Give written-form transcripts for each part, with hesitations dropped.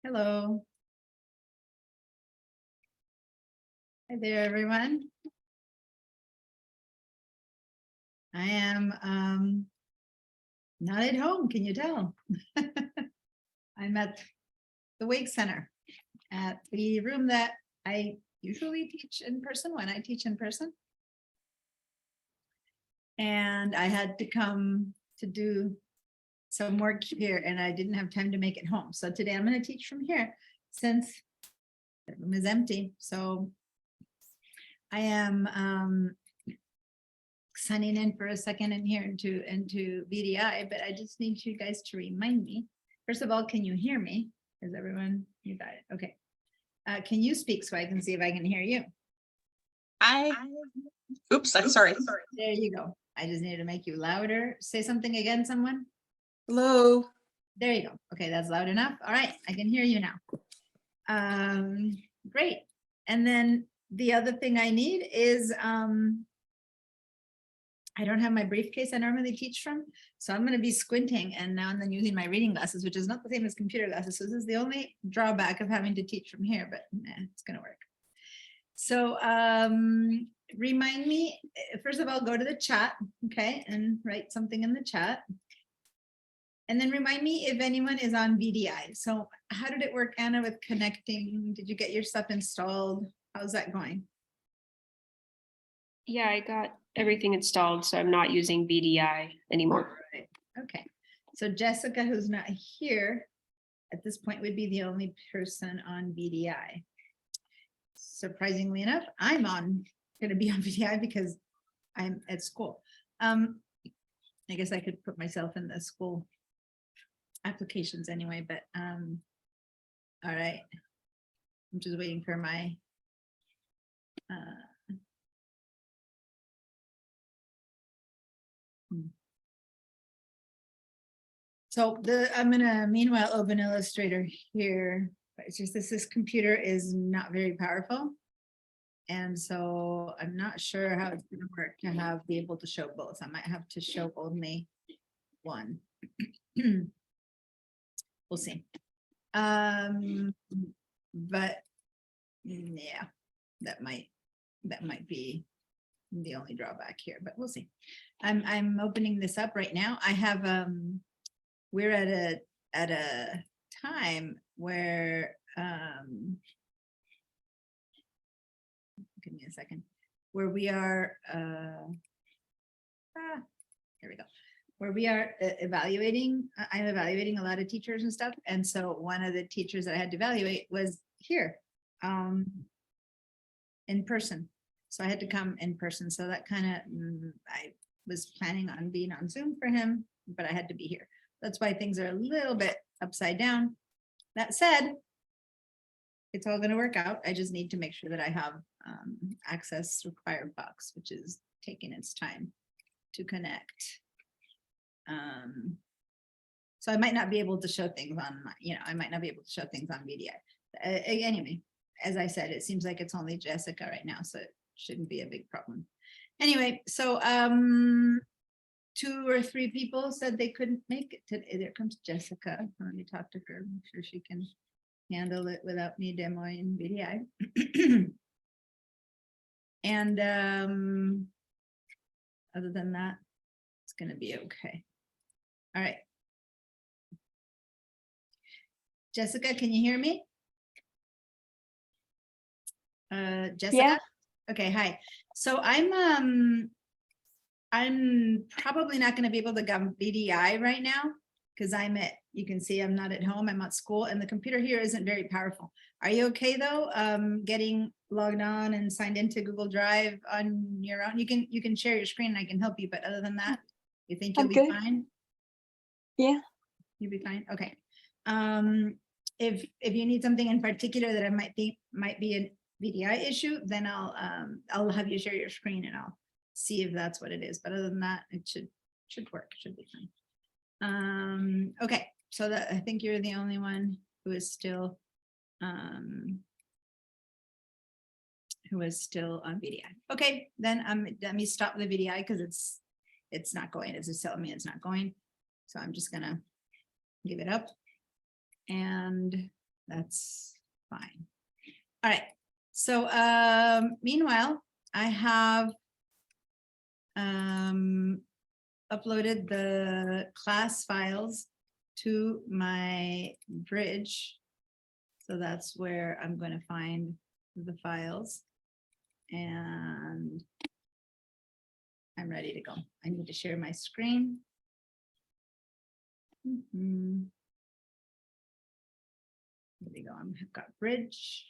Hello. Hi there, everyone. I am not at home, can you tell? I'm at the Wake Center at the room that I usually teach in person when I teach in person. And I had to come to do some work here and I didn't have time to make it home. So today I'm going to teach from here since the room is empty. So I am signing in for a second in here into VDI, but I just need you guys to remind me. First of all, can you hear me? Is everyone, you got it? Okay. Can you speak so I can see if I can hear you? Oops, I'm sorry. There you go. I just needed to make you louder. Say something again, someone. Hello. There you go. Okay, that's loud enough. All right, I can hear you now. Great. And then the other thing I need is I don't have my briefcase I normally teach from, so I'm going to be squinting and now and then using my reading glasses, which is not the same as computer glasses. So this is the only drawback of having to teach from here, but it's going to work. So remind me, first of all, go to the chat, okay, and write something in the chat. And then remind me if anyone is on VDI. So how did it work, Anna, with connecting? Did you get your stuff installed? How's that going? Yeah, I got everything installed, so I'm not using VDI anymore. Right. Okay. So Jessica, who's not here at this point, would be the only person on VDI. Surprisingly enough, I'm going to be on VDI because I'm at school. I guess I could put myself in the school applications anyway, but all right. I'm just waiting for my so I'm gonna meanwhile open Illustrator here, but it's just this computer is not very powerful. And so I'm not sure how it's gonna work to be able to show both. I might have to show only one. We'll see. But yeah, that might be the only drawback here, but we'll see. I'm opening this up right now. I have we're at a time where give me a second, where we are here we go, where we are evaluating. I'm evaluating a lot of teachers and stuff, and so one of the teachers that I had to evaluate was here in person. So I had to come in person. So that kind of, I was planning on being on Zoom for him, but I had to be here. That's why things are a little bit upside down. That said, it's all going to work out. I just need to make sure that I have access through Firefox, which is taking its time to connect. So I might not be able to show things on my, I might not be able to show things on VDI. Anyway, as I said, it seems like it's only Jessica right now, so it shouldn't be a big problem. Anyway, so 2 or 3 people said they couldn't make it today. There comes Jessica. Let me talk to her. I'm sure she can handle it without me demoing VDI. And other than that, it's going to be okay. All right. Jessica, can you hear me? Jessica? Yeah. Okay, hi. So I'm probably not going to be able to go VDI right now because you can see I'm not at home, I'm at school, and the computer here isn't very powerful. Are you okay though? Getting logged on and signed into Google Drive on your own? You can share your screen and I can help you, but other than that, you think you'll be fine? Yeah. You'll be fine? Okay. If you need something in particular that I might be a VDI issue, then I'll have you share your screen and I'll see if that's what it is. But other than that, it should work. It should be fine. Okay, so I think you're the only one who is still on VDI. Okay, then let me stop the VDI because it's not going. It's just telling me it's not going. So I'm just gonna give it up and that's fine. All right, so meanwhile, I have uploaded the class files to my bridge. So that's where I'm going to find the files. And I'm ready to go. I need to share my screen. There we go. I've got bridge.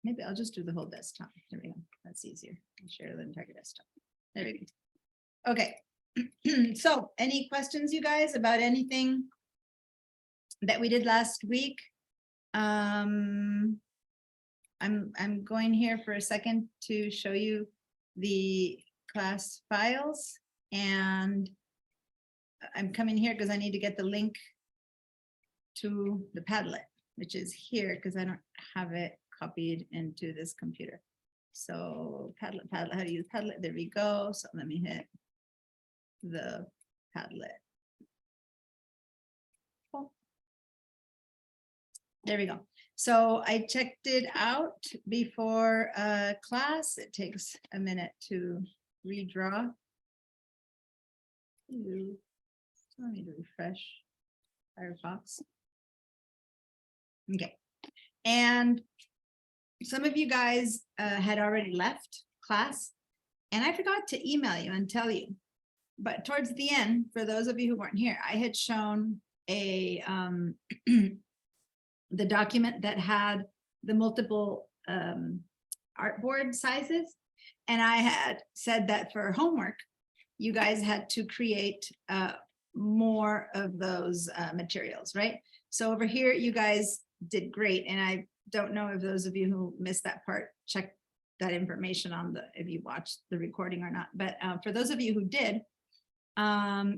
Maybe I'll just do the whole desktop. There we go. That's easier. I'll share the entire desktop. There we go. Okay. So any questions, you guys, about anything that we did last week? I'm going here for a second to show you the class files, and I'm coming here because I need to get the link to the Padlet, which is here because I don't have it copied into this computer. So Padlet, how to use Padlet? There we go. So let me hit the Padlet. Oh. There we go. So I checked it out before class. It takes a minute to redraw. I need to refresh Firefox. Okay. And some of you guys had already left class, and I forgot to email you and tell you. But towards the end, for those of you who weren't here, I had shown a the document that had the multiple artboard sizes. And I had said that for homework, you guys had to create more of those materials, right? So over here, you guys did great. And I don't know if those of you who missed that part, check that information on the, if you watched the recording or not. But for those of you who did,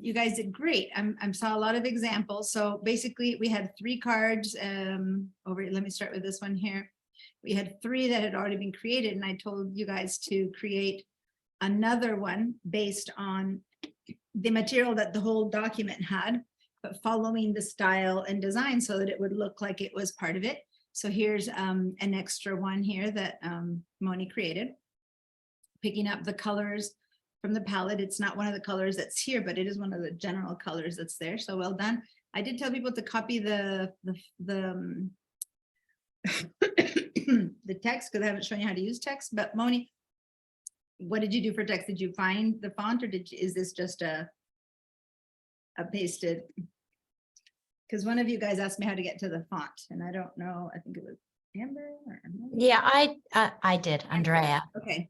you guys did great. I saw a lot of examples. So basically we had 3 cards over. Let me start with this one here. We had 3 that had already been created, and I told you guys to create another one based on the material that the whole document had, but following the style and design so that it would look like it was part of it. So here's an extra one here that Moni created, picking up the colors from the palette. It's not one of the colors that's here, but it is one of the general colors that's there. So well done. I did tell people to copy the text because I haven't shown you how to use text. But Moni, what did you do for text? Did you find the font, or is this just a pasted? Because one of you guys asked me how to get to the font, and I don't know. I think it was Amber. Yeah, I did, Andrea. Okay.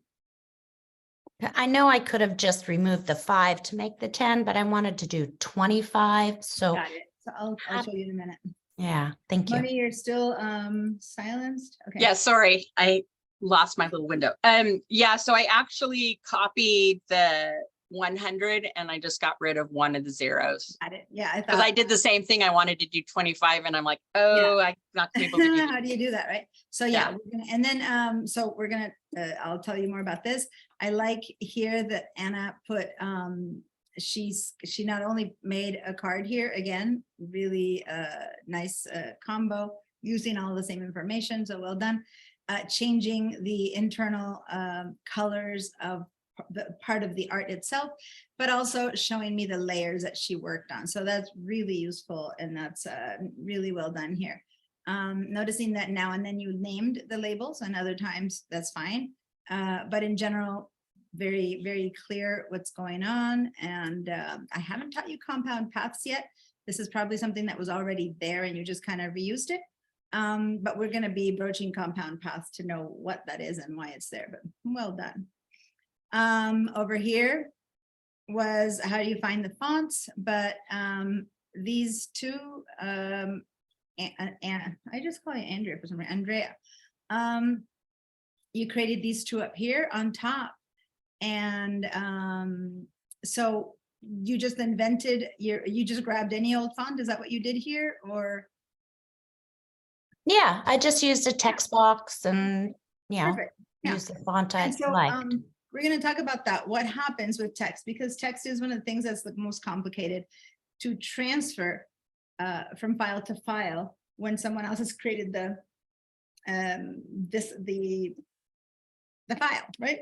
I know I could have just removed the 5 to make the 10, but I wanted to do 25. So Got it. So I'll show you in a minute. yeah, thank you. Moni, you're still silenced. Okay. Yeah, sorry, I lost my little window. Yeah, so I actually copied the 100 and I just got rid of one of the zeros. Got it. Yeah, I Because thought. I did the same thing. I wanted to do 25 and I'm like, oh, I'm not gonna be able to do How that. do you do that, right? So yeah, we're gonna, and then so we're gonna I'll tell you more about this. I like here that Anna put she not only made a card here, again, really nice combo using all the same information, so well done. Changing the internal colors of the part of the art itself, but also showing me the layers that she worked on. So that's really useful, and that's really well done here. Noticing that now and then you named the labels, and other times that's fine. But in general, very, very clear what's going on. And I haven't taught you compound paths yet. This is probably something that was already there and you just kind of reused it. But we're going to be broaching compound paths to know what that is and why it's there, but well done. Over here was how do you find the fonts, but these 2, and I just call you Andrea for some reason, Andrea. You created these 2 up here on top, and so you just invented you just grabbed any old font. Is that what you did here, or? Yeah, I just used a text box and, you know, Perfect. Yeah. use the font I And so liked. we're going to talk about that, what happens with text, because text is one of the things that's the most complicated to transfer from file to file when someone else has created the file, right?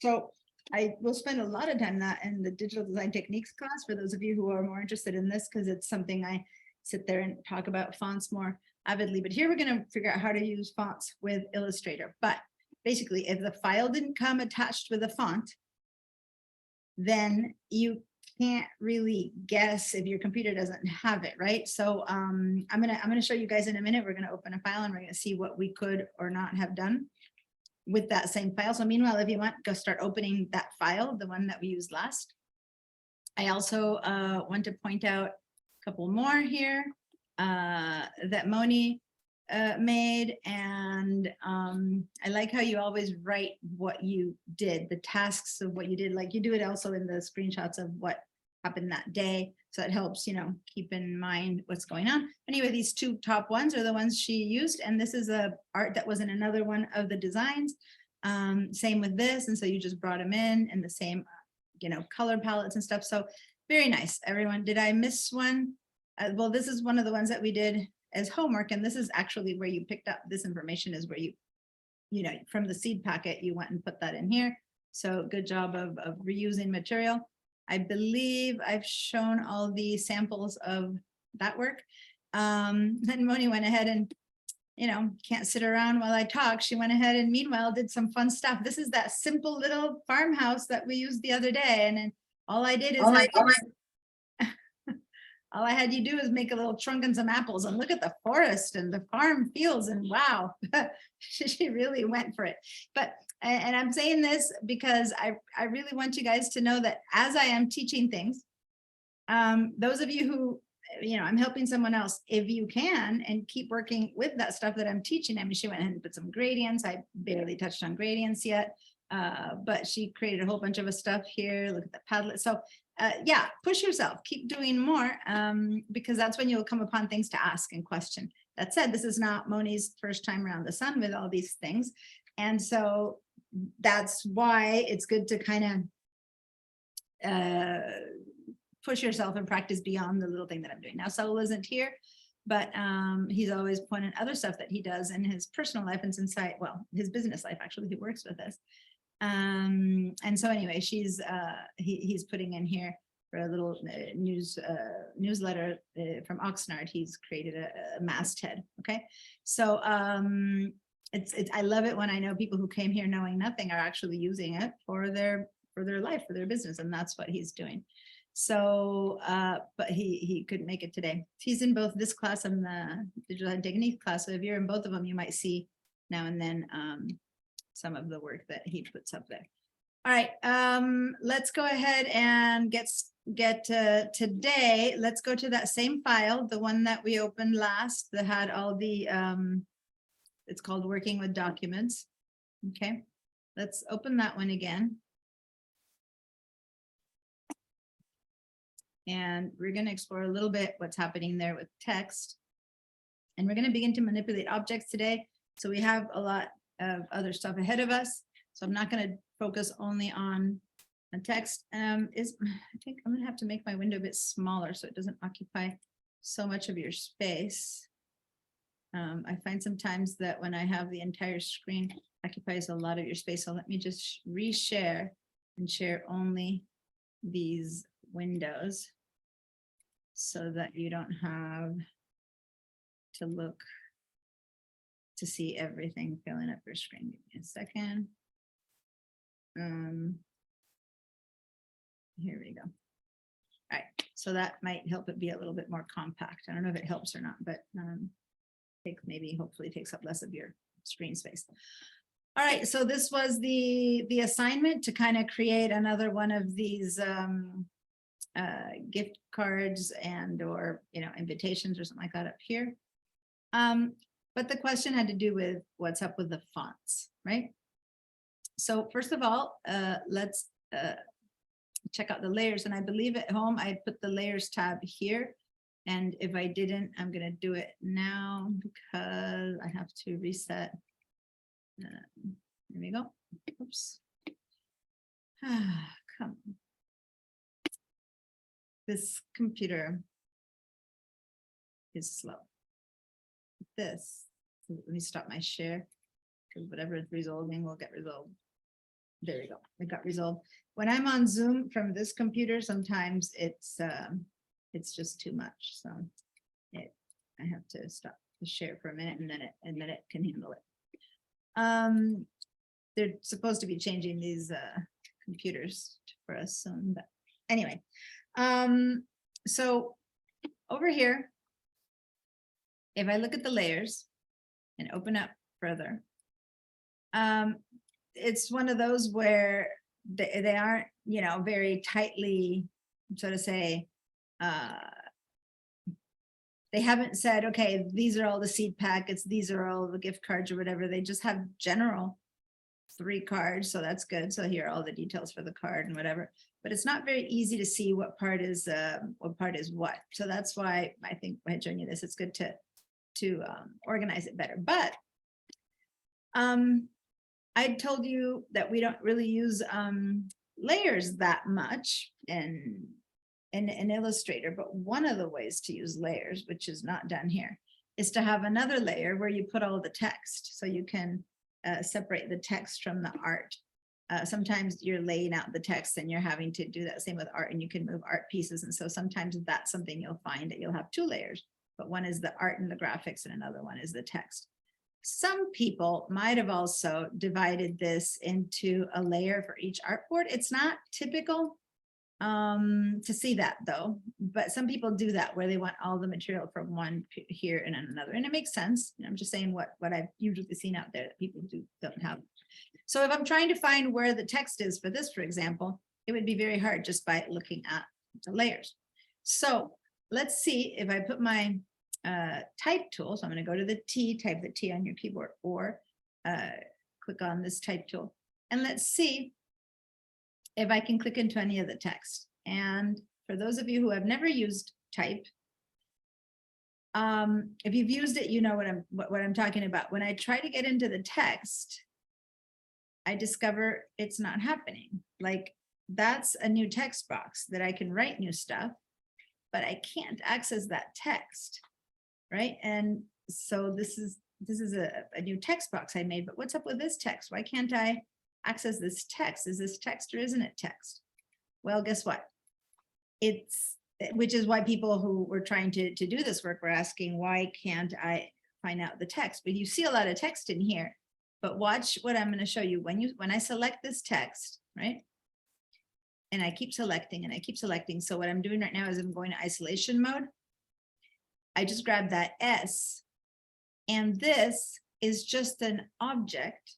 So I will spend a lot of time that in the digital design techniques class for those of you who are more interested in this, because it's something I sit there and talk about fonts more avidly. But here we're going to figure out how to use fonts with Illustrator. But basically, if the file didn't come attached with a font, then you can't really guess if your computer doesn't have it, right? So I'm gonna show you guys in a minute. We're gonna open a file and we're gonna see what we could or not have done with that same file. So meanwhile, if you want, go start opening that file, the one that we used last. I also want to point out a couple more here that Moni made, and I like how you always write what you did, the tasks of what you did, like you do it also in the screenshots of what happened that day. So it helps, you know, keep in mind what's going on. Anyway, these two top ones are the ones she used, and this is a art that was in another one of the designs. Same with this, and so you just brought them in the same, you know, color palettes and stuff. So very nice, everyone. Did I miss one? Well, this is one of the ones that we did as homework, and this is actually where you picked up this information, is where you know, from the seed packet, you went and put that in here. So good job of reusing material. I believe I've shown all the samples of that work. Then Moni went ahead and, you know, can't sit around while I talk. She went ahead and meanwhile did some fun stuff. This is that simple little farmhouse that we used the other day. And then all I did is all I had you do is make a little trunk and some apples, and look at the forest and the farm fields, and wow, she really went for it. But, and I'm saying this because I really want you guys to know that as I am teaching things, those of you who, you know, I'm helping someone else, if you can, and keep working with that stuff that I'm teaching. I mean, she went ahead and put some gradients. I barely touched on gradients yet, but she created a whole bunch of stuff here. Look at the Padlet. So yeah, push yourself, keep doing more, because that's when you'll come upon things to ask and question. That said, this is not Moni's first time around the sun with all these things. And so that's why it's good to kind of push yourself and practice beyond the little thing that I'm doing. Now, Saul isn't here, but he's always pointing other stuff that he does in his personal life and inside, well, his business life, actually, he works with us. And so anyway, he's putting in here for a little newsletter from Oxnard. He's created a masthead. Okay, so I love it when I know people who came here knowing nothing are actually using it for their life, for their business, and that's what he's doing. So but he couldn't make it today. He's in both this class and the digital and technique class, so if you're in both of them, you might see now and then some of the work that he puts up there. All right, let's go ahead and get today. Let's go to that same file, the one that we opened last, that had all the it's called Working with Documents. Okay, let's open that one again. And we're going to explore a little bit what's happening there with text. And we're going to begin to manipulate objects today. So we have a lot of other stuff ahead of us. So I'm not going to focus only on text. I think I'm going to have to make my window a bit smaller so it doesn't occupy so much of your space. I find sometimes that when I have the entire screen occupies a lot of your space. So let me just reshare and share only these windows so that you don't have to look to see everything filling up your screen. Give me a second. Here we go. All right, so that might help it be a little bit more compact. I don't know if it helps or not, but hopefully takes up less of your screen space. All right, so this was the assignment to kind of create another one of these gift cards and or invitations or something like that up here. But the question had to do with what's up with the fonts, right? So first of all, let's check out the layers. And I believe at home I put the layers tab here. And if I didn't, I'm going to do it now because I have to reset. There we go. Oops. Come on. This computer is slow. this. Let me stop my share. Because whatever is resolving will get resolved. There we go. It got resolved. When I'm on Zoom from this computer, sometimes it's just too much. So I have to stop the share for a minute and then it can handle it. They're supposed to be changing these computers for us soon, but anyway. So over here, if I look at the layers and open up further, it's one of those where they aren't, you know, very tightly, so to say, they haven't said, okay, these are all the seed packets, these are all the gift cards or whatever. They just have general 3 cards, so that's good. So here are all the details for the card and whatever, but it's not very easy to see what part is what. So that's why I think by showing you this, it's good to organize it better. But I told you that we don't really use layers that much in Illustrator, but one of the ways to use layers, which is not done here, is to have another layer where you put all the text, so you can separate the text from the art. Sometimes you're laying out the text and you're having to do that same with art, and you can move art pieces, and so sometimes that's something you'll find that you'll have 2 layers, but one is the art and the graphics and another one is the text. Some people might have also divided this into a layer for each artboard. It's not typical to see that though, but some people do that where they want all the material from one here and another, and it makes sense. I'm just saying what I've usually seen out there that people don't have. So if I'm trying to find where the text is for this, for example, it would be very hard just by looking at the layers. So let's see if I put my type tool. So I'm going to go to the T, type the T on your keyboard, or click on this type tool, and let's see if I can click into any of the text. And for those of you who have never used type, if you've used it, you know what I'm talking about. When I try to get into the text, I discover it's not happening. Like, that's a new text box that I can write new stuff, but I can't access that text, right? And so this is a new text box I made, but what's up with this text? Why can't I access this text? Is this text or isn't it text? Well, guess what? Which is why people who were trying to do this work were asking, why can't I find out the text? But you see a lot of text in here, but watch what I'm going to show you. When I select this text, right? And I keep selecting and I keep selecting. So what I'm doing right now is I'm going to isolation mode. I just grab that S, and this is just an object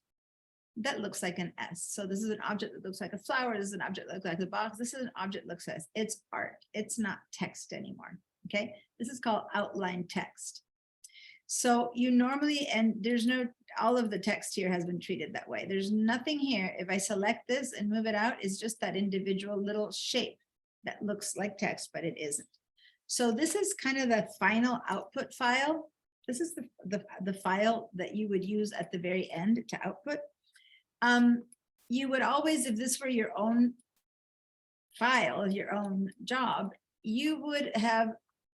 that looks like an S. So this is an object that looks like a flower. This is an object that looks like a box. This is an object that looks like it's art. It's not text anymore. Okay, this is called outline text. So you normally, and there's no, all of the text here has been treated that way. There's nothing here. If I select this and move it out, it's just that individual little shape that looks like text, but it isn't. So this is kind of the final output file. This is the file that you would use at the very end to output. You would always, if this were your own file, your own job, you would have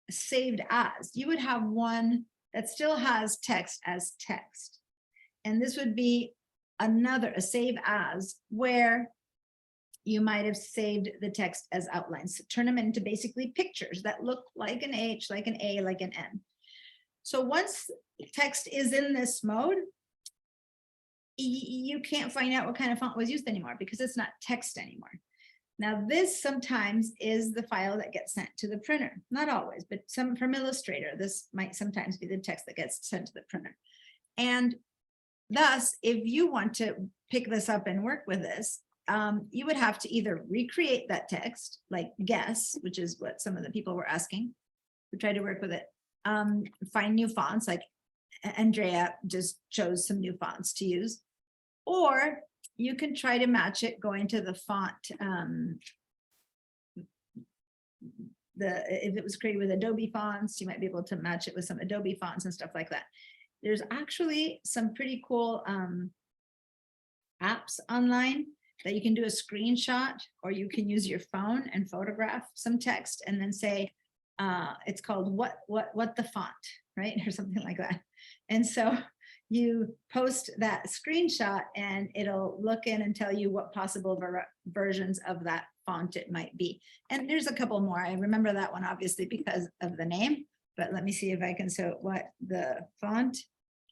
saved as. You would have one that still has text as text. And this would be a save as, where you might have saved the text as outlines, turn them into basically pictures that look like an H, like an A, like an N. So once text is in this mode, you can't find out what kind of font was used anymore because it's not text anymore. Now this sometimes is the file that gets sent to the printer. Not always, but some from Illustrator, this might sometimes be the text that gets sent to the printer. And thus, if you want to pick this up and work with this, you would have to either recreate that text, like guess, which is what some of the people were asking who tried to work with it, find new fonts, like Andrea just chose some new fonts to use, or you can try to match it going to the font. If it was created with Adobe fonts, you might be able to match it with some Adobe fonts and stuff like that. There's actually some pretty cool apps online that you can do a screenshot, or you can use your phone and photograph some text and then say, it's called what the font, right? Or something like that. And so you post that screenshot and it'll look in and tell you what possible versions of that font it might be. And there's a couple more. I remember that one obviously because of the name, but let me see if I can, so what the font.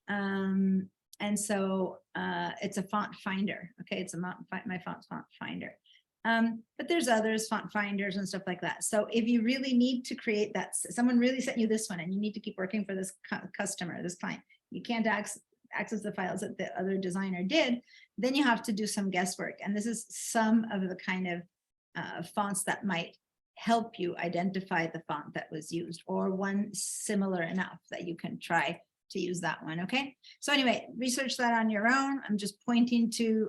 And so it's a font finder. Okay, it's my font finder. But there's others, font finders and stuff like that. So if you really need to create that, someone really sent you this one and you need to keep working for this customer, this client, you can't access the files that the other designer did, then you have to do some guesswork. And this is some of the kind of fonts that might help you identify the font that was used, or one similar enough that you can try to use that one. Okay, so anyway, research that on your own. I'm just pointing to,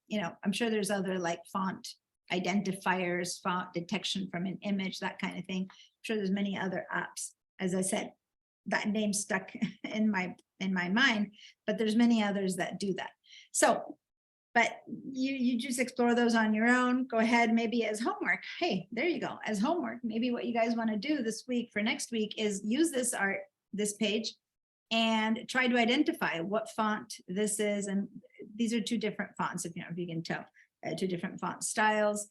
you know, I'm sure there's other like font identifiers, font detection from an image, that kind of thing. I'm sure there's many other apps. As I said, that name stuck in my mind, but there's many others that do that. So, but you just explore those on your own. Go ahead, maybe as homework. Hey, there you go. As homework, maybe what you guys want to do this week for next week is use this this page, and try to identify what font this is. And these are two different fonts, if you can tell, two different font styles.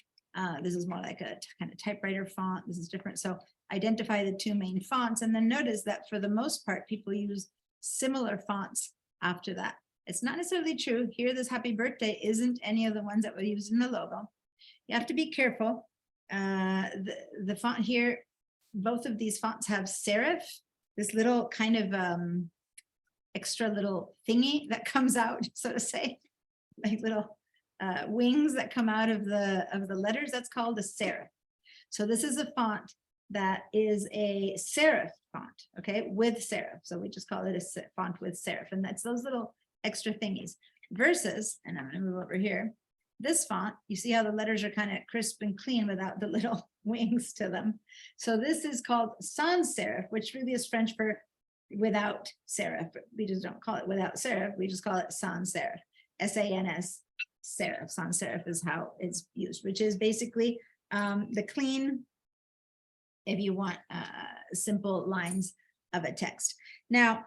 This is more like a kind of typewriter font. This is different. So identify the two main fonts, and then notice that for the most part, people use similar fonts after that. It's not necessarily true. Here, this happy birthday isn't any of the ones that were used in the logo. You have to be careful. The font here, both of these fonts have serif, this little kind of extra little thingy that comes out, so to say, like little wings that come out of the letters. That's called a serif. So this is a font that is a serif font, okay, with serif. So we just call it a font with serif, and that's those little extra thingies. Versus, and I'm going to move over here, this font, you see how the letters are kind of crisp and clean without the little wings to them. So this is called sans serif, which really is French for without serif. We just don't call it without serif. We just call it sans serif, S-A-N-S serif. Sans serif is how it's used, which is basically the clean, if you want simple lines of a text. Now,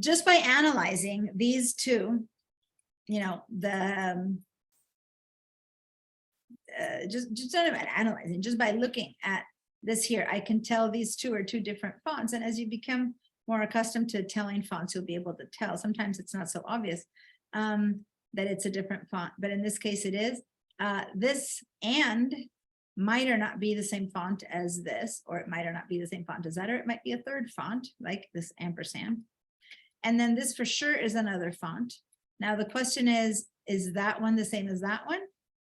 just by analyzing these two, you know, the just not about analyzing, just by looking at this here, I can tell these two are two different fonts. And as you become more accustomed to telling fonts, you'll be able to tell. Sometimes it's not so obvious that it's a different font, but in this case it is. This and might or not be the same font as this, or it might or not be the same font as that, or it might be a third font like this ampersand. And then this for sure is another font. Now the question is that one the same as that one?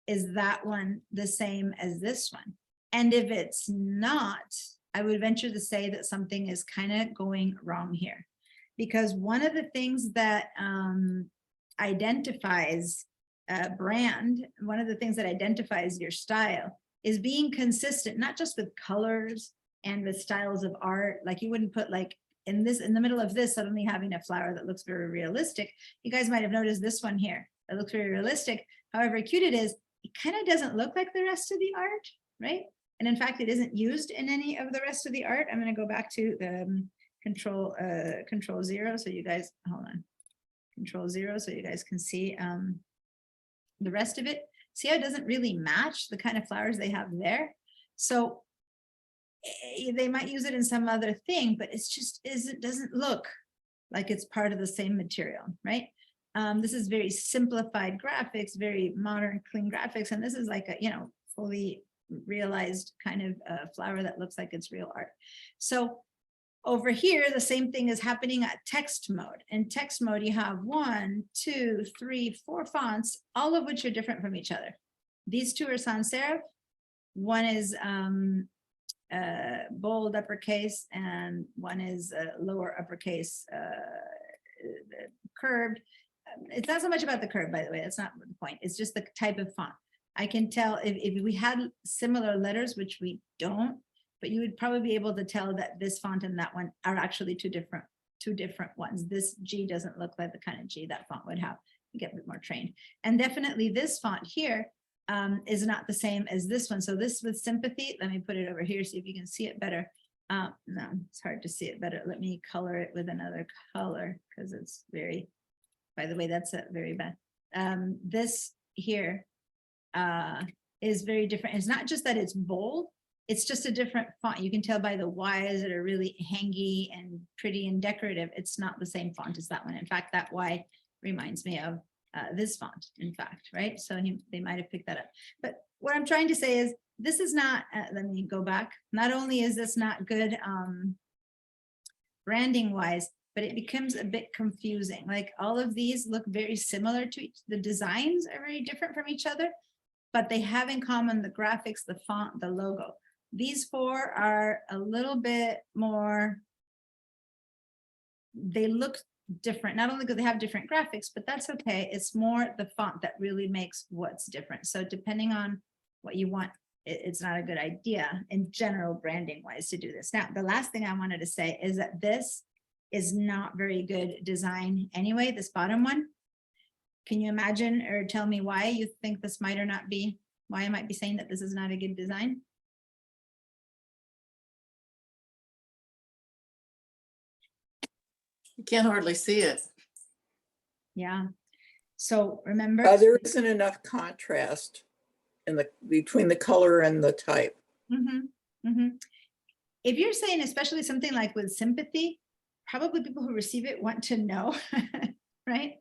Is that one the same as this one? And if it's not, I would venture to say that something is kind of going wrong here. Because one of the things that identifies a brand, one of the things that identifies your style is being consistent, not just with colors and with styles of art. Like you wouldn't put like in the middle of this, suddenly having a flower that looks very realistic. You guys might have noticed this one here that looks very realistic. However cute it is, it kind of doesn't look like the rest of the art, right? And in fact, it isn't used in any of the rest of the art. I'm going to go back to the control 0. So you guys, hold on, control 0. So you guys can see the rest of it. See how it doesn't really match the kind of flowers they have there. So they might use it in some other thing, but it's just doesn't look like it's part of the same material, right? This is very simplified graphics, very modern, clean graphics. And this is like a, you know, fully realized kind of flower that looks like it's real art. So over here, the same thing is happening at text mode. In text mode, you have 1, 2, 3, 4 fonts, all of which are different from each other. These two are sans serif. One is bold uppercase, and one is lower uppercase curved. It's not so much about the curve, by the way. That's not the point. It's just the type of font. I can tell if we had similar letters, which we don't, but you would probably be able to tell that this font and that one are actually two different ones. This G doesn't look like the kind of G that font would have. You get a bit more trained. And definitely this font here is not the same as this one. So this with sympathy, let me put it over here, see if you can see it better. No, it's hard to see it better. Let me color it with another color because it's very, by the way, that's a very bad. This here is very different. It's not just that it's bold, it's just a different font. You can tell by the Y's that are really hangy and pretty and decorative. It's not the same font as that one. In fact, that Y reminds me of this font, in fact, right? So they might have picked that up. But what I'm trying to say is this is not, let me go back. Not only is this not good branding wise, but it becomes a bit confusing. Like all of these look very similar to the designs are very different from each other, but they have in common the graphics, the font, the logo. These four are a little bit more, they look different. Not only do they have different graphics, but that's okay. It's more the font that really makes what's different. So depending on what you want, it's not a good idea in general branding wise to do this. Now, the last thing I wanted to say is that this is not very good design anyway, this bottom one. Can you imagine or tell me why you think this might or not be, why I might be saying that this is not a good design? You can't hardly see it. Yeah. So remember, There isn't enough contrast in between the color and the type. If you're saying especially something like with sympathy, probably people who receive it want to know, right?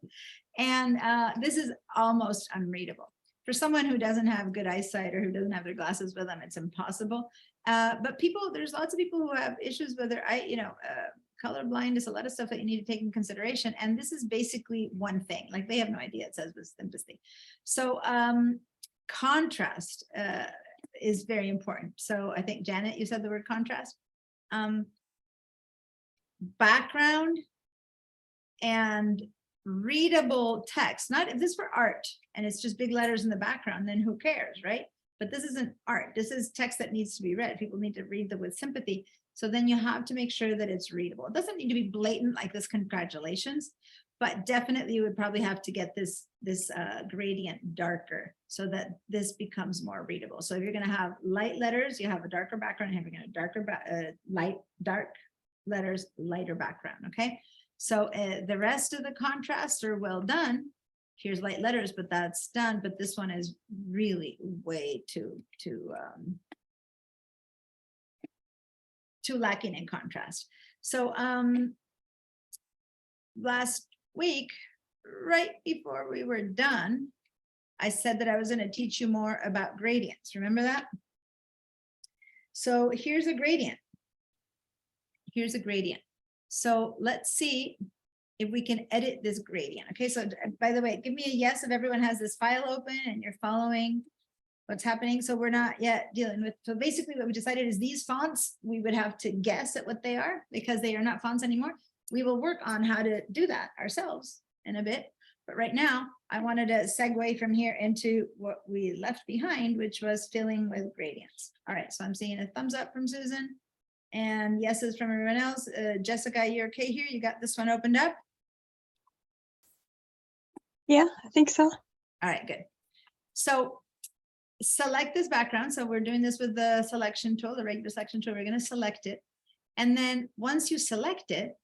And this is almost unreadable. For someone who doesn't have good eyesight or who doesn't have their glasses with them, it's impossible. But people, there's lots of people who have issues with their eye, colorblind is a lot of stuff that you need to take in consideration. And this is basically one thing, like they have no idea it says with sympathy. So contrast is very important. So I think Janet, you said the word contrast. Background and readable text. Not if this were art and it's just big letters in the background, then who cares, right? But this isn't art. This is text that needs to be read. People need to read them with sympathy. So then you have to make sure that it's readable. It doesn't need to be blatant like this, congratulations, but definitely you would probably have to get this gradient darker so that this becomes more readable. So if you're going to have light letters, you have a darker background. If you're going to dark letters, lighter background. Okay. So the rest of the contrasts are well done. Here's light letters, but that's done. But this one is really way too lacking in contrast. So last week, right before we were done, I said that I was going to teach you more about gradients. Remember that? So here's a gradient. Here's a gradient. So let's see if we can edit this gradient. Okay, so by the way, give me a yes if everyone has this file open and you're following what's happening. So we're not yet dealing with, so basically what we decided is these fonts, we would have to guess at what they are because they are not fonts anymore. We will work on how to do that ourselves in a bit. But right now I wanted to segue from here into what we left behind, which was filling with gradients. All right, so I'm seeing a thumbs up from Susan and yeses from everyone else. Jessica, you're okay here? You got this one opened up? Yeah, I think so. All right, good. So select this background. So we're doing this with the selection tool, the regular selection tool. We're going to select it. And then once you select it,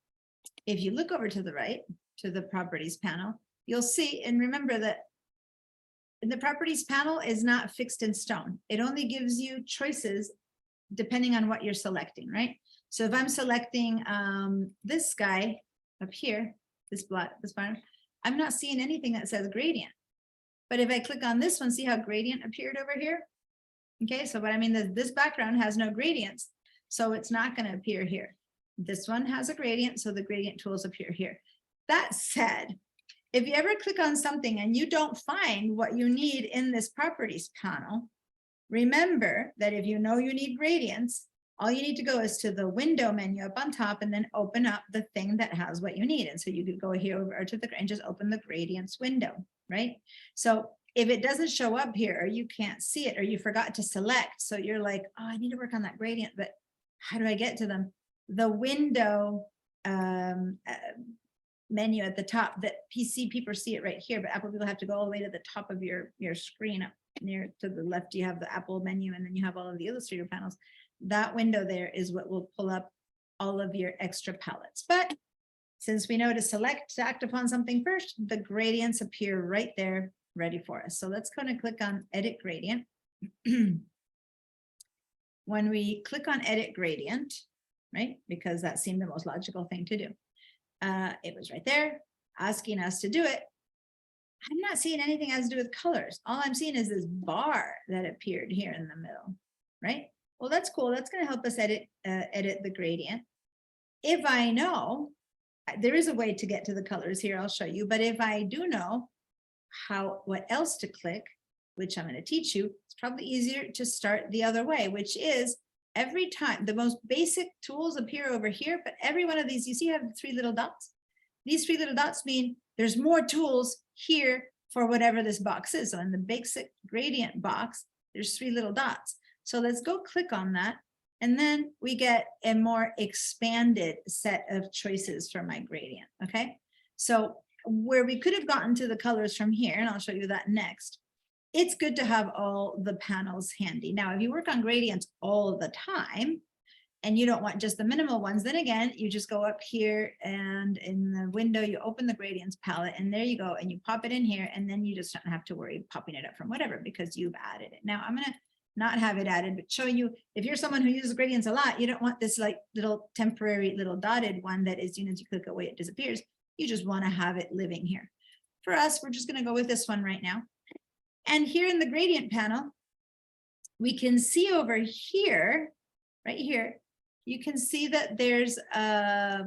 if you look over to the right, to the properties panel, you'll see, and remember that the properties panel is not fixed in stone. It only gives you choices depending on what you're selecting, right? So if I'm selecting this guy up here, this bottom, I'm not seeing anything that says gradient. But if I click on this one, see how gradient appeared over here? Okay, so what I mean is this background has no gradients, so it's not going to appear here. This one has a gradient, so the gradient tools appear here. That said, if you ever click on something and you don't find what you need in this properties panel, remember that if you know you need gradients, all you need to go is to the window menu up on top and then open up the thing that has what you need. And so you could go here over to the and just open the gradients window, right? So if it doesn't show up here or you can't see it or you forgot to select, so you're like, oh, I need to work on that gradient, but how do I get to them? The window menu at the top, that PC people see it right here, but Apple people have to go all the way to the top of your screen near to the left, you have the Apple menu, and then you have all of the Illustrator panels. That window there is what will pull up all of your extra palettes. But since we know to select, to act upon something first, the gradients appear right there ready for us. So let's go and click on Edit Gradient. When we click on Edit Gradient, right, because that seemed the most logical thing to do, it was right there asking us to do it. I'm not seeing anything has to do with colors. All I'm seeing is this bar that appeared here in the middle, right? Well, that's cool. That's going to help us edit the gradient. If I know, there is a way to get to the colors here, I'll show you. But if I do know what else to click, which I'm going to teach you, it's probably easier to start the other way, which is every time the most basic tools appear over here, but every one of these, you see, have 3 little dots. These 3 little dots mean there's more tools here for whatever this box is. So in the basic gradient box, there's 3 little dots. So let's go click on that. And then we get a more expanded set of choices for my gradient. Okay. So where we could have gotten to the colors from here, and I'll show you that next, it's good to have all the panels handy. Now, if you work on gradients all the time, and you don't want just the minimal ones, then again, you just go up here and in the window, you open the gradients palette, and there you go, and you pop it in here, and then you just don't have to worry popping it up from whatever, because you've added it. Now, I'm gonna not have it added, but show you, if you're someone who uses gradients a lot, you don't want this like little temporary little dotted one that as soon as you click away, it disappears. You just wanna have it living here. For us, we're just gonna go with this one right now. And here in the gradient panel, we can see over here, right here, you can see that there's a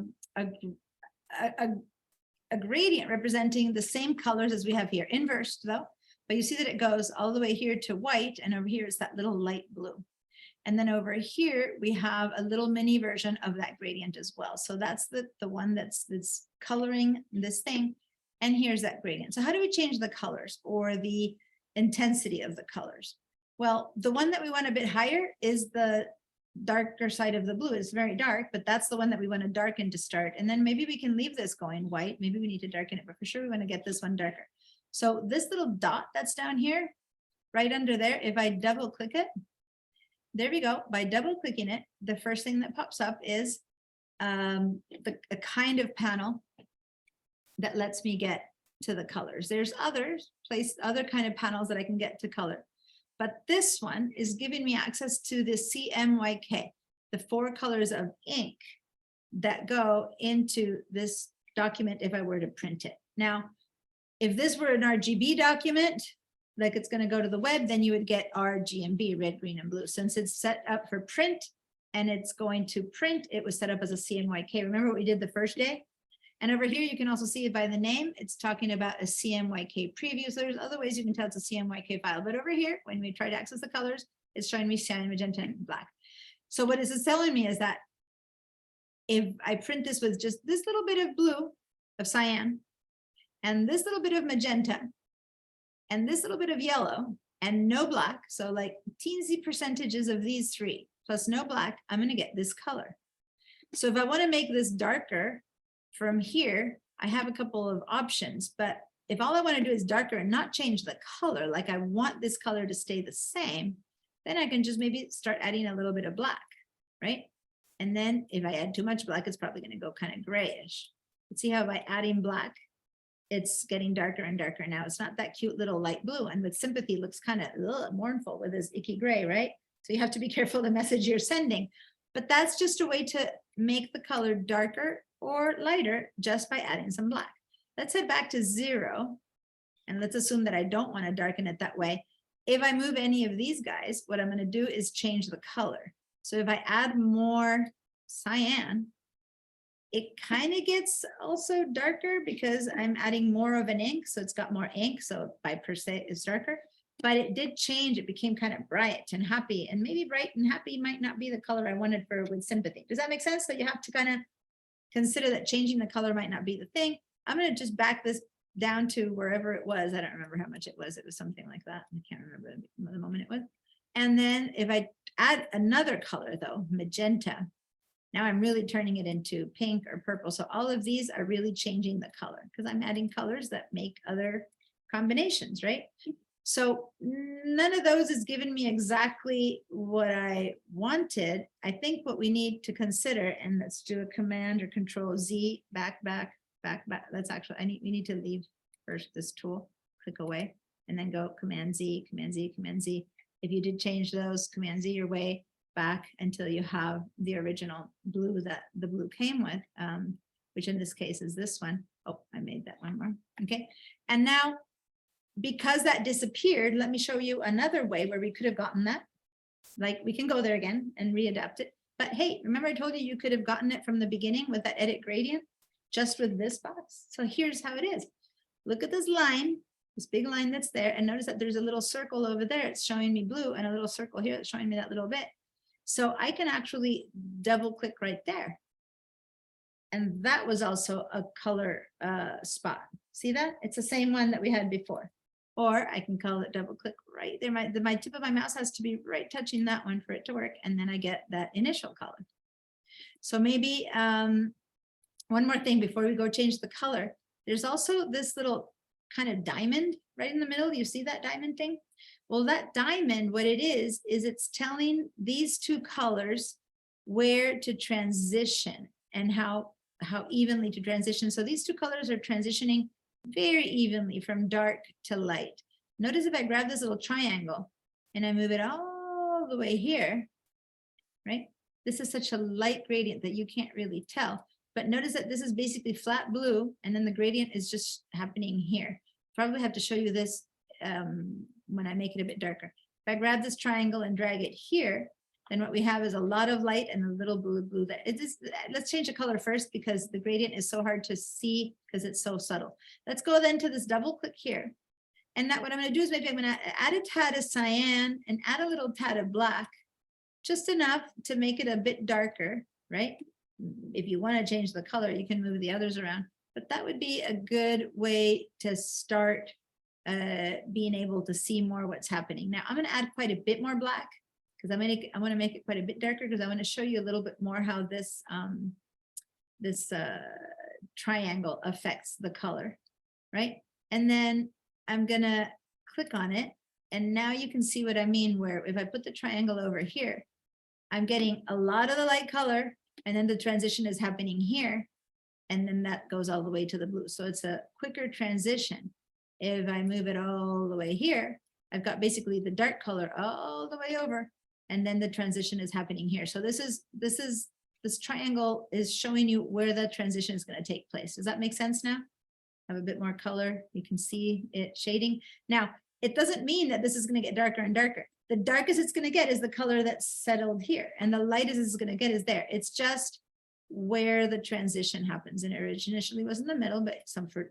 gradient representing the same colors as we have here, inversed though, but you see that it goes all the way here to white, and over here is that little light blue. And then over here, we have a little mini version of that gradient as well. So that's the one that's coloring this thing. And here's that gradient. So how do we change the colors or the intensity of the colors? Well, the one that we want a bit higher is the darker side of the blue. Is very dark, but that's the one that we want to darken to start. And then maybe we can leave this going white. Maybe we need to darken it, but for sure we want to get this one darker. So this little dot that's down here, right under there, if I double click it, there we go. By double clicking it, the first thing that pops up is a kind of panel that lets me get to the colors. There's other kind of panels that I can get to color. But this one is giving me access to the CMYK, the 4 colors of ink that go into this document if I were to print it. Now, if this were an RGB document, like it's going to go to the web, then you would get RGB, red, green, and blue. Since it's set up for print and it's going to print, it was set up as a CMYK. Remember what we did the first day? And over here, you can also see it by the name. It's talking about a CMYK preview. So there's other ways you can tell it's a CMYK file. But over here, when we try to access the colors, it's showing me cyan, magenta, and black. So what this is telling me is that if I print this with just this little bit of blue, of cyan, and this little bit of magenta, and this little bit of yellow, and no black, so like teensy percentages of these 3, plus no black, I'm going to get this color. So if I want to make this darker, from here, I have a couple of options, but if all I want to do is darker and not change the color, like I want this color to stay the same, then I can just maybe start adding a little bit of black, right? And then if I add too much black, it's probably going to go kind of grayish. But see how by adding black, it's getting darker and darker now. It's not that cute little light blue, and with sympathy looks kind of mournful with this icky gray, right? So you have to be careful the message you're sending. But that's just a way to make the color darker or lighter just by adding some black. Let's head back to 0, and let's assume that I don't want to darken it that way. If I move any of these guys, what I'm going to do is change the color. So if I add more cyan, it kind of gets also darker because I'm adding more of an ink, so it's got more ink, so by per se it's darker. But it did change. It became kind of bright and happy, and maybe bright and happy might not be the color I wanted for with sympathy. Does that make sense? So you have to kind of consider that changing the color might not be the thing. I'm going to just back this down to wherever it was. I don't remember how much it was. It was something like that. I can't remember the moment it was. And then if I add another color though, magenta, now I'm really turning it into pink or purple. So all of these are really changing the color because I'm adding colors that make other combinations, right? So none of those is giving me exactly what I wanted. I think what we need to consider, and let's do a command or control Z, back. That's actually, we need to leave first this tool, click away, and then go command Z, command Z, command Z. If you did change those, command Z your way back until you have the original blue that the blue came with, which in this case is this one. Oh, I made that one more. Okay. And now, because that disappeared, let me show you another way where we could have gotten that. Like we can go there again and readapt it. But hey, remember I told you you could have gotten it from the beginning with that edit gradient, just with this box. So here's how it is. Look at this line, this big line that's there, and notice that there's a little circle over there. It's showing me blue, and a little circle here that's showing me that little bit. So I can actually double click right there. And that was also a color spot. See that? It's the same one that we had before. Or I can call it double click right there. My tip of my mouse has to be right touching that one for it to work. And then I get that initial color. So maybe one more thing before we go change the color. There's also this little kind of diamond right in the middle. You see that diamond thing? Well, that diamond, what it is it's telling these two colors where to transition and how evenly to transition. So these two colors are transitioning very evenly from dark to light. Notice if I grab this little triangle and I move it all the way here, right? This is such a light gradient that you can't really tell. But notice that this is basically flat blue, and then the gradient is just happening here. Probably have to show you this when I make it a bit darker. If I grab this triangle and drag it here, then what we have is a lot of light and a little blue there. Let's change the color first because the gradient is so hard to see because it's so subtle. Let's go then to this double click here. And that what I'm going to do is maybe I'm going to add a tad of cyan and add a little tad of black, just enough to make it a bit darker, right? If you want to change the color, you can move the others around. But that would be a good way to start being able to see more what's happening. Now I'm going to add quite a bit more black because I want to make it quite a bit darker because I want to show you a little bit more how this triangle affects the color, right? And then I'm going to click on it. And now you can see what I mean, where if I put the triangle over here, I'm getting a lot of the light color, and then the transition is happening here. And then that goes all the way to the blue. So it's a quicker transition. If I move it all the way here, I've got basically the dark color all the way over, and then the transition is happening here. So this triangle is showing you where the transition is going to take place. Does that make sense now? Have a bit more color. You can see it shading. Now, it doesn't mean that this is going to get darker and darker. The darkest it's going to get is the color that's settled here, and the lightest it's going to get is there. It's just where the transition happens, and it initially was in the middle, but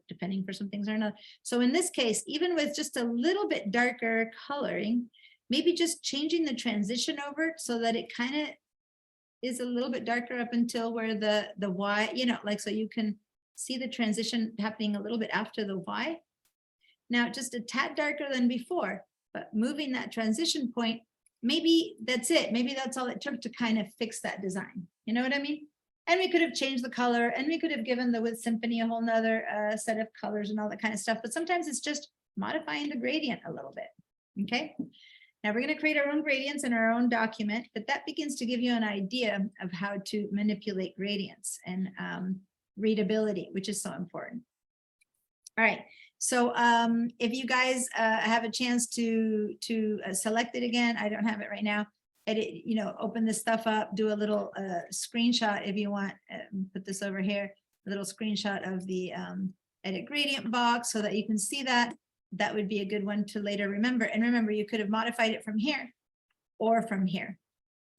depending for some things or not. So in this case, even with just a little bit darker coloring, maybe just changing the transition over so that it kind of is a little bit darker up until where the Y, like, so you can see the transition happening a little bit after the Y. Now, just a tad darker than before, but moving that transition point, maybe that's it. Maybe that's all it took to kind of fix that design. You know what I mean? And we could have changed the color, and we could have given the With Symphony a whole nother set of colors and all that kind of stuff. But sometimes it's just modifying the gradient a little bit. Okay. Now we're going to create our own gradients in our own document, but that begins to give you an idea of how to manipulate gradients and readability, which is so important. All right. So if you guys have a chance to select it again, I don't have it right now. Edit, open this stuff up, do a little screenshot if you want, put this over here, a little screenshot of the edit gradient box so that you can see that. That would be a good one to later remember. And remember, you could have modified it from here or from here.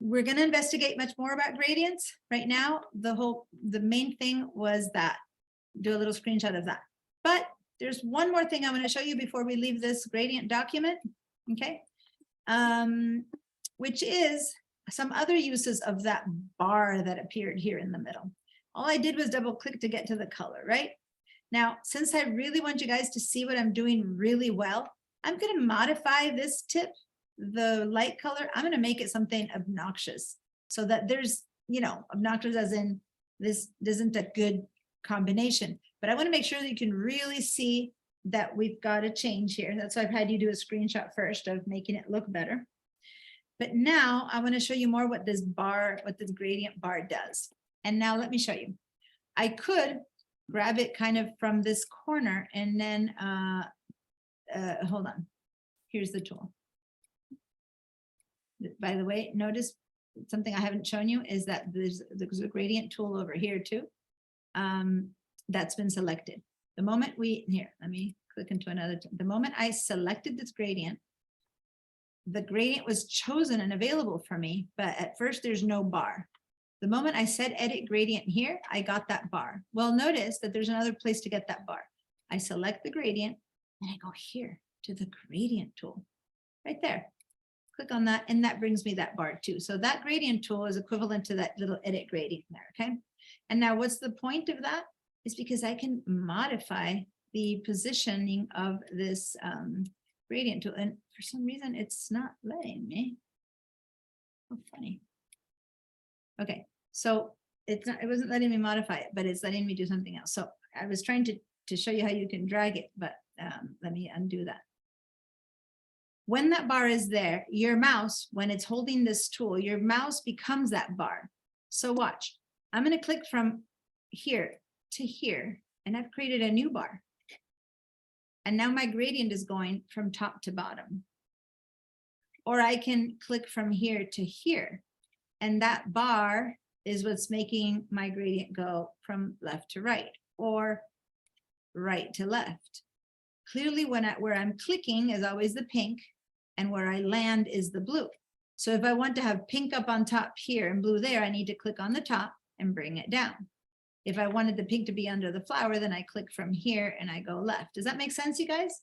We're going to investigate much more about gradients. Right now, the main thing was that. Do a little screenshot of that. But there's one more thing I want to show you before we leave this gradient document, okay? Which is some other uses of that bar that appeared here in the middle. All I did was double click to get to the color, right? Now, since I really want you guys to see what I'm doing really well, I'm going to modify this tip, the light color. I'm going to make it something obnoxious so that there's, obnoxious as in this isn't a good combination, but I want to make sure that you can really see that we've got to change here. That's why I've had you do a screenshot first of making it look better. But now I want to show you more what this bar, what this gradient bar does. And now let me show you. I could grab it kind of from this corner and then, hold on. Here's the tool. By the way, notice something I haven't shown you is that there's a gradient tool over here too. That's been selected. The moment here, let me click into another, the moment I selected this gradient, the gradient was chosen and available for me, but at first there's no bar. The moment I said edit gradient here, I got that bar. Well, notice that there's another place to get that bar. I select the gradient and I go here to the gradient tool right there. Click on that and that brings me that bar too. So that gradient tool is equivalent to that little edit gradient there, okay? And now what's the point of that? Is because I can modify the positioning of this gradient tool. And for some reason, it's not letting me. Oh, funny. Okay, so it wasn't letting me modify it, but it's letting me do something else. So I was trying to show you how you can drag it, but let me undo that. When that bar is there, your mouse, when it's holding this tool, your mouse becomes that bar. So watch, I'm going to click from here to here, and I've created a new bar. And now my gradient is going from top to bottom. Or I can click from here to here, and that bar is what's making my gradient go from left to right or right to left. Clearly, where I'm clicking is always the pink, and where I land is the blue. So if I want to have pink up on top here and blue there, I need to click on the top and bring it down. If I wanted the pink to be under the flower, then I click from here and I go left. Does that make sense, you guys?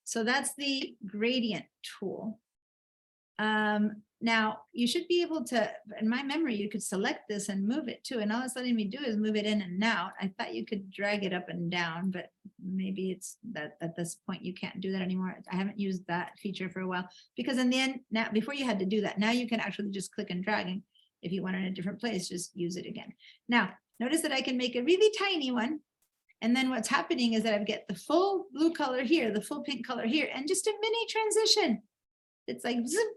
So that's the gradient tool. Now you should be able to, in my memory, you could select this and move it too. And all it's letting me do is move it in and out. I thought you could drag it up and down, but maybe it's that at this point you can't do that anymore. I haven't used that feature for a while because in the end, now before you had to do that, now you can actually just click and drag, and if you want it in a different place, just use it again. Now, notice that I can make a really tiny one. And then what's happening is that I get the full blue color here, the full pink color here, and just a mini transition. It's like zip,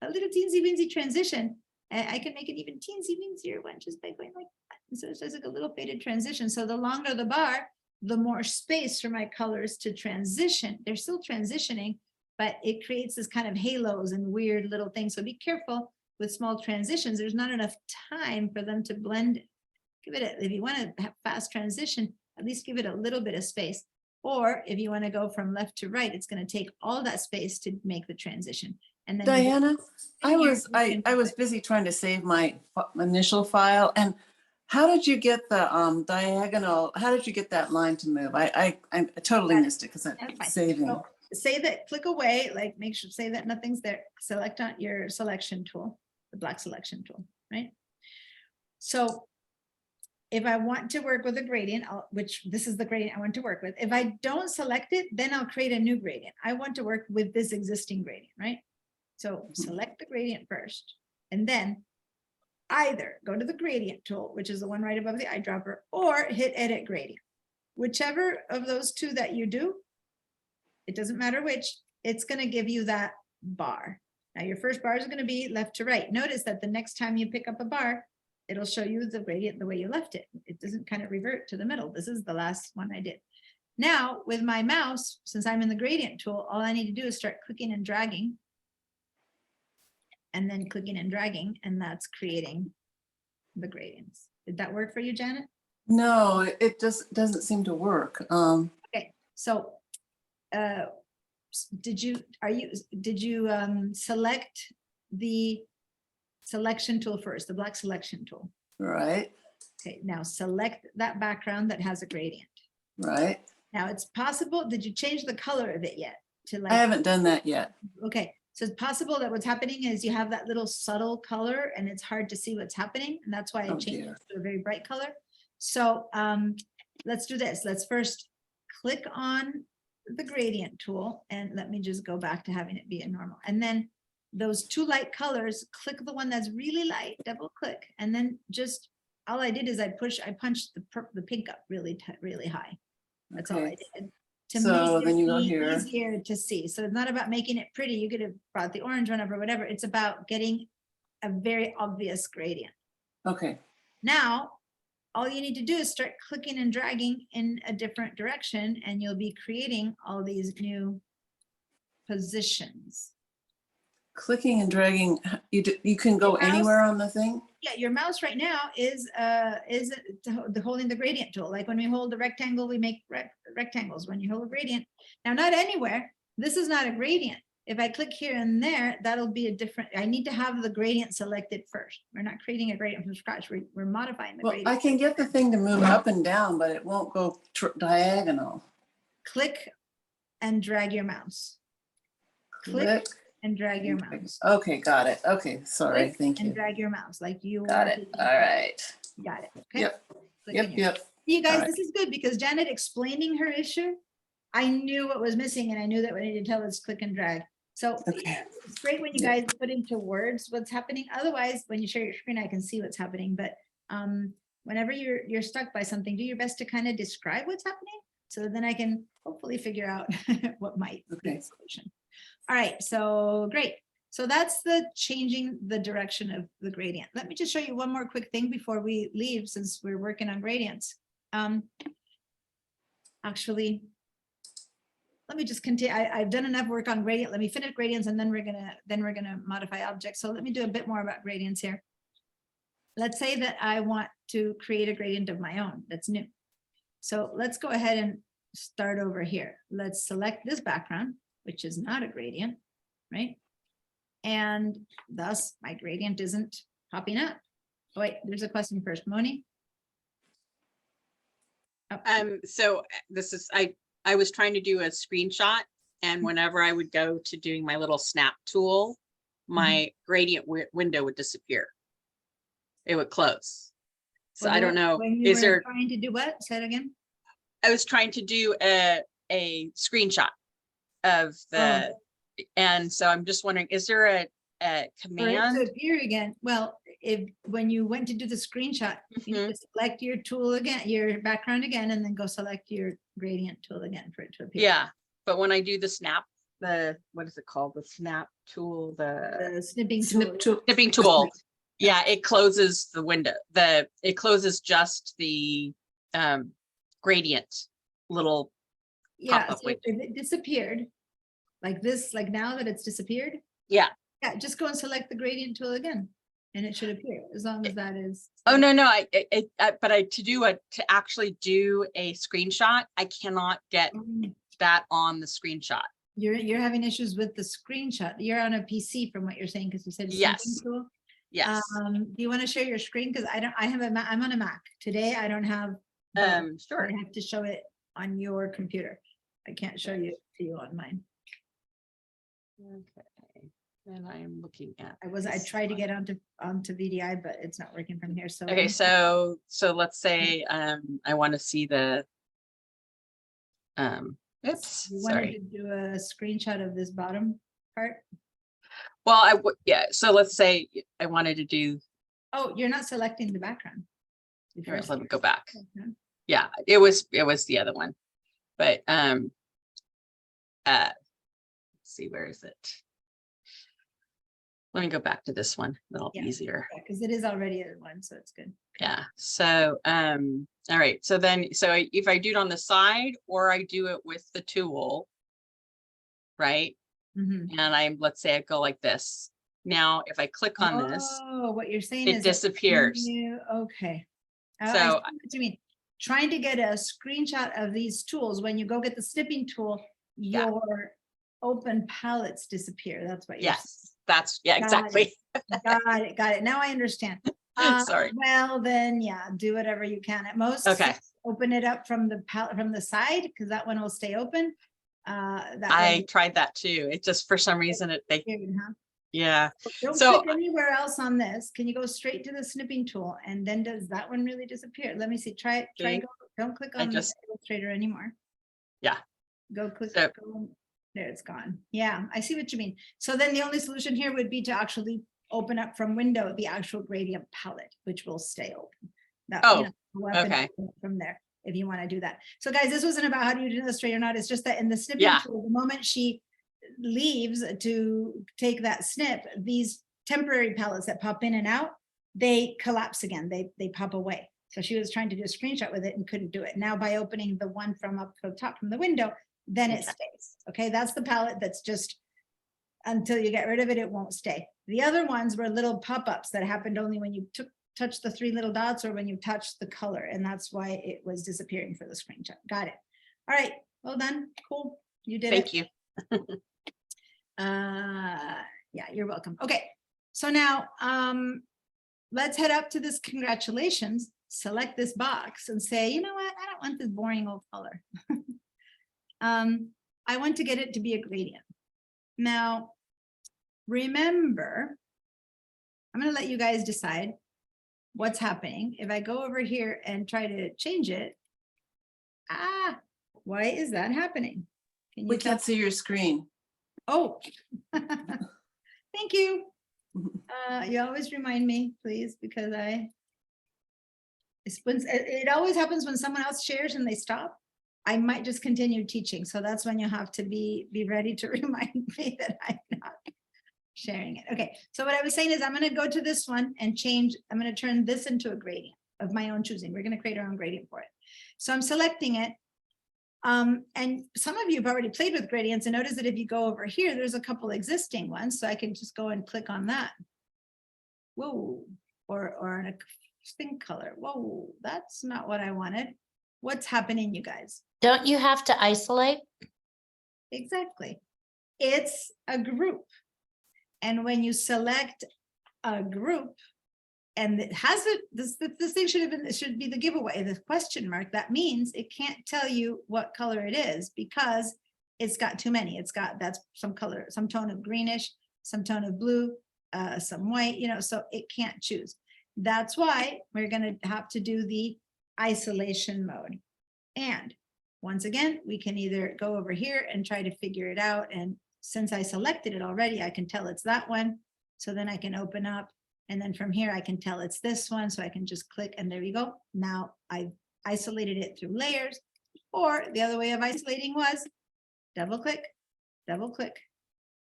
a little teensy weensy transition. And I can make it even teensy weенsier one just by going like that. So it's just like a little faded transition. So the longer the bar, the more space for my colors to transition. They're still transitioning, but it creates this kind of halos and weird little things. So be careful with small transitions. There's not enough time for them to blend. Give it if you want to have fast transition, at least give it a little bit of space. Or if you want to go from left to right, it's going to take all that space to make the transition. And then Diana, I here, was you can- busy trying to save my initial file. And how did you get the diagonal? How did you get that line to move? I totally missed it because I'm That's fine. saving. So say that, click away, like make sure, say that nothing's there. Select on your selection tool, the black selection tool, right? So if I want to work with a gradient, which this is the gradient I want to work with, if I don't select it, then I'll create a new gradient. I want to work with this existing gradient, right? So select the gradient first, and then either go to the gradient tool, which is the one right above the eyedropper, or hit edit gradient. Whichever of those two that you do, it doesn't matter which, it's going to give you that bar. Now your first bar is going to be left to right. Notice that the next time you pick up a bar, it'll show you the gradient the way you left it. It doesn't kind of revert to the middle. This is the last one I did. Now with my mouse, since I'm in the gradient tool, all I need to do is start clicking and dragging. And then clicking and dragging, and that's creating the gradients. Did that work for you, Janet? No, it just doesn't seem to work. Okay, so did you select the selection tool first, the black selection tool? Right, Okay, now select that background that has a gradient. right. Now it's possible, did you change the color of it yet? To like, I haven't done that yet. okay, so it's possible that what's happening is you have that little subtle color and it's hard to see what's happening. And that's why I Oh, changed dear. it to a very bright color. So let's do this. Let's first click on the gradient tool, and let me just go back to having it be a normal. And then those two light colors, click the one that's really light, double click. And then just, all I did is I punched the pink up really high. That's all I Okay. did. to So make then it you go be here. easier to see. So it's not about making it pretty. You could have brought the orange one up or whatever. It's about getting a very obvious gradient. Okay, Now, all you need to do is start clicking and dragging in a different direction, and you'll be creating all these new positions. clicking and dragging, you can go Mouse. anywhere on the thing? Yeah, your mouse right now is holding the gradient tool. Like when we hold the rectangle, we make rectangles. When you hold a gradient, now not anywhere. This is not a gradient. If I click here and there, that'll be a different. I need to have the gradient selected first. We're not creating a gradient from scratch. We're modifying the Well, gradient. I can get the thing to move up and down, but it won't go diagonal. Click and drag your mouse. Click. And drag your mouse. Okay, got it. Okay, sorry, Click thank and you. drag your mouse like you Got are it. All right. Got it. Okay. Yep, Click yep, in here. yep. You guys, Alright. this is good because Janet explaining her issue, I knew what was missing and I knew that we needed to tell us click and drag. So Okay. it's great when you guys put into words what's happening. Otherwise, when you share your screen, I can see what's happening. But whenever you're stuck by something, do your best to kind of describe what's happening. So then I can hopefully figure out what might be the solution. All right, so great. So that's the changing the direction of the gradient. Let me just show you one more quick thing before we leave, since we're working on gradients. Actually, let me just continue. I've done enough work on gradient. Let me finish gradients and then we're gonna modify objects. So let me do a bit more about gradients here. Let's say that I want to create a gradient of my own that's new. So let's go ahead and start over here. Let's select this background, which is not a gradient, right? And thus my gradient isn't popping up. Oh, wait, there's a question first, Moni. Oh, So this is, I was trying to do a screenshot, and whenever I would go to doing my little snap tool, my gradient window would disappear. It would close. So well, I don't know, when you is were there, trying to do what? Say it again. I was trying to do a screenshot of the, and so I'm just wondering, is there a For it to command? appear again, well, if when you went to do the screenshot, you need to select your tool again, your background again, and then go select your gradient tool again for it to appear. Yeah, but when I do the snap, what is it called? The snap tool, The snipping Snip tool. tool. snipping tool. Yeah, it closes the window. It closes just the gradient little Yeah, pop-up so window. if it disappeared, like this, like now that it's disappeared, Yeah. yeah, just go and select the gradient tool again, and it should appear, as long as that is. Oh, no, but to actually do a screenshot, I cannot get that on the screenshot. You're having issues with the screenshot. You're on a PC from what you're saying, because you said. snipping Yes. tool. Yes. Do you want to share your screen? Because I'm on a Mac. Today I don't have. both. Sure. I have to show it on your computer. I can't show you to you on mine. Okay. And I am looking at. I tried to get onto VDI, but it's not working from here. So. Okay, so let's say I want to see the oops, You wanted sorry. to do a screenshot of this bottom part? Well, yeah, so let's say I wanted to do, Oh, you're not selecting the background. all right, let me go back. Okay. Yeah, it was the other one. But let's see, where is it? Let me go back to this one, a little Yeah. easier. Because it is already a one, so it's good. Yeah, so all right, so if I do it on the side or I do it with the tool, right? Mhm. And let's say I go like this. Now, if I click on this, Oh, what you're saying it is. that when disappears. Okay. Oh, I So- see what you mean. Trying to get a screenshot of these tools, when you go get the snipping tool, Yeah. your open palettes disappear. That's what you're saying. Yes, yeah, Got exactly. Got it. Now I understand. Sorry. Well, then, yeah, do whatever you can. At most, Okay. open it up from the palette from the side, because that one will stay open. That I way tried that too. It just, for some reason, it's weird, huh? yeah. Don't So- click anywhere else on this. Can you go straight to the snipping tool? And then does that one really disappear? Let me see. Try See? go. Don't click I on the just- Illustrator anymore. Yeah. Go click. So- Go, there, it's gone. Yeah, I see what you mean. So then the only solution here would be to actually open up from window the actual gradient palette, which will stay open. That, Oh, we'll open okay. it from there. if you want to do that. So guys, this wasn't about how to use Illustrator or not. It's just that in the snipping Yeah. tool, the moment she leaves to take that snip, these temporary palettes that pop in and out, they collapse again. They pop away. So she was trying to do a screenshot with it and couldn't do it. Now by opening the one from up the top from the window, then it stays. Okay, that's the palette that's just until you get rid of it, it won't stay. The other ones were little pop-ups that happened only when you touch the three little dots or when you touch the color, and that's why it was disappearing for the screenshot. Got it. All right, well done. Cool. You did it. Thank you. Yeah, you're welcome. Okay, so now let's head up to this congratulations, select this box and say, you know what, I don't want this boring old color. I want to get it to be a gradient. Now, remember, I'm going to let you guys decide what's happening. If I go over here and try to change it, why is that happening? Can you We tell? can't see your screen. Oh, thank you. You always remind me, please, because it always happens when someone else shares and they stop. I might just continue teaching. So that's when you have to be ready to remind me that I'm not sharing it. Okay, so what I was saying is I'm going to go to this one and change. I'm going to turn this into a gradient of my own choosing. We're going to create our own gradient for it. So I'm selecting it. And some of you have already played with gradients and notice that if you go over here, there's a couple existing ones. So I can just go and click on that. Whoa, or a distinct color. Whoa, that's not what I wanted. What's happening, you guys? Don't you have to isolate? Exactly. It's a group. And when you select a group, and it has it, this thing should be the giveaway, the question mark. That means it can't tell you what color it is because it's got too many. That's some color, some tone of greenish, some tone of blue, some white, so it can't choose. That's why we're going to have to do the isolation mode. And once again, we can either go over here and try to figure it out. And since I selected it already, I can tell it's that one. So then I can open up. And then from here, I can tell it's this one. So I can just click and there you go. Now I've isolated it through layers. Or the other way of isolating was double click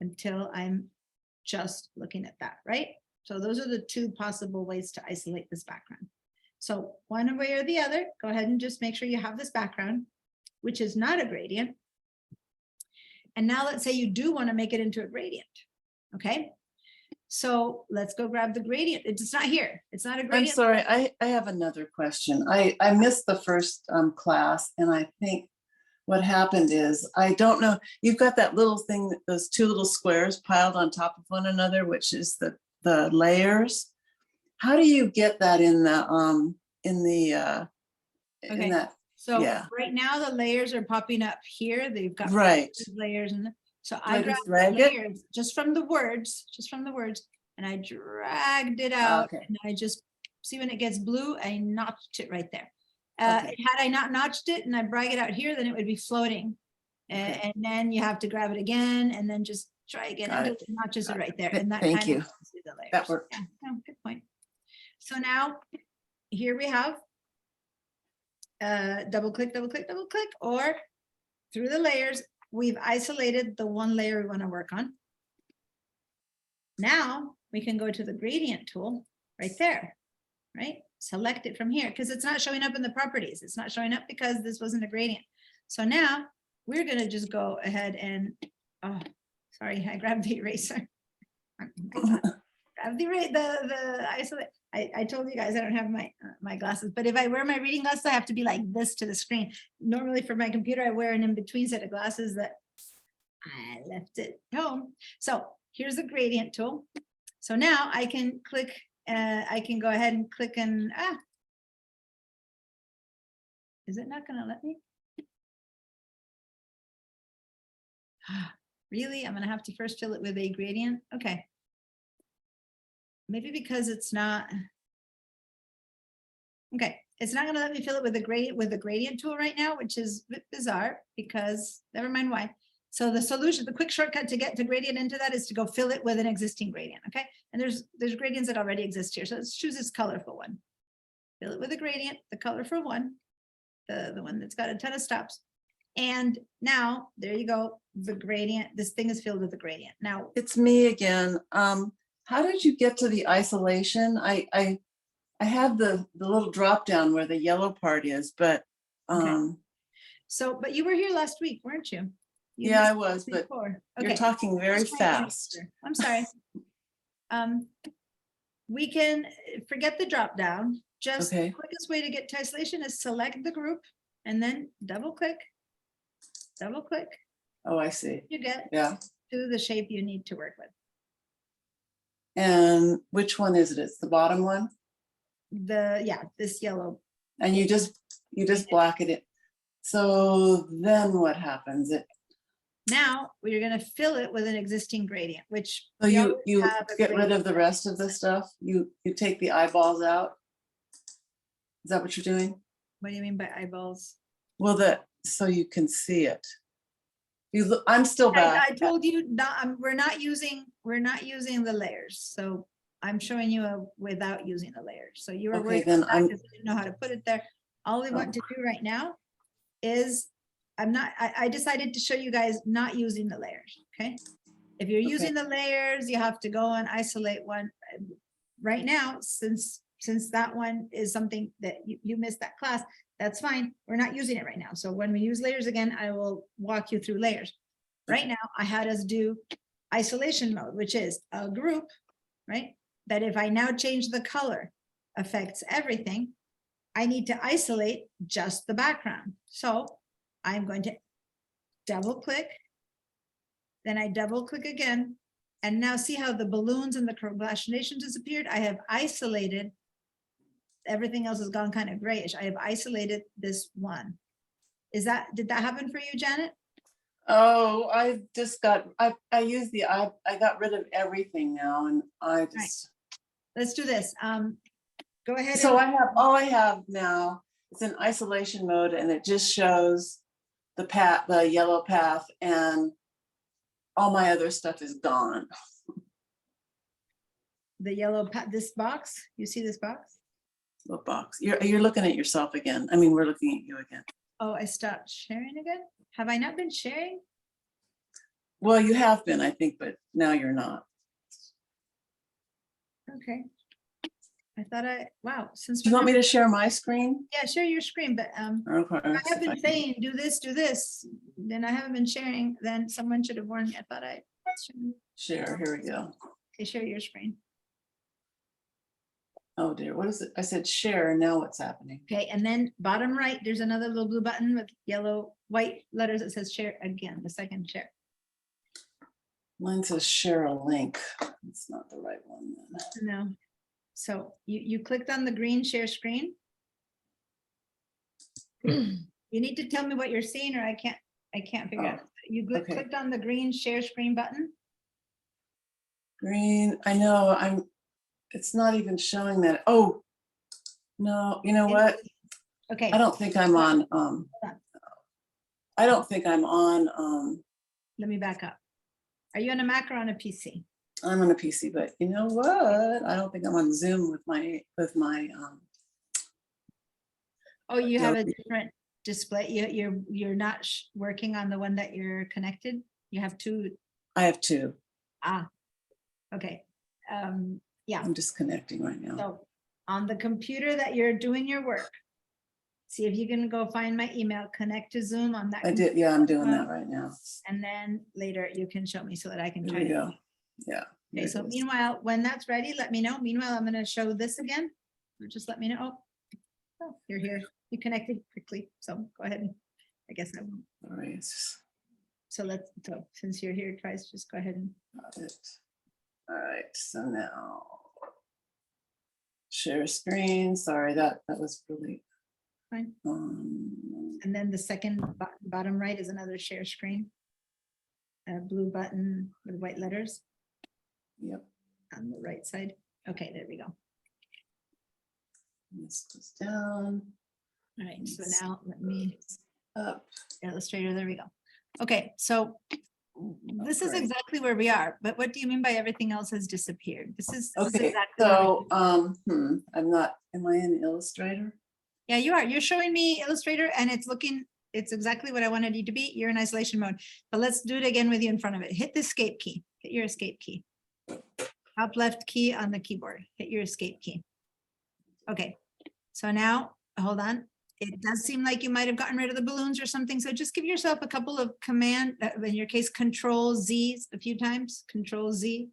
until I'm just looking at that, right? So those are the two possible ways to isolate this background. So one way or the other, go ahead and just make sure you have this background, which is not a gradient. And now let's say you do want to make it into a gradient. Okay. So let's go grab the gradient. It's not here. It's not a I'm gradient. sorry, I have another question. I missed the first class, and I think what happened is, I don't know, you've got that little thing, those two little squares piled on top of one another, which is the layers. How do you get that in that? So yeah. right now the layers are popping up here. They've got Right. layers and so Do I I grabbed just the drag it? layers just from the words, and I dragged it out. Okay. And I just see when it gets blue, I notched it right there. Okay. Had I not notched it and I drag it out here, then it would be floating. Okay. And then you have to grab it again and then just try again Got until it. it notches it Got right it. there. Th- And that thank kind of you. gives you the layers. That worked. Yeah, no, good point. So now here we have double click, or through the layers, we've isolated the one layer we want to work on. Now we can go to the gradient tool right there, right? Select it from here because it's not showing up in the properties. It's not showing up because this wasn't a gradient. So now we're going to just go ahead and, oh, sorry, I grabbed the eraser. Grab the isolate. I told you guys I don't have my glasses, but if I wear my reading glasses, I have to be like this to the screen. Normally for my computer, I wear an in-between set of glasses that I left at home. So here's the gradient tool. So now I can click, I can go ahead and click and, is it not gonna let me? Really? I'm gonna have to first fill it with a gradient? Okay. Maybe because it's not, okay, it's not gonna let me fill it with a gradient tool right now, which is a bit bizarre because, never mind why. So the solution, the quick shortcut to get the gradient into that is to go fill it with an existing gradient, okay? And there's gradients that already exist here. So let's choose this colorful one. Fill it with a gradient, the colorful one. the one that's got a ton of stops. And now, there you go, the gradient, this thing is filled with the gradient. Now, It's me again. How did you get to the isolation? I have the little drop down where the yellow part is, but so, but you were here last week, weren't you? You yeah, I missed was, the but before. you're Okay. talking very Just trying to make fast. sure. I'm sorry. We can forget the drop down. Just the Okay. quickest way to get to isolation is select the group and then double click. Oh, I see. You get Yeah. to the shape you need to work with. And which one is it? It's the bottom one? Yeah, this yellow. And you just block it in. So then what happens? Now we're gonna fill it with an existing gradient, which. So we you always have a get rid gradient. of the rest of the stuff? You take the eyeballs out? Is that what you're doing? What do you mean by eyeballs? Well, so you can see it. You look, I'm still back. I told you not, we're not using the layers, so I'm showing you without using the layers. So you were Okay, worried then about that I'm- 'cause you didn't know how to put it there. All we want to do right now is, I decided to show you guys not using the layers, okay? If you're using the layers, you have to go and isolate one. Right now, since that one is something that you missed that class, that's fine. We're not using it right now. So when we use layers again, I will walk you through layers. Right now, I had us do isolation mode, which is a group, right? That if I now change the color affects everything, I need to isolate just the background. So I'm going to double click. Then I double click again. And now see how the balloons and the congratulations disappeared? I have isolated. Everything else has gone kind of grayish. I have isolated this one. Did that happen for you, Janet? Oh, I used I got rid of everything now and I just. Let's do this. Go ahead. So and- all I have now is in isolation mode and it just shows the yellow path and all my other stuff is gone. The yellow, this box, you see this box? What box? You're looking at yourself again. I mean, we're looking at you again. Oh, I stopped sharing again? Have I not been sharing? Well, you have been, I think, but now you're not. Okay. I thought wow, since. Do you want me to share my screen? Yeah, share your screen, but Okay. I have been saying, do this, then I haven't been sharing, then someone should have warned me. I thought I. Share, here we go. Okay, share your screen. Oh dear, what is it? I said share, now what's happening? Okay, and then bottom right, there's another little blue button with white letters that says share again, the second share. Mine says share a link. It's not the right one then. No. So you clicked on the green share screen. You need to tell me what you're seeing or I can't figure out. You okay. clicked on the green share screen button. Green, I know, it's not even showing that. Oh, no, you know what? Okay. I don't think I'm on, I don't think I'm on, Let me back up. Are you on a Mac or on a PC? I'm on a PC, but you know what? I don't think I'm on Zoom with my, Oh, you have a Yeah. different display. You're not working on the one that you're connected. You have two. I have two. Okay. Yeah. I'm just connecting right now. So on the computer that you're doing your work, see if you can go find my email, connect to Zoom on that. I did, yeah, I'm doing that right now. And then later you can show me so that I can Here try we to. go. Yeah. here Okay, it so is. meanwhile, when that's ready, let me know. Meanwhile, I'm gonna show this again. Or just let me know. Oh, you're here. You connected quickly. So go ahead and I guess I won't. All right, it's So since you're here, tries just go ahead and. got it. All right, so now share screen. Sorry, that was really. Fine. Um, And then the second bottom right is another share screen. A blue button with white letters yep, on the right side. Okay, there we go. this goes down. All right, so now let me, Up. Illustrator, there we go. Okay, so this is great. exactly where we are, but what do you mean by everything else has disappeared? This is Okay, exactly where we- so, I'm not, am I in Illustrator? Yeah, you are. You're showing me Illustrator and it's exactly what I wanted you to be. You're in isolation mode. But let's do it again with you in front of it. Hit the escape key. Hit your escape key. Up left key on the keyboard. Hit your escape key. Okay. So now, hold on. It does seem like you might have gotten rid of the balloons or something. So just give yourself a couple of in your case, Control Z's a few times. Control Z.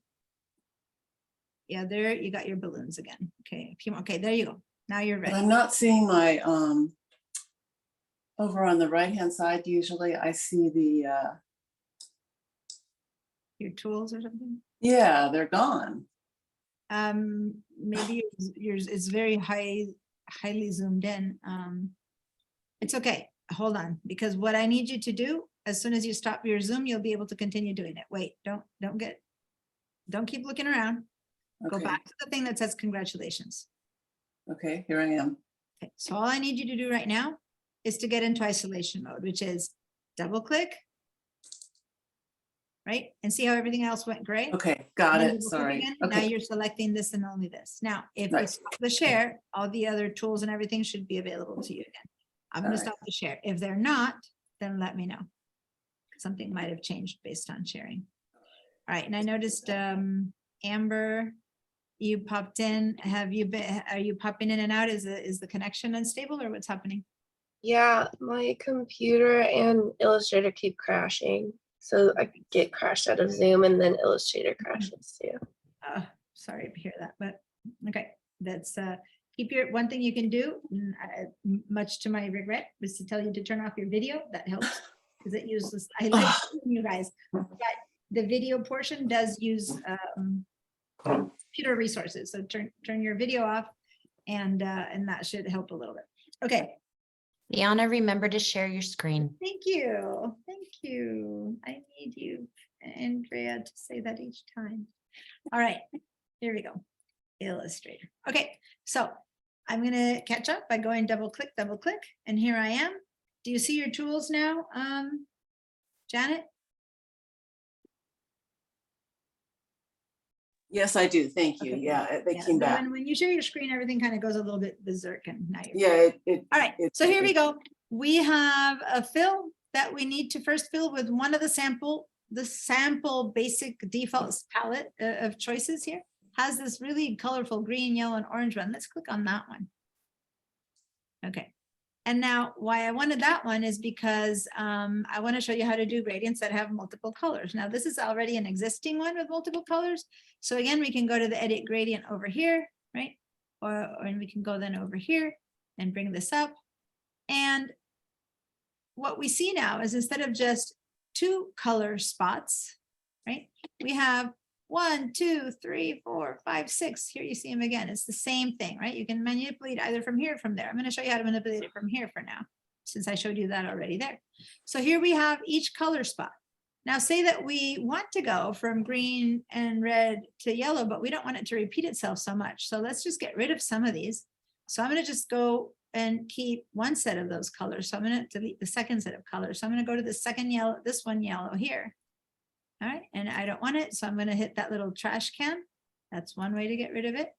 Yeah, there you got your balloons again. Okay, a few more. Okay, there you go. Now you're But ready. I'm not seeing my, over on the right-hand side, usually I see the, Your tools or something. yeah, they're gone. Maybe yours is very highly zoomed in. It's okay. Hold on, because what I need you to do, as soon as you stop your Zoom, you'll be able to continue doing it. Wait, don't keep looking around. Go Okay, back to the thing that says congratulations. okay, here I am. Okay, so all I need you to do right now is to get into isolation mode, which is double click. Right? And see how everything else went gray? Okay, got And then it, double click sorry. again. Now Okay, you're selecting this and only this. Now, if we Right. stop the share, all the other tools and everything should be available to you again. I'm going to All right. stop the share. If they're not, then let me know. Something might have changed based on sharing. All right, and I noticed Amber, you popped in. Are you popping in and out? Is the connection unstable or what's happening? Yeah, my computer and Illustrator keep crashing. So I get crashed out of Zoom and then Illustrator crashes too. Sorry to hear that, but okay, that's keep your one thing you can do, much to my regret, was to tell you to turn off your video. That helps because it uses, I like you guys, but the video portion does use computer resources. So turn your video off and that should help a little bit. Okay. Liana, remember to share your screen. Thank you. Thank you. I need you, Andrea, to say that each time. All right, here we go. Illustrator. Okay, so I'm going to catch up by going double click, and here I am. Do you see your tools now, Janet? Yes, I do, thank you. Okay. Yeah, they Yeah, came so back. when you share your screen, everything kind of goes a little bit berserk and now you're. Yeah, All right, so here we go. We have a fill that we need to first fill with one of the sample basic default palette of choices here. Has this really colorful green, yellow, and orange one. Let's click on that one. Okay. And now why I wanted that one is because I want to show you how to do gradients that have multiple colors. Now this is already an existing one with multiple colors. So again, we can go to the edit gradient over here, right? Or we can go then over here and bring this up. And what we see now is instead of just 2 color spots, right? We have 1, 2, 3, 4, 5, 6. Here you see them again. It's the same thing, right? You can manipulate either from here or from there. I'm going to show you how to manipulate it from here for now, since I showed you that already there. So here we have each color spot. Now say that we want to go from green and red to yellow, but we don't want it to repeat itself so much. So let's just get rid of some of these. So I'm going to just go and keep one set of those colors. So I'm going to delete the second set of colors. So I'm going to go to the second yellow, this one yellow here. All right, and I don't want it, so I'm going to hit that little trash can. That's one way to get rid of it.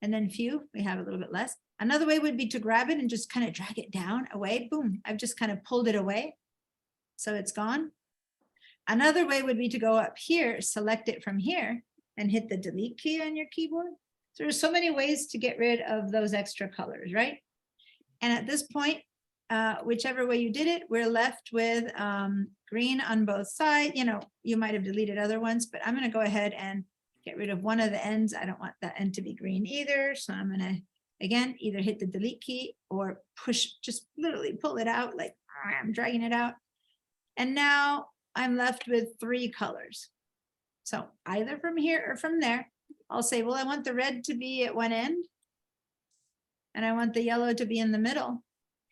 And then phew, we have a little bit less. Another way would be to grab it and just kind of drag it down away. Boom, I've just kind of pulled it away. So it's gone. Another way would be to go up here, select it from here, and hit the delete key on your keyboard. So there's so many ways to get rid of those extra colors, right? And at this point, whichever way you did it, we're left with green on both sides. You know, you might have deleted other ones, but I'm going to go ahead and get rid of one of the ends. I don't want that end to be green either. So I'm going to, again, either hit the delete key or push, just literally pull it out like I'm dragging it out. And now I'm left with 3 colors. So either from here or from there, I'll say, well, I want the red to be at one end and I want the yellow to be in the middle.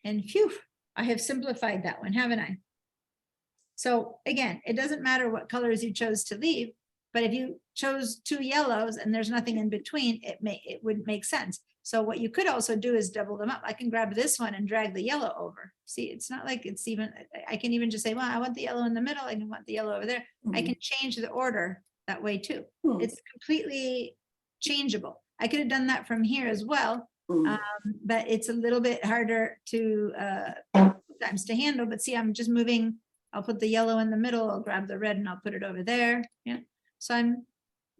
And phew, I have simplified that one, haven't I? So again, it doesn't matter what colors you chose to leave, but if you chose 2 yellows and there's nothing in between, it wouldn't make sense. So what you could also do is double them up. I can grab this one and drag the yellow over. See, it's not like it's even, I can even just say, well, I want the yellow in the middle. I can want the yellow over there. I can change the order that way too. It's completely changeable. I could have done that from here as well, Mm. But it's a little bit harder to times to handle. But see, I'm just moving. I'll put the yellow in the middle. I'll grab the red and I'll put it over there. Yeah. So I'm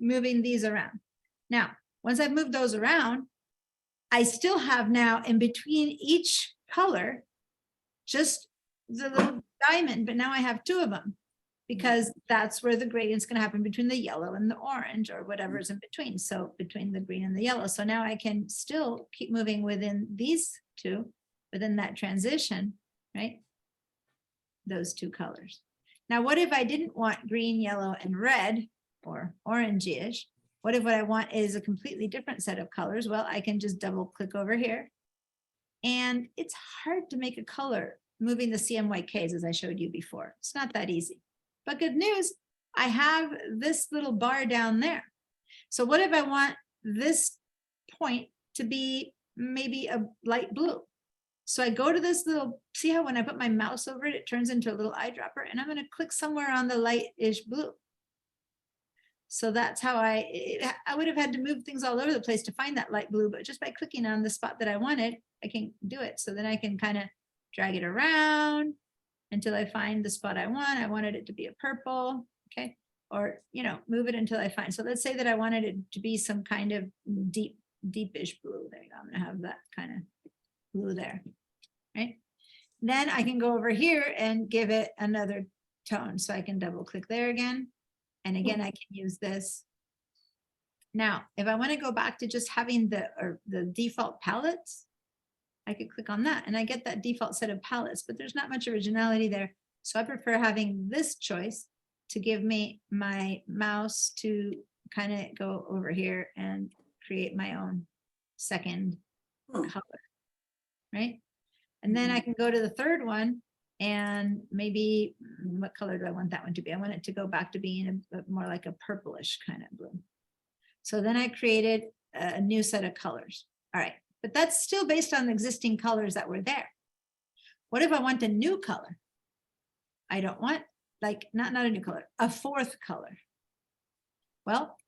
moving these around. Now, once I've moved those around, I still have now in between each color just the little diamond, but now I have two of them because that's where the gradient's going to happen between the yellow and the orange or whatever's in between. So between the green and the yellow. So now I can still keep moving within these two, within that transition, right? Those two colors. Now, what if I didn't want green, yellow, and red or orangey-ish? What if what I want is a completely different set of colors? Well, I can just double click over here. And it's hard to make a color moving the CMYKs as I showed you before. It's not that easy. But good news, I have this little bar down there. So what if I want this point to be maybe a light blue? So I go to this little, see how when I put my mouse over it, it turns into a little eyedropper, and I'm going to click somewhere on the light-ish blue. So that's how I would have had to move things all over the place to find that light blue, but just by clicking on the spot that I wanted, I can do it. So then I can kind of drag it around until I find the spot I want. I wanted it to be a purple, okay? Or, you know, move it until I find. So let's say that I wanted it to be some kind of deepish blue. There you go. I'm gonna have that kind of blue there, right? Then I can go over here and give it another tone. So I can double click there again. And again, I can use this. Now, if I want to go back to just having the default palettes, I could click on that and I get that default set of palettes, but there's not much originality there. So I prefer having this choice to give me my mouse to kind of go over here and create my own second color, right? And then I can go to the third one and maybe what color do I want that one to be? I want it to go back to being a more like a purplish kind of blue. So then I created a new set of colors. All right, but that's still based on the existing colors that were there. What if I want a new color? I don't want like, not a new color, a fourth color. Well,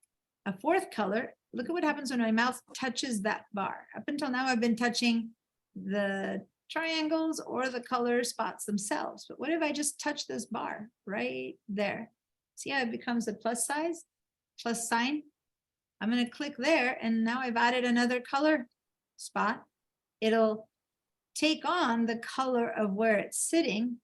a fourth color, look at what happens when my mouse touches that bar. Up until now, I've been touching the triangles or the color spots themselves. But what if I just touch this bar right there? See how it becomes a plus sign? I'm going to click there and now I've added another color spot. It'll take on the color of where it's sitting.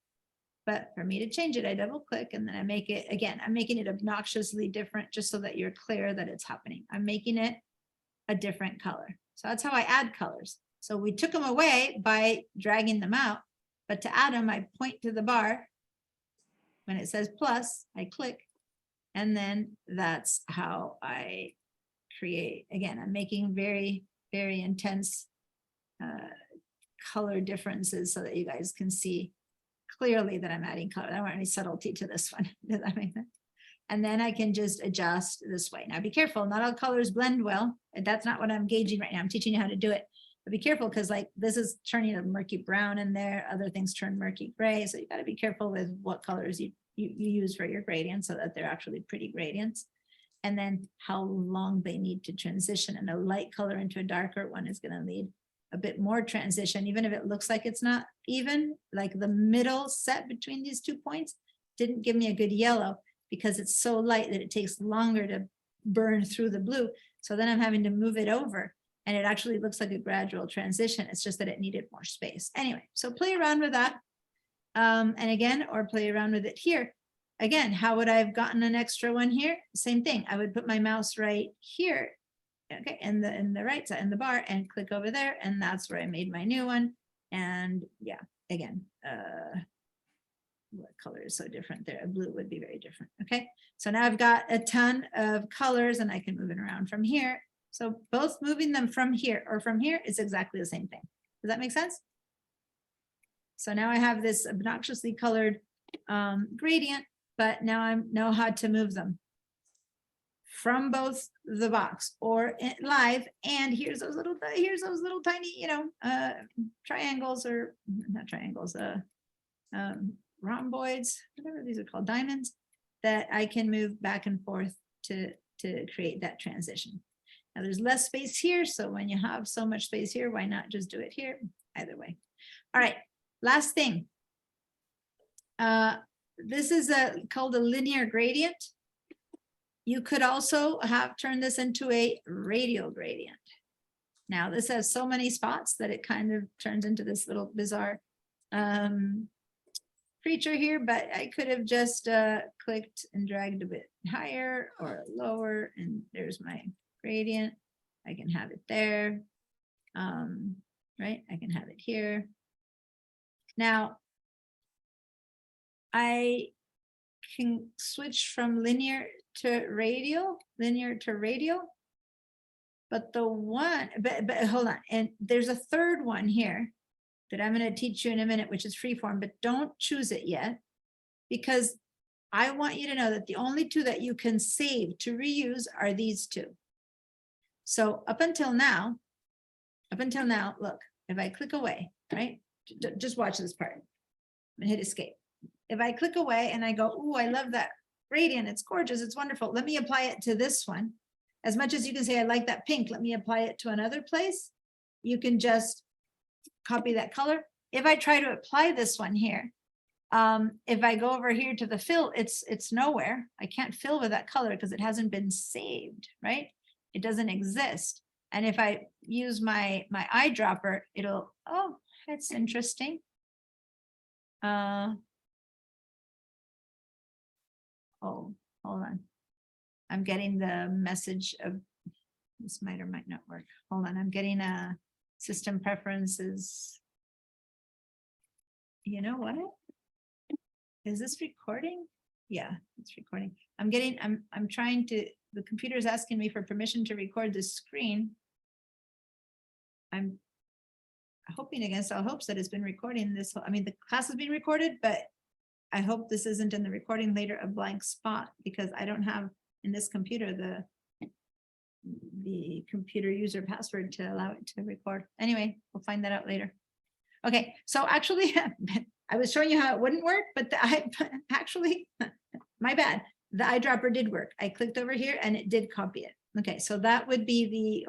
But for me to change it, I double click and then I make it, again, I'm making it obnoxiously different just so that you're clear that it's happening. I'm making it a different color. So that's how I add colors. So we took them away by dragging them out, but to add them, I point to the bar. When it says plus, I click, and then that's how I create. Again, I'm making very, very intense color differences so that you guys can see clearly that I'm adding color. I don't want any subtlety to this one. Does that make sense? And then I can just adjust this way. Now be careful, not all colors blend well. That's not what I'm gauging right now. I'm teaching you how to do it. But be careful because like this is turning a murky brown in there. Other things turn murky gray. So you got to be careful with what colors you use for your gradients so that they're actually pretty gradients. And then how long they need to transition. And a light color into a darker one is going to need a bit more transition, even if it looks like it's not even. Like the middle set between these 2 points didn't give me a good yellow because it's so light that it takes longer to burn through the blue. So then I'm having to move it over. And it actually looks like a gradual transition. It's just that it needed more space. Anyway, so play around with that. And again, or play around with it here. Again, how would I have gotten an extra one here? Same thing. I would put my mouse right here, okay, in the right side in the bar and click over there. And that's where I made my new one. And yeah, again, what color is so different there? A blue would be very different. Okay, so now I've got a ton of colors and I can move it around from here. So both moving them from here or from here is exactly the same thing. Does that make sense? So now I have this obnoxiously colored gradient, but now I know how to move them from both the box or live. And here's those little tiny, you know, triangles or not triangles, rhomboids, whatever these are called, diamonds, that I can move back and forth to create that transition. Now there's less space here, so when you have so much space here, why not just do it here? Either way. All right, last thing. This is called a linear gradient. You could also have turned this into a radial gradient. Now this has so many spots that it kind of turns into this little bizarre creature here, but I could have just clicked and dragged a bit higher or lower, and there's my gradient. I can have it there, right? I can have it here. Now, I can switch from linear to radial, but the one, but hold on, and there's a third one here that I'm going to teach you in a minute, which is freeform, but don't choose it yet, because I want you to know that the only two that you can save to reuse are these two. So up until now, look, if I click away, right? Just watch this part and hit escape. If I click away and I go, oh, I love that gradient, it's gorgeous, it's wonderful. Let me apply it to this one. As much as you can say, I like that pink, let me apply it to another place. You can just copy that color. If I try to apply this one here, if I go over here to the fill, it's nowhere. I can't fill with that color because it hasn't been saved, right? It doesn't exist. And if I use my eyedropper, it'll, oh, that's interesting. Oh, hold on. I'm getting the message of, this might or might not work. Hold on, I'm getting a system preferences. You know what? Is this recording? Yeah, it's recording. I'm trying to, the computer is asking me for permission to record this screen. I'm hoping against all hopes that it's been recording this. I mean, the class has been recorded, but I hope this isn't in the recording later a blank spot, because I don't have in this computer the computer user password to allow it to record. Anyway, we'll find that out later. Okay, so actually, I was showing you how it wouldn't work, but actually, my bad. The eyedropper did work. I clicked over here and it did copy it. Okay, so that would be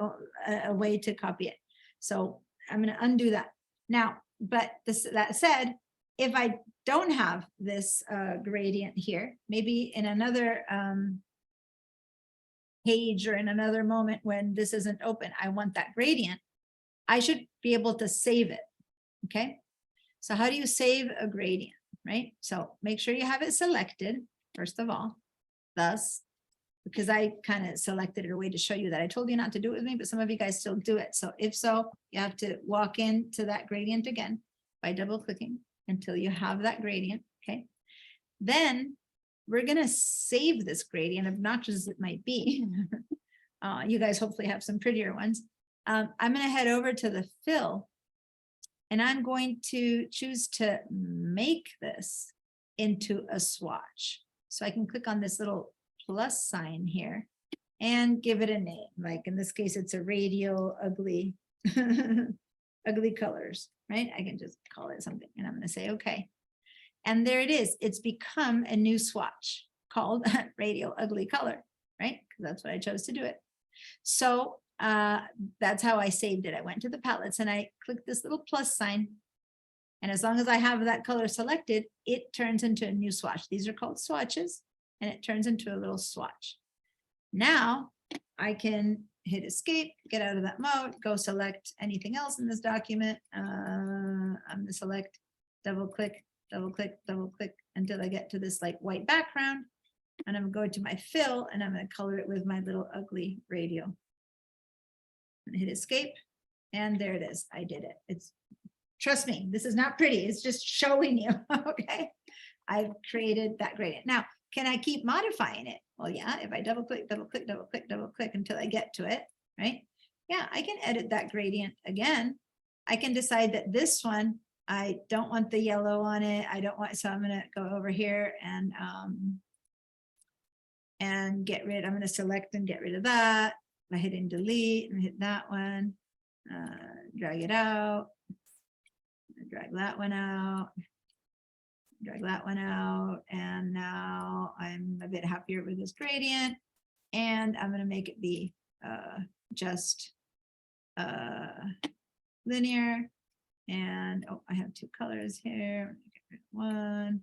a way to copy it. So I'm going to undo that now. But that said, if I don't have this gradient here, maybe in another page or in another moment when this isn't open, I want that gradient, I should be able to save it. Okay, so how do you save a gradient, right? So make sure you have it selected, first of all, thus, because I kind of selected it a way to show you that. I told you not to do it with me, but some of you guys still do it. So if so, you have to walk into that gradient again by double clicking until you have that gradient, okay? Then we're gonna save this gradient, obnoxious as it might be. You guys hopefully have some prettier ones. I'm gonna head over to the fill, and I'm going to choose to make this into a swatch. So I can click on this little plus sign here and give it a name. Like in this case, it's a radial ugly, ugly colors, right? I can just call it something and I'm going to say, okay. And there it is. It's become a new swatch called radial ugly color, right? Because that's what I chose to do it. So that's how I saved it. I went to the palettes and I clicked this little plus sign. And as long as I have that color selected, it turns into a new swatch. These are called swatches, and it turns into a little swatch. Now I can hit escape, get out of that mode, go select anything else in this document. I'm going to select, double click, double click, double click until I get to this like white background. And I'm going to my fill and I'm going to color it with my little ugly radial. And hit escape, and there it is. I did it. It's, trust me, this is not pretty. It's just showing you. Okay, I've created that gradient. Now, can I keep modifying it? Well, yeah, if I double click, double click, double click, double click until I get to it, right? Yeah, I can edit that gradient again. I can decide that this one, I don't want the yellow on it. I don't want, so I'm going to go over here and get rid, I'm going to select and get rid of that by hitting delete and hit that one, drag it out, drag that one out, drag that one out. And now I'm a bit happier with this gradient and I'm going to make it be just linear. And oh, I have two colors here. Get rid of one.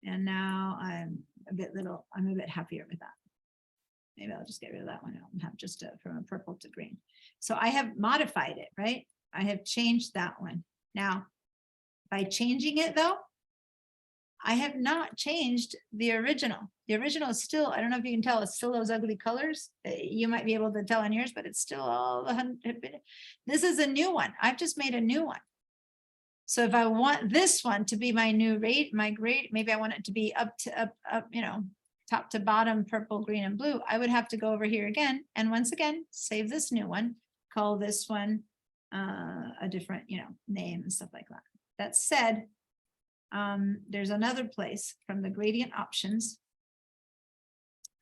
And now I'm a bit happier with that. Maybe I'll just get rid of that one. I'll have just from a purple to green. So I have modified it, right? I have changed that one. Now, by changing it though, I have not changed the original. The original is still, I don't know if you can tell, it's still those ugly colors. You might be able to tell on yours, but it's still all the 100. This is a new one. I've just made a new one. So if I want this one to be my new rate, my grade, maybe I want it to be up, you know, top to bottom, purple, green, and blue. I would have to go over here again. And once again, save this new one, call this one a different, you know, name and stuff like that. That said, there's another place from the gradient options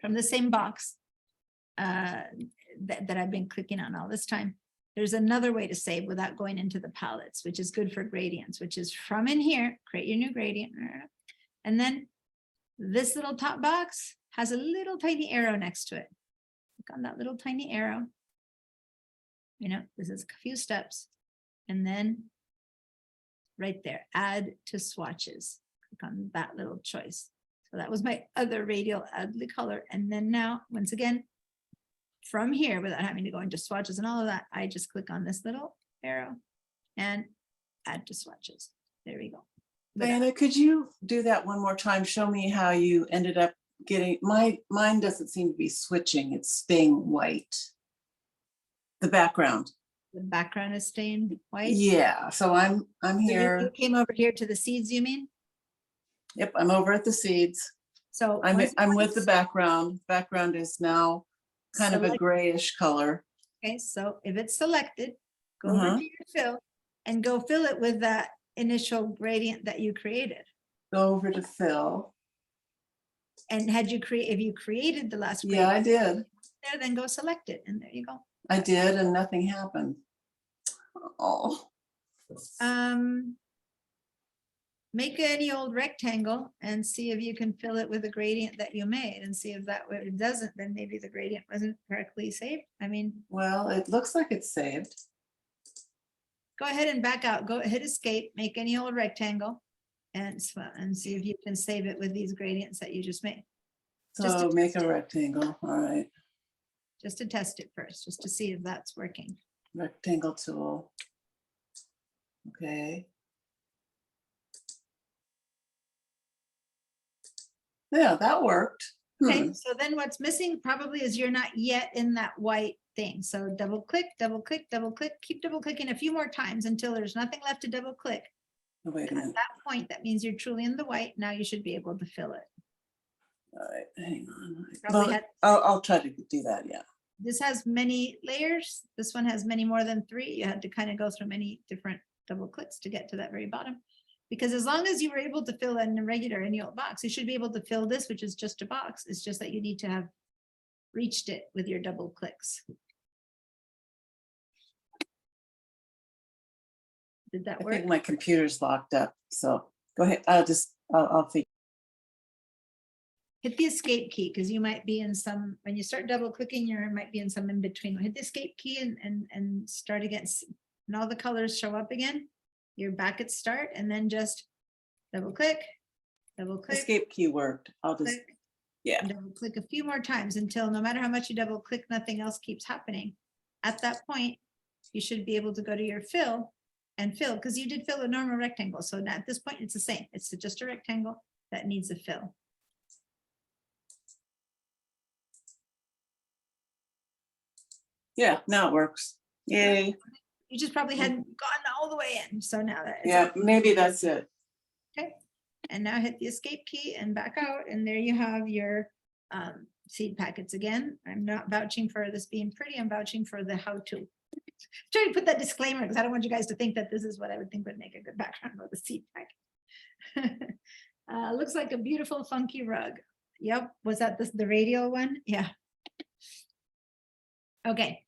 from the same box that I've been clicking on all this time. There's another way to save without going into the palettes, which is good for gradients, which is from in here, create your new gradient. And then this little top box has a little tiny arrow next to it. Click on that little tiny arrow. You know, this is a few steps. And then right there, add to swatches. Click on that little choice. So that was my other radial ugly color. And then now, once again, from here, without having to go into swatches and all of that, I just click on this little arrow and add to swatches. There we go. Diana, could you do that one more time? Show me how you ended up getting, mine doesn't seem to be switching. It's staying white. The background. The background is staying white. Yeah, so I'm So you here. came over here to the seeds, you mean? Yep, I'm over at the seeds. So I'm once with the background. Background is now kind of a select- grayish color. Okay, so if it's selected, go over Uh-huh. to your fill and go fill it with that initial gradient that you created. Go over to fill. And if you created the last Yeah, I gradient did. there, then go select it, and there you go. I did, and nothing happened. Oh, Make any old rectangle and see if you can fill it with a gradient that you made, and see if that way it doesn't, then maybe the gradient wasn't correctly saved. I mean, well, it looks like it's saved. go ahead and back out, go hit escape, make any old rectangle and see if you can save it with these gradients that you just made. Just So to make test a it. rectangle. All right, Just to test it first, just to see if that's working. rectangle tool. Okay. Yeah, that worked. Okay, so then what's missing probably is you're not yet in that white thing. So double click, double click, double click, keep double clicking a few more times until there's nothing left to double click. Oh, wait a And at minute. that point, that means you're truly in the white. Now you should be able to fill it. All right, hang on. Probably Well, had- I'll try to do that, yeah. This has many layers. This one has many more than 3. You had to kind of go through many different double clicks to get to that very bottom. Because as long as you were able to fill in a regular any old box, you should be able to fill this, which is just a box. It's just that you need to have reached it with your double clicks. Did that I work? think my computer's locked up, so go ahead. I'll figure. Hit the escape key because you might be in some, when you start double clicking, you might be in some in between. Hit the escape key and start again. And all the colors show up again. You're back at start and then just double click, Escape key worked. I'll just, click, yeah. and double click a few more times until no matter how much you double click, nothing else keeps happening. At that point, you should be able to go to your fill and fill because you did fill a normal rectangle. So now at this point, it's the same. It's just a rectangle that needs a fill. Yeah, now it works. Yay. You just probably hadn't gotten all the way in. So now that it's Yeah, maybe that's it. okay. And now hit the escape key and back out. And there you have your seed packets again. I'm not vouching for this being pretty. I'm vouching for the how-to. Trying to put that disclaimer because I don't want you guys to think that this is what I would think would make a good background for the seed packet. Looks like a beautiful funky rug. Yep. Was that the radial one? Yeah. Okay.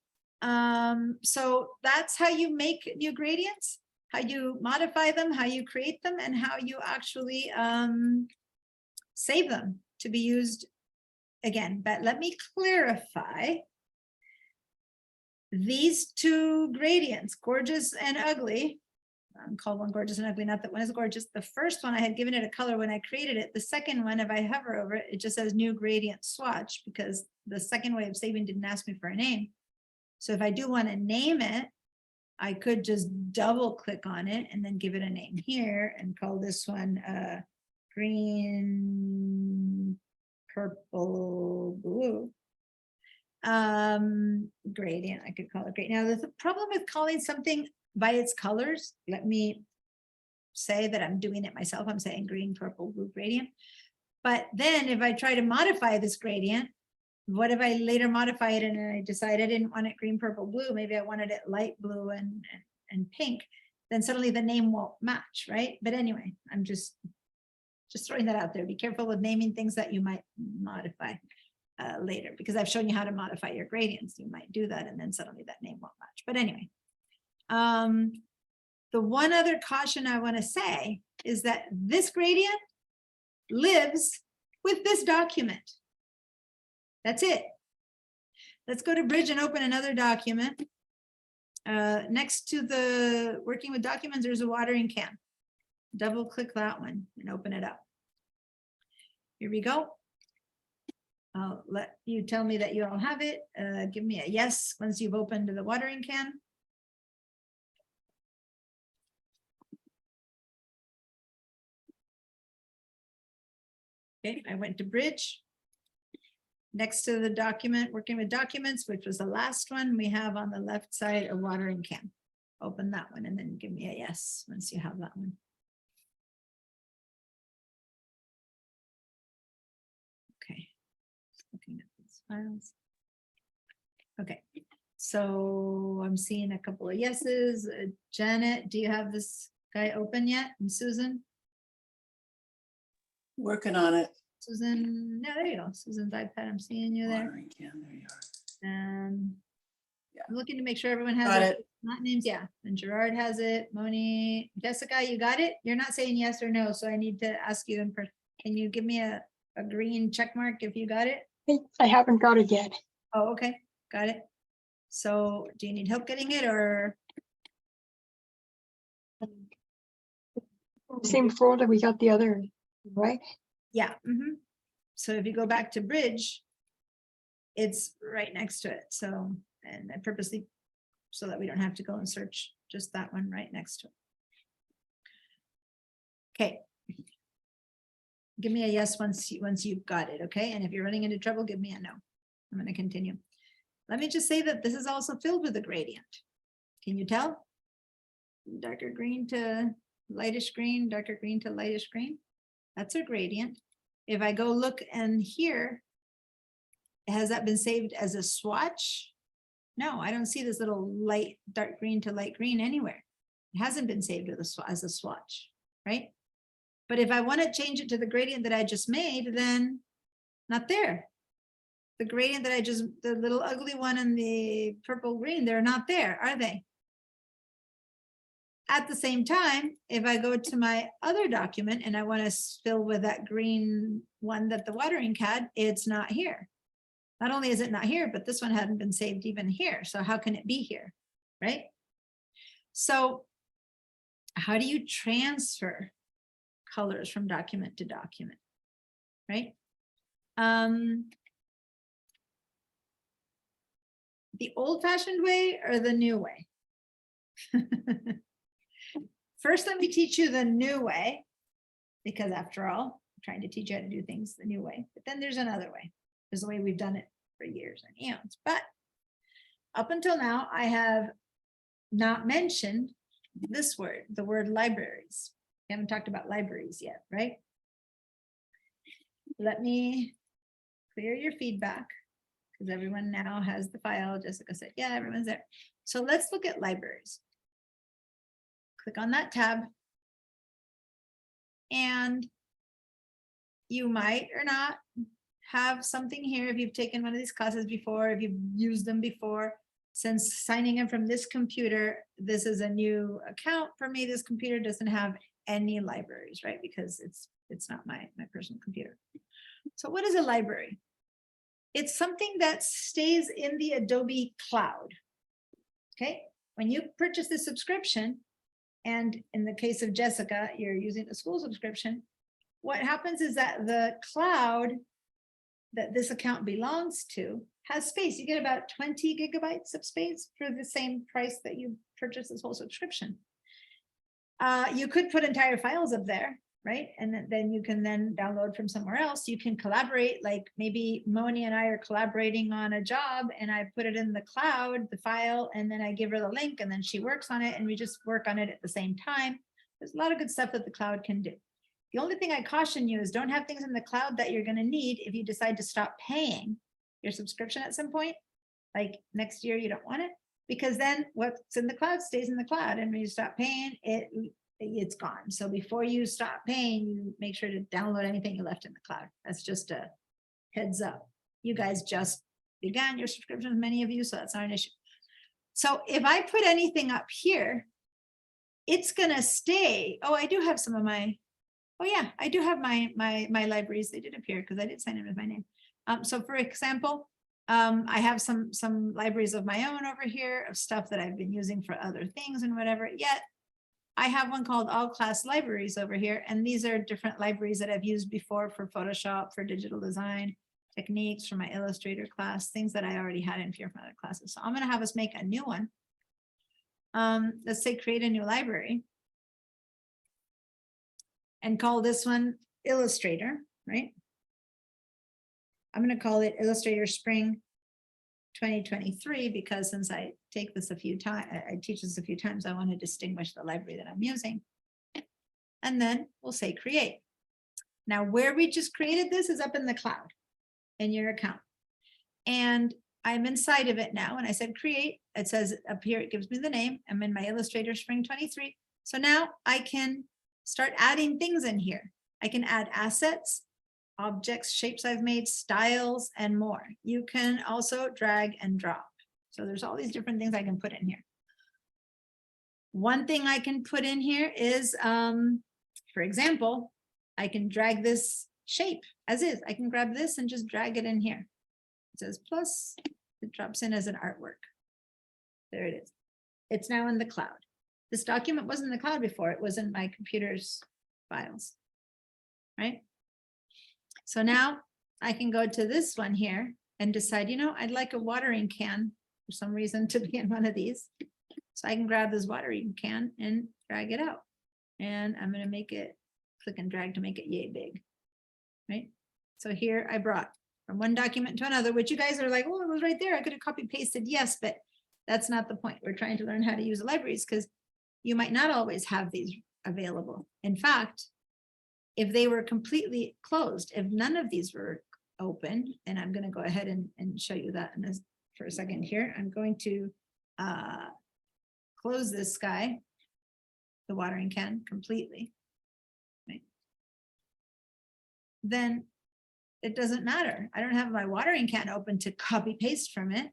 So that's how you make new gradients, how you modify them, how you create them, and how you actually save them to be used again. But let me clarify. these two gradients, gorgeous and ugly. I'm called one gorgeous and ugly, not that one is gorgeous. The first one I had given it a color when I created it. The second one, if I hover over it, it just says new gradient swatch because the second way of saving didn't ask me for a name. So if I do want to name it, I could just double click on it and then give it a name here and call this one green, purple, blue. Gradient, I could call it gradient. Now the problem with calling something by its colors, let me say that I'm doing it myself. I'm saying green, purple, blue gradient. But then if I try to modify this gradient, what if I later modify it and I decide I didn't want it green, purple, blue, maybe I wanted it light blue and pink, then suddenly the name won't match, right? But anyway, I'm just throwing that out there. Be careful with naming things that you might modify later, because I've shown you how to modify your gradients. You might do that and then suddenly that name won't match. But anyway, the one other caution I want to say is that this gradient lives with this document. That's it. Let's go to Bridge and open another document. Next to the working with documents, there's a watering can. Double click that one and open it up. Here we go. I'll let you tell me that you all have it. Give me a yes once you've opened the watering can. Okay, I went to Bridge. Next to the document, working with documents, which was the last one, we have on the left side a watering can. Open that one and then give me a yes once you have that one. Okay, looking at these files. Okay, so I'm seeing a couple of yeses. Janet, do you have this guy open yet? And Susan? Working on it. Susan, no, there you go. Susan's iPad, I'm seeing you there. Watering can, there you are. Yeah. I'm looking to make sure everyone has Got it. Not names, yeah. And Gerard has it. Moni, Jessica, you got it? You're not saying yes or no, so I need to ask you in person. Can you give me a green check mark if you got it? I haven't got it yet. Oh, okay, got it. So do you need help getting it or? Same folder we got the other, right? Yeah. So if you go back to Bridge, it's right next to it. So, and I purposely, so that we don't have to go and search just that one right next to it. Okay. Give me a yes once you've got it, okay? And if you're running into trouble, give me a no. I'm going to continue. Let me just say that this is also filled with a gradient. Can you tell? Darker green to lightish green, darker green to lightish green. That's a gradient. If I go look and here, has that been saved as a swatch? No, I don't see this little light, dark green to light green anywhere. It hasn't been saved as a swatch, right? But if I want to change it to the gradient that I just made, then not there. The gradient that the little ugly one and the purple green, they're not there, are they? At the same time, if I go to my other document and I want to fill with that green one that the watering had, it's not here. Not only is it not here, but this one hadn't been saved even here. So how can it be here, right? So how do you transfer colors from document to document, right? The old-fashioned way or the new way? First, let me teach you the new way, because after all, I'm trying to teach you how to do things the new way. But then there's another way. There's the way we've done it for years and eons. But up until now, I have not mentioned this word, the word libraries. We haven't talked about libraries yet, right? Let me clear your feedback because everyone now has the file. Jessica said, yeah, everyone's there. So let's look at libraries. Click on that tab. And you might or not have something here if you've taken one of these classes before, if you've used them before. Since signing in from this computer, this is a new account for me. This computer doesn't have any libraries, right? Because it's not my personal computer. So what is a library? It's something that stays in the Adobe cloud. Okay, when you purchase the subscription, and in the case of Jessica, you're using the school subscription, what happens is that the cloud that this account belongs to has space. You get about 20 gigabytes of space for the same price that you purchase this whole subscription. You could put entire files up there, right? And then you can then download from somewhere else. You can collaborate, like maybe Moni and I are collaborating on a job and I put it in the cloud, the file, and then I give her the link and then she works on it and we just work on it at the same time. There's a lot of good stuff that the cloud can do. The only thing I caution you is don't have things in the cloud that you're going to need if you decide to stop paying your subscription at some point. Like next year, you don't want it, because then what's in the cloud stays in the cloud. And when you stop paying, it's gone. So before you stop paying, you make sure to download anything you left in the cloud. That's just a heads up. You guys just began your subscriptions, many of you, so that's not an issue. So if I put anything up here, it's going to stay. Oh, I do have some of my, oh yeah, I do have my libraries. They did appear because I did sign in with my name. So for example, I have some libraries of my own over here of stuff that I've been using for other things and whatever. Yet I have one called All Class Libraries over here. And these are different libraries that I've used before for Photoshop, for digital design techniques, for my Illustrator class, things that I already had in here from other classes. So I'm going to have us make a new one. Let's say create a new library. And call this one Illustrator, right? I'm going to call it Illustrator Spring 2023 because since I take this a few times, I teach this a few times, I want to distinguish the library that I'm using. And then we'll say create. Now where we just created this is up in the cloud in your account. And I'm inside of it now. And I said create, it says up here, it gives me the name. I'm in my Illustrator Spring 23. So now I can start adding things in here. I can add assets, objects, shapes I've made, styles, and more. You can also drag and drop. So there's all these different things I can put in here. One thing I can put in here is, for example, I can drag this shape as is. I can grab this and just drag it in here. It says plus, it drops in as an artwork. There it is. It's now in the cloud. This document wasn't in the cloud before, it was in my computer's files, right? So now I can go to this one here and decide, you know, I'd like a watering can for some reason to be in one of these. So I can grab this watering can and drag it out. And I'm going to make it, click and drag to make it yay big, right? So here I brought from one document to another, which you guys are like, oh, it was right there. I could have copy pasted. Yes, but that's not the point. We're trying to learn how to use the libraries because you might not always have these available. In fact, if they were completely closed, if none of these were open, and I'm going to go ahead and show you that in this, for a second here, I'm going to close this guy, the watering can, completely. Right. Then it doesn't matter. I don't have my watering can open to copy paste from it,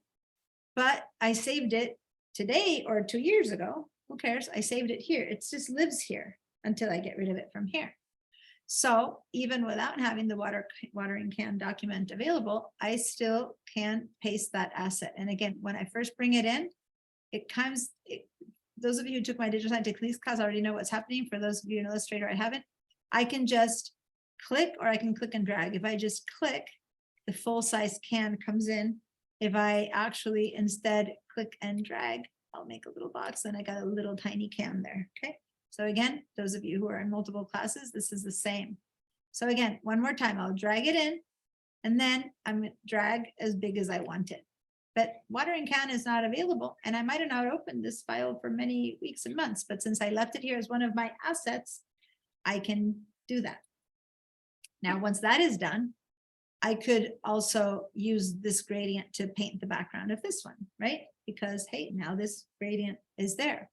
but I saved it today or 2 years ago. Who cares? I saved it here. It just lives here until I get rid of it from here. So even without having the watering can document available, I still can paste that asset. And again, when I first bring it in, it comes, those of you who took my digital design techniques class already know what's happening. For those of you in Illustrator, I haven't. I can just click or I can click and drag. If I just click, the full size can comes in. If I actually instead click and drag, I'll make a little box and I got a little tiny can there. Okay. So again, those of you who are in multiple classes, this is the same. So again, one more time, I'll drag it in and then I'm going to drag as big as I want it. But watering can is not available and I might have not opened this file for many weeks and months, but since I left it here as one of my assets, I can do that. Now, once that is done, I could also use this gradient to paint the background of this one, right? Because, hey, now this gradient is there.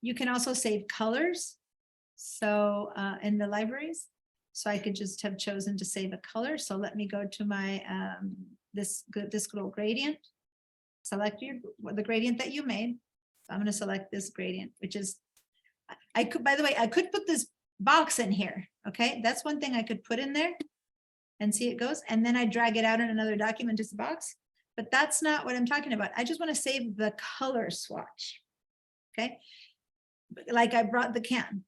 You can also save colors. So in the libraries, so I could just have chosen to save a color. So let me go to my, this little gradient, select the gradient that you made. So I'm going to select this gradient, which is, I could, by the way, I could put this box in here. Okay. That's one thing I could put in there and see it goes. And then I drag it out in another document as a box. but that's not what I'm talking about. I just want to save the color swatch. Okay. Like I brought the can.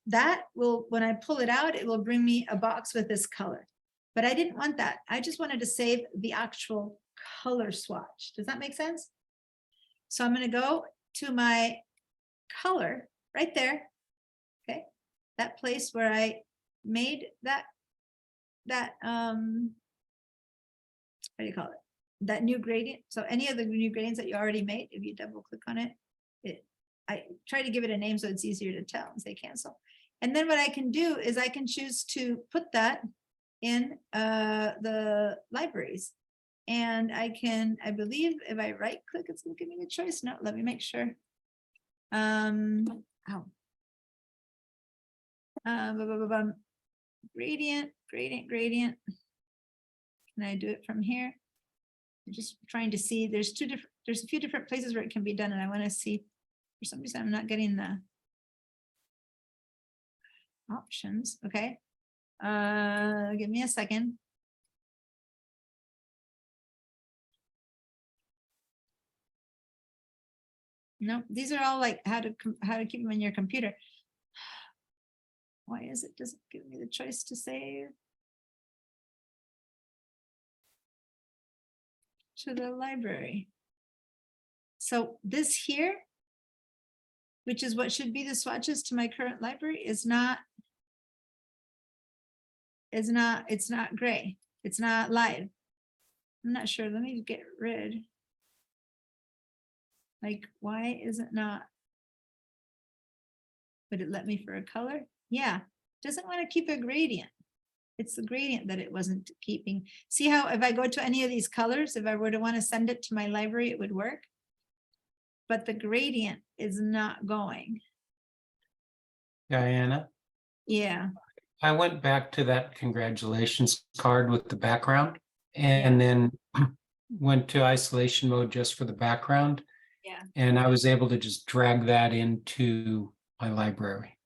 That will, when I pull it out, it will bring me a box with this color. But I didn't want that. I just wanted to save the actual color swatch. Does that make sense? So I'm going to go to my color right there. Okay. That place where I made that, what do you call it? That new gradient. So any of the new gradients that you already made, if you double click on it, I try to give it a name so it's easier to tell and say cancel. And then what I can do is I can choose to put that in the libraries. And I believe if I right click, it's gonna give me a choice. No, let me make sure. Gradient. Can I do it from here? I'm just trying to see, there's a few different places where it can be done, and I want to see, for some reason I'm not getting the options. Okay. Give me a second. No, these are all like how to keep them in your computer. Why is it doesn't give me the choice to save to the library? So this here, which is what should be the swatches to my current library, it's not gray. It's not live. I'm not sure. Let me get rid. Like, why is it not? Would it let me for a color? Yeah, doesn't want to keep a gradient. It's the gradient that it wasn't keeping. See how if I go to any of these colors, if I were to want to send it to my library, it would work. But the gradient is not going. Diana, Yeah. I went back to that congratulations card with the background and then went to isolation mode just for the background. Yeah. And I was able to just drag that into my library.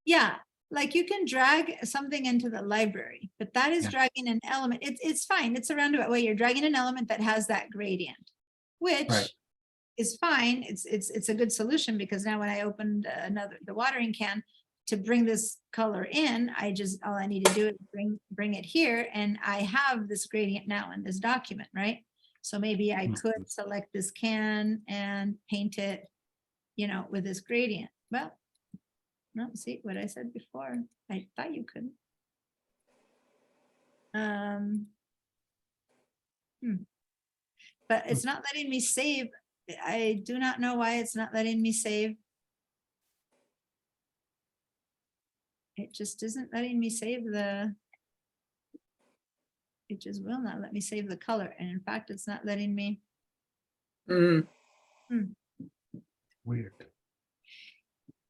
Yeah, like you can drag something into the library, but that is Yeah. dragging an element. It's fine. It's a roundabout way. You're dragging an element that has that gradient, which Right. is fine. It's a good solution because now when I opened the watering can to bring this color in, all I need to do is bring it here, and I have this gradient now in this document, right? So maybe I could select this can and paint it, with this gradient. Well, no, see what I said before. I thought you could. But it's not letting me save. I do not know why it's not letting me save. It just isn't letting me save it just will not let me save the color. And in fact, it's not letting me. Weird.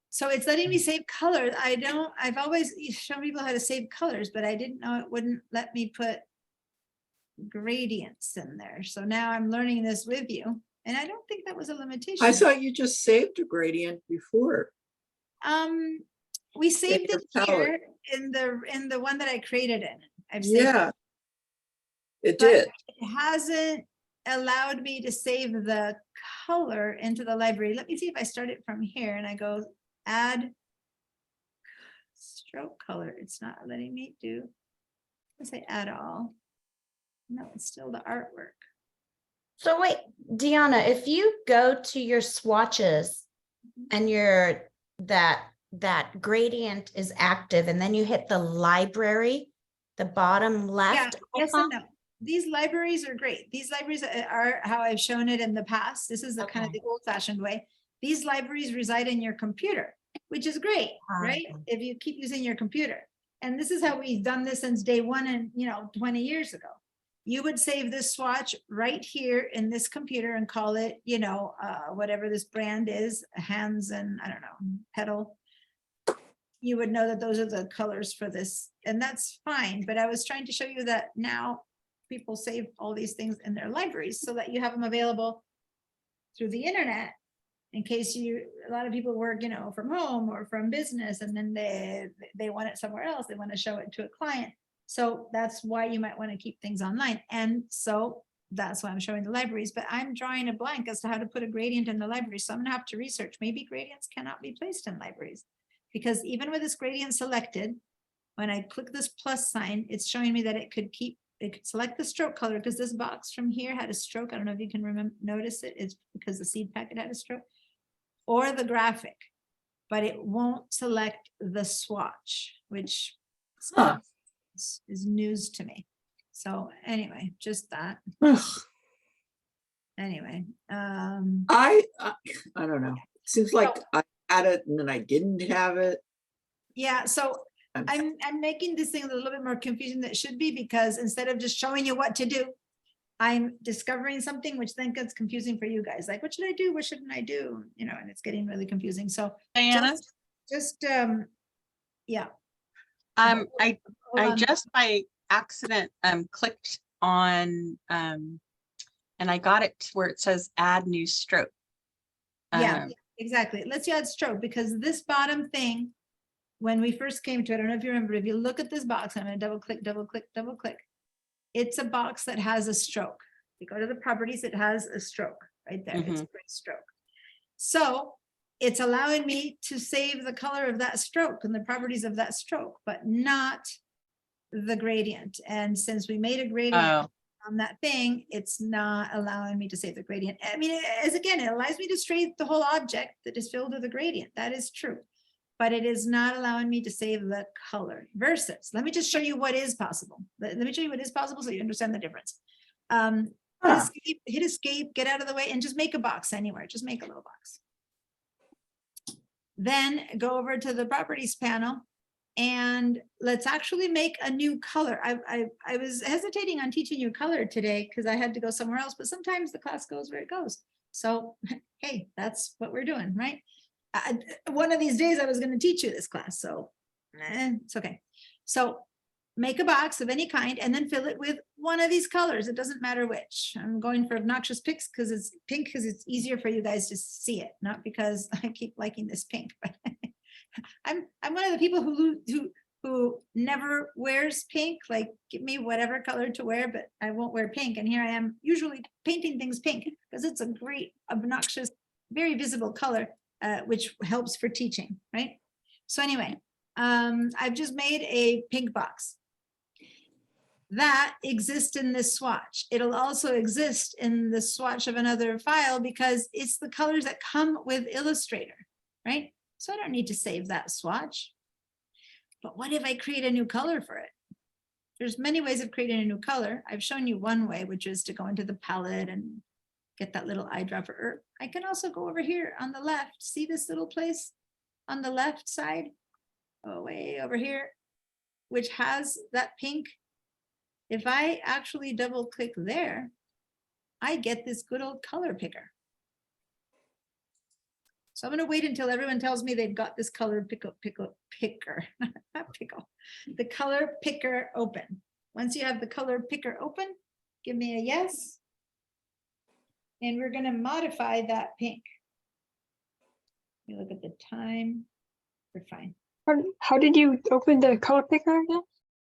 So it's letting me save colors. I've always shown people how to save colors, but I didn't know it wouldn't let me put gradients in there. So now I'm learning this with you. And I don't think that was a limitation. I thought you just saved a gradient before. We saved your it palette. here in the one that I created in. I've saved Yeah, it but did. it hasn't allowed me to save the color into the library. Let me see if I start it from here and I go add stroke color. It's not letting me do. Let's say add all. No, it's still the artwork. So wait, Deanna, if you go to your swatches and that gradient is active and then you hit the library, the bottom left. Yes icon, and no. These libraries are great. These libraries are how I've shown it in the past. This is the kind of the old fashioned way. These libraries reside in your computer, which is great, right? If you keep using your computer. And this is how we've done this since day one and 20 years ago. You would save this swatch right here in this computer and call it, whatever this brand is, Hands and I don't know, Petal. You would know that those are the colors for this, and that's fine. But I was trying to show you that now people save all these things in their libraries so that you have them available through the internet in case a lot of people work, from home or from business, and then they want it somewhere else. They want to show it to a client. So that's why you might want to keep things online. And so that's why I'm showing the libraries, but I'm drawing a blank as to how to put a gradient in the library. So I'm gonna have to research. Maybe gradients cannot be placed in libraries. Because even with this gradient selected, when I click this plus sign, it's showing me that it could select the stroke color, because this box from here had a stroke. I don't know if you can notice it. It's because the seed packet had a stroke. Or the graphic, but it won't select the swatch, which Huh. is news to me. So anyway, just that. Anyway, I don't know. Seems like I had it and then I didn't have it. yeah, so I'm making this thing a little bit more confusing than it should be, because instead of just showing you what to do, I'm discovering something which then gets confusing for you guys. Like, what should I do? What shouldn't I do? You know, and it's getting really confusing. So Diana, yeah. I Hold on. just by accident clicked on and I got it to where it says add new stroke. Yeah, exactly. Let's add stroke, because this bottom thing, when we first came to it, I don't know if you remember, if you look at this box, I'm gonna double click, double click, double click. It's a box that has a stroke. You go to the properties, it has a stroke right there. It's a great stroke. So it's allowing me to save the color of that stroke and the properties of that stroke, but not the gradient. And since we made a gradient on that thing, it's not allowing me to save the gradient. I mean, again, it allows me to save the whole object that is filled with a gradient. That is true. But it is not allowing me to save the color. Versus, let me just show you what is possible. Let me show you what is possible so you understand the difference. Hit escape, get out of the way, and just make a box anywhere. Just make a little box. Then go over to the properties panel and let's actually make a new color. I was hesitating on teaching you color today because I had to go somewhere else, but sometimes the class goes where it goes. So, hey, that's what we're doing, right? One of these days I was going to teach you this class, so it's okay. So make a box of any kind and then fill it with one of these colors. It doesn't matter which. I'm going for obnoxious pinks because it's pink, because it's easier for you guys to see it, not because I keep liking this pink. But I'm one of the people who never wears pink. Like, give me whatever color to wear, but I won't wear pink. And here I am usually painting things pink because it's a great, obnoxious, very visible color. Which helps for teaching, right? So anyway, I've just made a pink box. That exists in this swatch. It'll also exist in the swatch of another file because it's the colors that come with Illustrator, right? So I don't need to save that swatch. But what if I create a new color for it? There's many ways of creating a new color. I've shown you one way, which is to go into the palette and get that little eyedropper. I can also go over here on the left. See this little place on the left side? Oh, way over here, which has that pink. If I actually double click there, I get this good old color picker. So I'm going to wait until everyone tells me they've got this color picker, not pickle, the color picker open. Once you have the color picker open, give me a yes. And we're going to modify that pink. You look at the time. We're fine. How did you open the color picker again?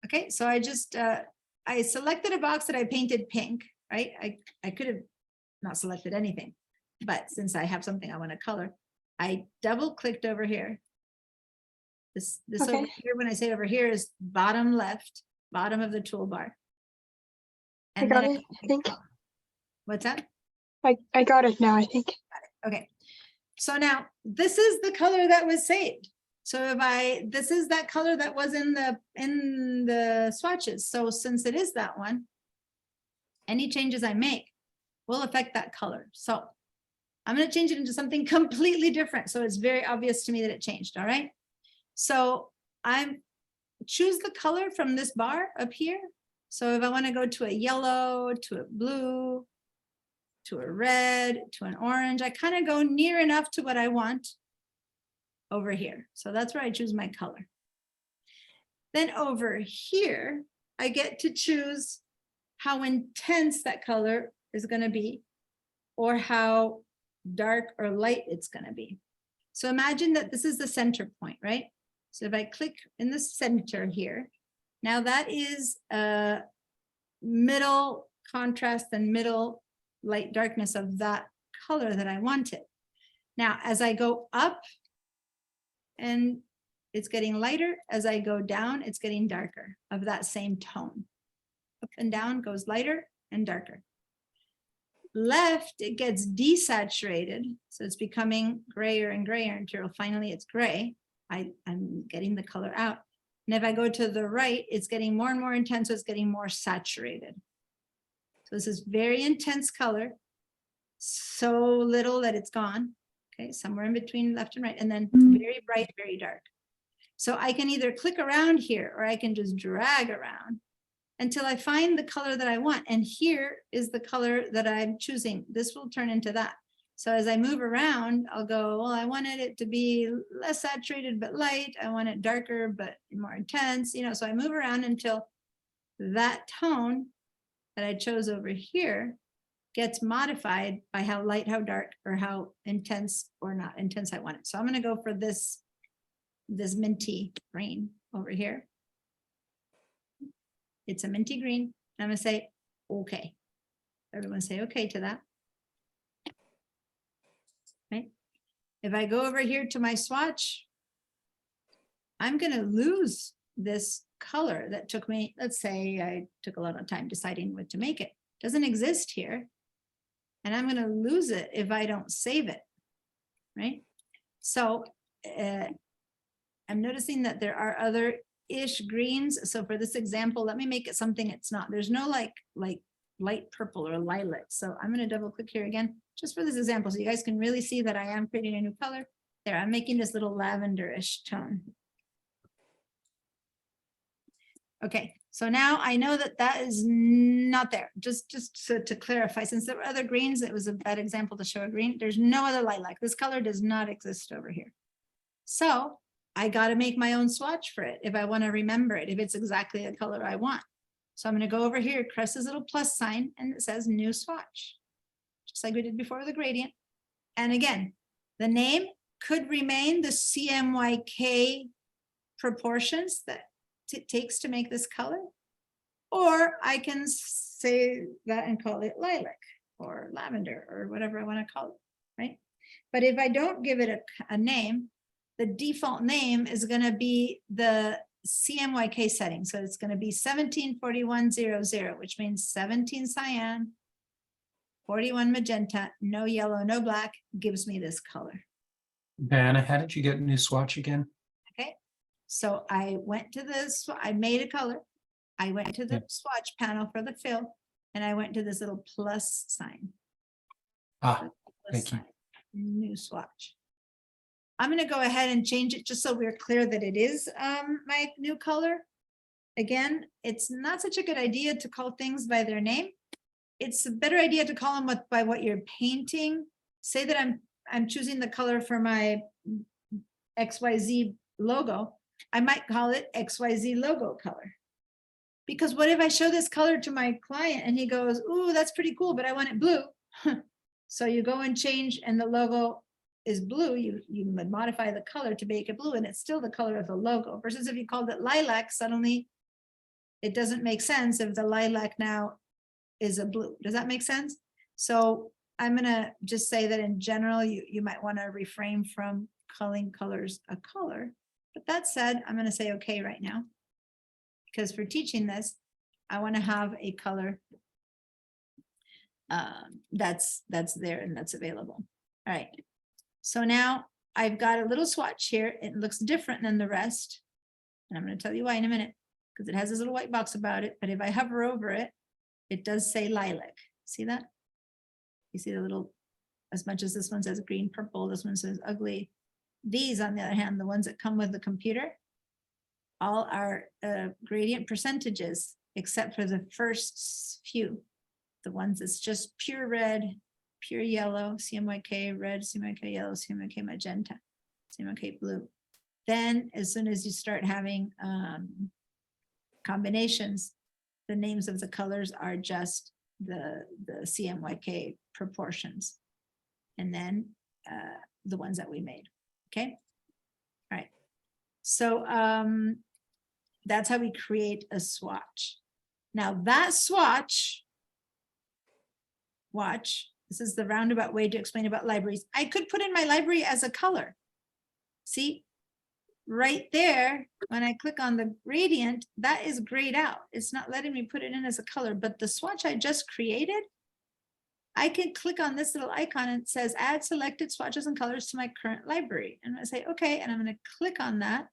Okay, so I just I selected a box that I painted pink, right? I could have not selected anything, but since I have something I want to color, I double clicked over here. This Okay. over here, when I say over here, is bottom left, bottom of the toolbar. I got it, I think. What's that? I got it now, I think. Okay, so now this is the color that was saved. So if this is that color that was in the swatches. So since it is that one, any changes I make will affect that color. So I'm going to change it into something completely different. So it's very obvious to me that it changed. All right. So choose the color from this bar up here. So if I want to go to a yellow, to a blue, to a red, to an orange, I kind of go near enough to what I want over here. So that's where I choose my color. Then over here, I get to choose how intense that color is going to be or how dark or light it's going to be. So imagine that this is the center point, right? So if I click in the center here, now that is a middle contrast and middle light darkness of that color that I wanted. Now, as I go up and it's getting lighter, as I go down, it's getting darker of that same tone. Up and down goes lighter and darker. Left, it gets desaturated. So it's becoming grayer and grayer until finally it's gray. I'm getting the color out. And if I go to the right, it's getting more and more intense. So it's getting more saturated. So this is very intense color. So little that it's gone. Okay, somewhere in between left and right. And then very bright, very dark. So I can either click around here or I can just drag around until I find the color that I want. And here is the color that I'm choosing. This will turn into that. So as I move around, I'll go, well, I wanted it to be less saturated, but light. I want it darker, but more intense, you know, so I move around until that tone that I chose over here gets modified by how light, how dark, or how intense or not intense I want it. So I'm going to go for this minty green over here. It's a minty green. I'm going to say, okay. Everyone say okay to that. Right. If I go over here to my swatch, I'm going to lose this color that took me, let's say I took a lot of time deciding what to make it. It doesn't exist here. And I'm going to lose it if I don't save it. Right. So I'm noticing that there are other ish greens. So for this example, let me make it something it's not. There's no like light purple or lilac. So I'm going to double click here again, just for this example. So you guys can really see that I am creating a new color. There, I'm making this little lavenderish tone. Okay, so now I know that that is not there. Just so to clarify, since there were other greens, it was a bad example to show a green. There's no other lilac. This color does not exist over here. So I got to make my own swatch for it if I want to remember it, if it's exactly the color I want. So I'm going to go over here, press this little plus sign, and it says new swatch, just like we did before with the gradient. And again, the name could remain the CMYK proportions that it takes to make this color, or I can say that and call it lilac or lavender or whatever I want to call it, right? But if I don't give it a name, the default name is going to be the CMYK setting. So it's going to be 174100, which means 17 cyan, 41 magenta, no yellow, no black, gives me this color. Diana, how did you get a new swatch again? Okay, so I went to this, I made a color. I went to the swatch panel for the fill, and I went to this little plus sign. Ah, thank you. New swatch. I'm going to go ahead and change it just so we're clear that it is my new color. Again, it's not such a good idea to call things by their name. It's a better idea to call them by what you're painting. Say that I'm choosing the color for my XYZ logo. I might call it XYZ logo color. Because what if I show this color to my client and he goes, ooh, that's pretty cool, but I want it blue. So you go and change, and the logo is blue. You modify the color to make it blue, and it's still the color of the logo. Versus if you called it lilac, suddenly it doesn't make sense if the lilac now is a blue. Does that make sense? So I'm gonna just say that in general, you might want to refrain from calling colors a color. But that said, I'm gonna say okay right now, because for teaching this, I want to have a color that's there and that's available. All right. So now I've got a little swatch here. It looks different than the rest. And I'm going to tell you why in a minute, because it has this little white box about it. But if I hover over it, it does say lilac. See that? You see the little, as much as this one says green, purple, this one says ugly. These, on the other hand, the ones that come with the computer, all are gradient percentages, except for the first few. The ones that's just pure red, pure yellow, CMYK red, CMYK yellow, CMYK magenta, CMYK blue. Then as soon as you start having combinations, the names of the colors are just the CMYK proportions. And then the ones that we made, okay? All right, so that's how we create a swatch. Now that swatch watch, this is the roundabout way to explain about libraries. I could put in my library as a color. See, right there, when I click on the gradient, that is grayed out. It's not letting me put it in as a color, but the swatch I just created, I can click on this little icon and it says add selected swatches and colors to my current library. And I say, okay, and I'm going to click on that.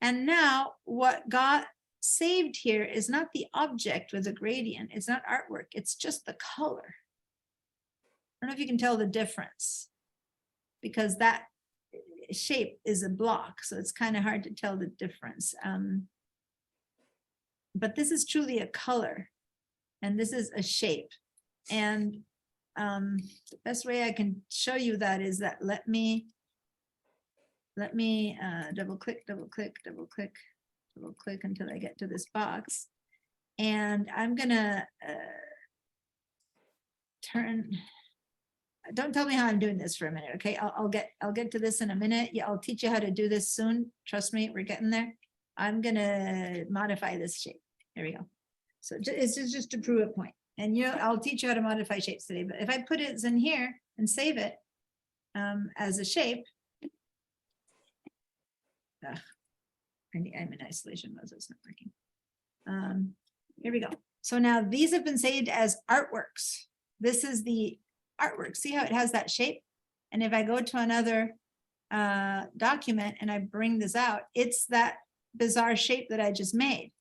And now what got saved here is not the object with a gradient. It's not artwork. It's just the color. I don't know if you can tell the difference because that shape is a block. So it's kind of hard to tell the difference. But this is truly a color and this is a shape. And the best way I can show you that is that let me double click until I get to this box. And I'm gonna don't tell me how I'm doing this for a minute, okay? I'll get to this in a minute. Yeah, I'll teach you how to do this soon. Trust me, we're getting there. I'm gonna modify this shape. There we go. So it's just to prove a point. And I'll teach you how to modify shapes today. But if I put it in here and save it as a shape, I'm in isolation mode, so it's not working. Here we go. So now these have been saved as artworks. This is the artwork. See how it has that shape? And if I go to another document and I bring this out, it's that bizarre shape that I just made.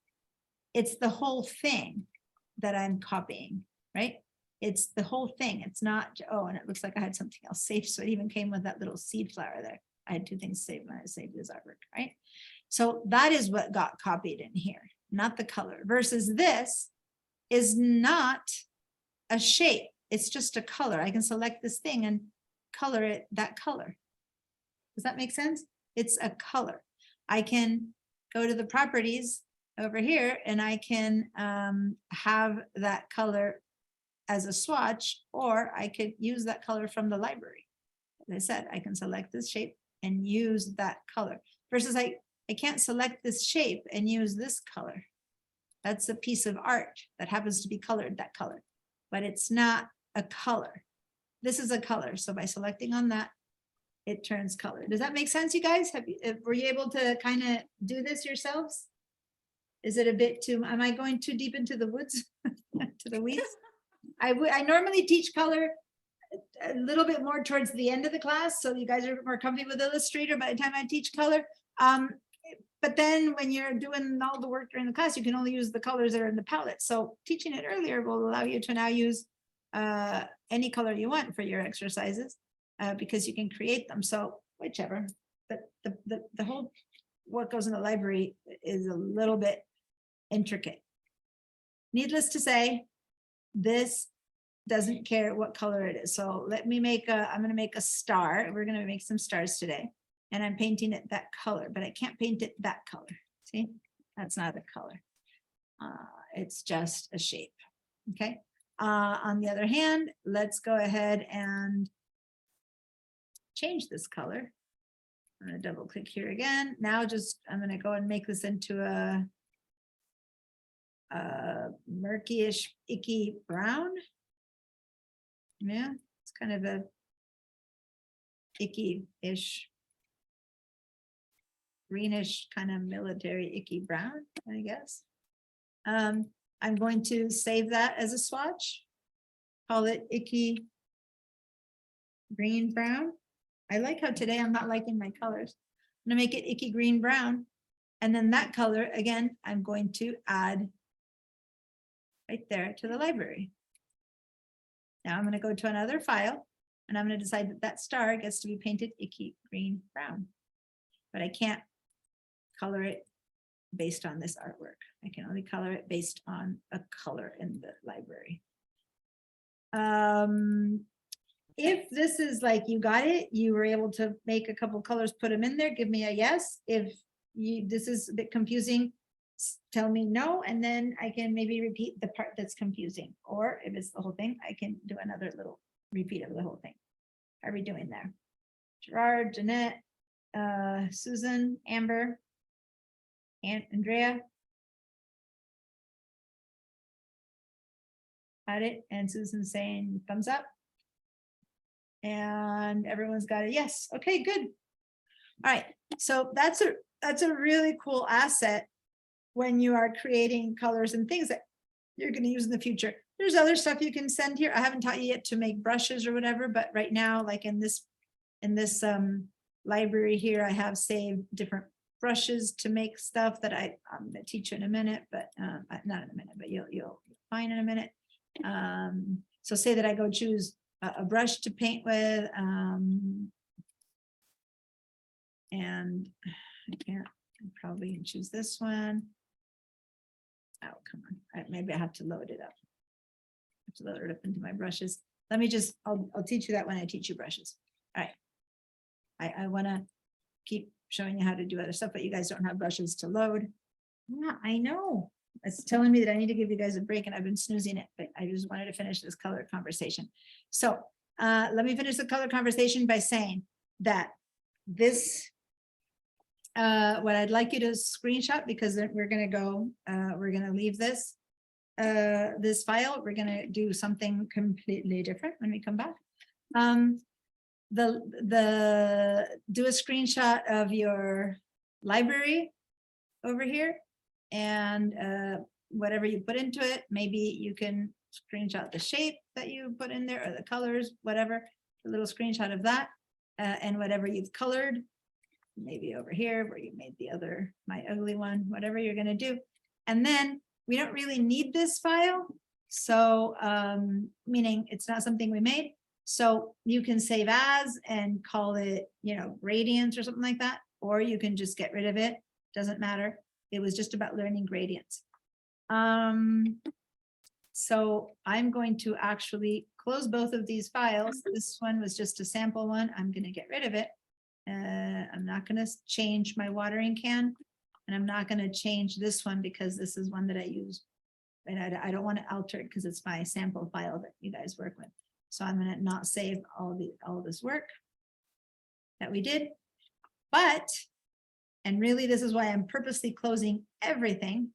It's the whole thing that I'm copying, right? It's the whole thing. It's not, oh, and it looks like I had something else saved. So it even came with that little seed flower there. I had two things saved when I saved this artwork, right? So that is what got copied in here, not the color, versus this is not a shape. It's just a color. I can select this thing and color it that color. Does that make sense? It's a color. I can go to the properties over here and I can have that color as a swatch, or I could use that color from the library. As I said, I can select this shape and use that color versus I can't select this shape and use this color. That's a piece of art that happens to be colored that color, but it's not a color. This is a color. So by selecting on that, it turns color. Does that make sense, you guys? Were you able to kind of do this yourselves? Is it a bit too, am I going too deep into the woods, to the weeds? I normally teach color a little bit more towards the end of the class, so you guys are more comfy with Illustrator by the time I teach color. But then when you're doing all the work during the class, you can only use the colors that are in the palette. So teaching it earlier will allow you to now use any color you want for your exercises because you can create them. So whichever, but the whole what goes in the library is a little bit intricate. Needless to say, this doesn't care what color it is. So let me make I'm going to make a star. We're going to make some stars today. And I'm painting it that color, but I can't paint it that color. See, that's not a color. It's just a shape. Okay. On the other hand, let's go ahead and change this color. I'm going to double click here again. Now I'm going to go and make this into a murkyish, icky brown. Yeah, it's kind of a icky-ish, greenish, kind of military icky brown, I guess. I'm going to save that as a swatch. Call it icky green brown. I like how today I'm not liking my colors. I'm gonna make it icky green brown. And then that color, again, I'm going to add right there to the library. Now I'm going to go to another file and I'm going to decide that that star gets to be painted icky green brown, but I can't color it based on this artwork. I can only color it based on a color in the library. If this is like you got it, you were able to make a couple colors, put them in there, give me a yes. If this is a bit confusing, tell me no, and then I can maybe repeat the part that's confusing. Or if it's the whole thing, I can do another little repeat of the whole thing. How are we doing there? Gerard, Jeanette, Susan, Amber, and Andrea. Got it? And Susan's saying thumbs up. And everyone's got a yes. Okay, good. All right, so that's a really cool asset when you are creating colors and things that you're going to use in the future. There's other stuff you can send here. I haven't taught you yet to make brushes or whatever, but right now, like in this library here, I have saved different brushes to make stuff that I'm going to teach you in a minute, but not in a minute, but you'll find in a minute. So say that I go choose a brush to paint with, and I can't, I probably can choose this one. Oh, come on. Maybe I have to load it up. I have to load it up into my brushes. Let me just, I'll teach you that when I teach you brushes. All right. I want to keep showing you how to do other stuff, but you guys don't have brushes to load. Yeah, I know. It's telling me that I need to give you guys a break, and I've been snoozing it, but I just wanted to finish this color conversation. So let me finish the color conversation by saying that this, what I'd like you to screenshot, because we're going to go, we're going to leave this file. We're going to do something completely different when we come back. Do a screenshot of your library over here, and whatever you put into it, maybe you can screenshot the shape that you put in there or the colors, whatever, a little screenshot of that, and whatever you've colored, maybe over here where you made the other, my ugly one, whatever you're going to do. And then we don't really need this file. So meaning it's not something we made. So you can save as and call it, you know, gradients or something like that, or you can just get rid of it. Doesn't matter. It was just about learning gradients. So I'm going to actually close both of these files. This one was just a sample one. I'm going to get rid of it. I'm not going to change my watering can, and I'm not going to change this one because this is one that I use, and I don't want to alter it because it's my sample file that you guys work with. So I'm going to not save all this work that we did, but, and really this is why I'm purposely closing everything.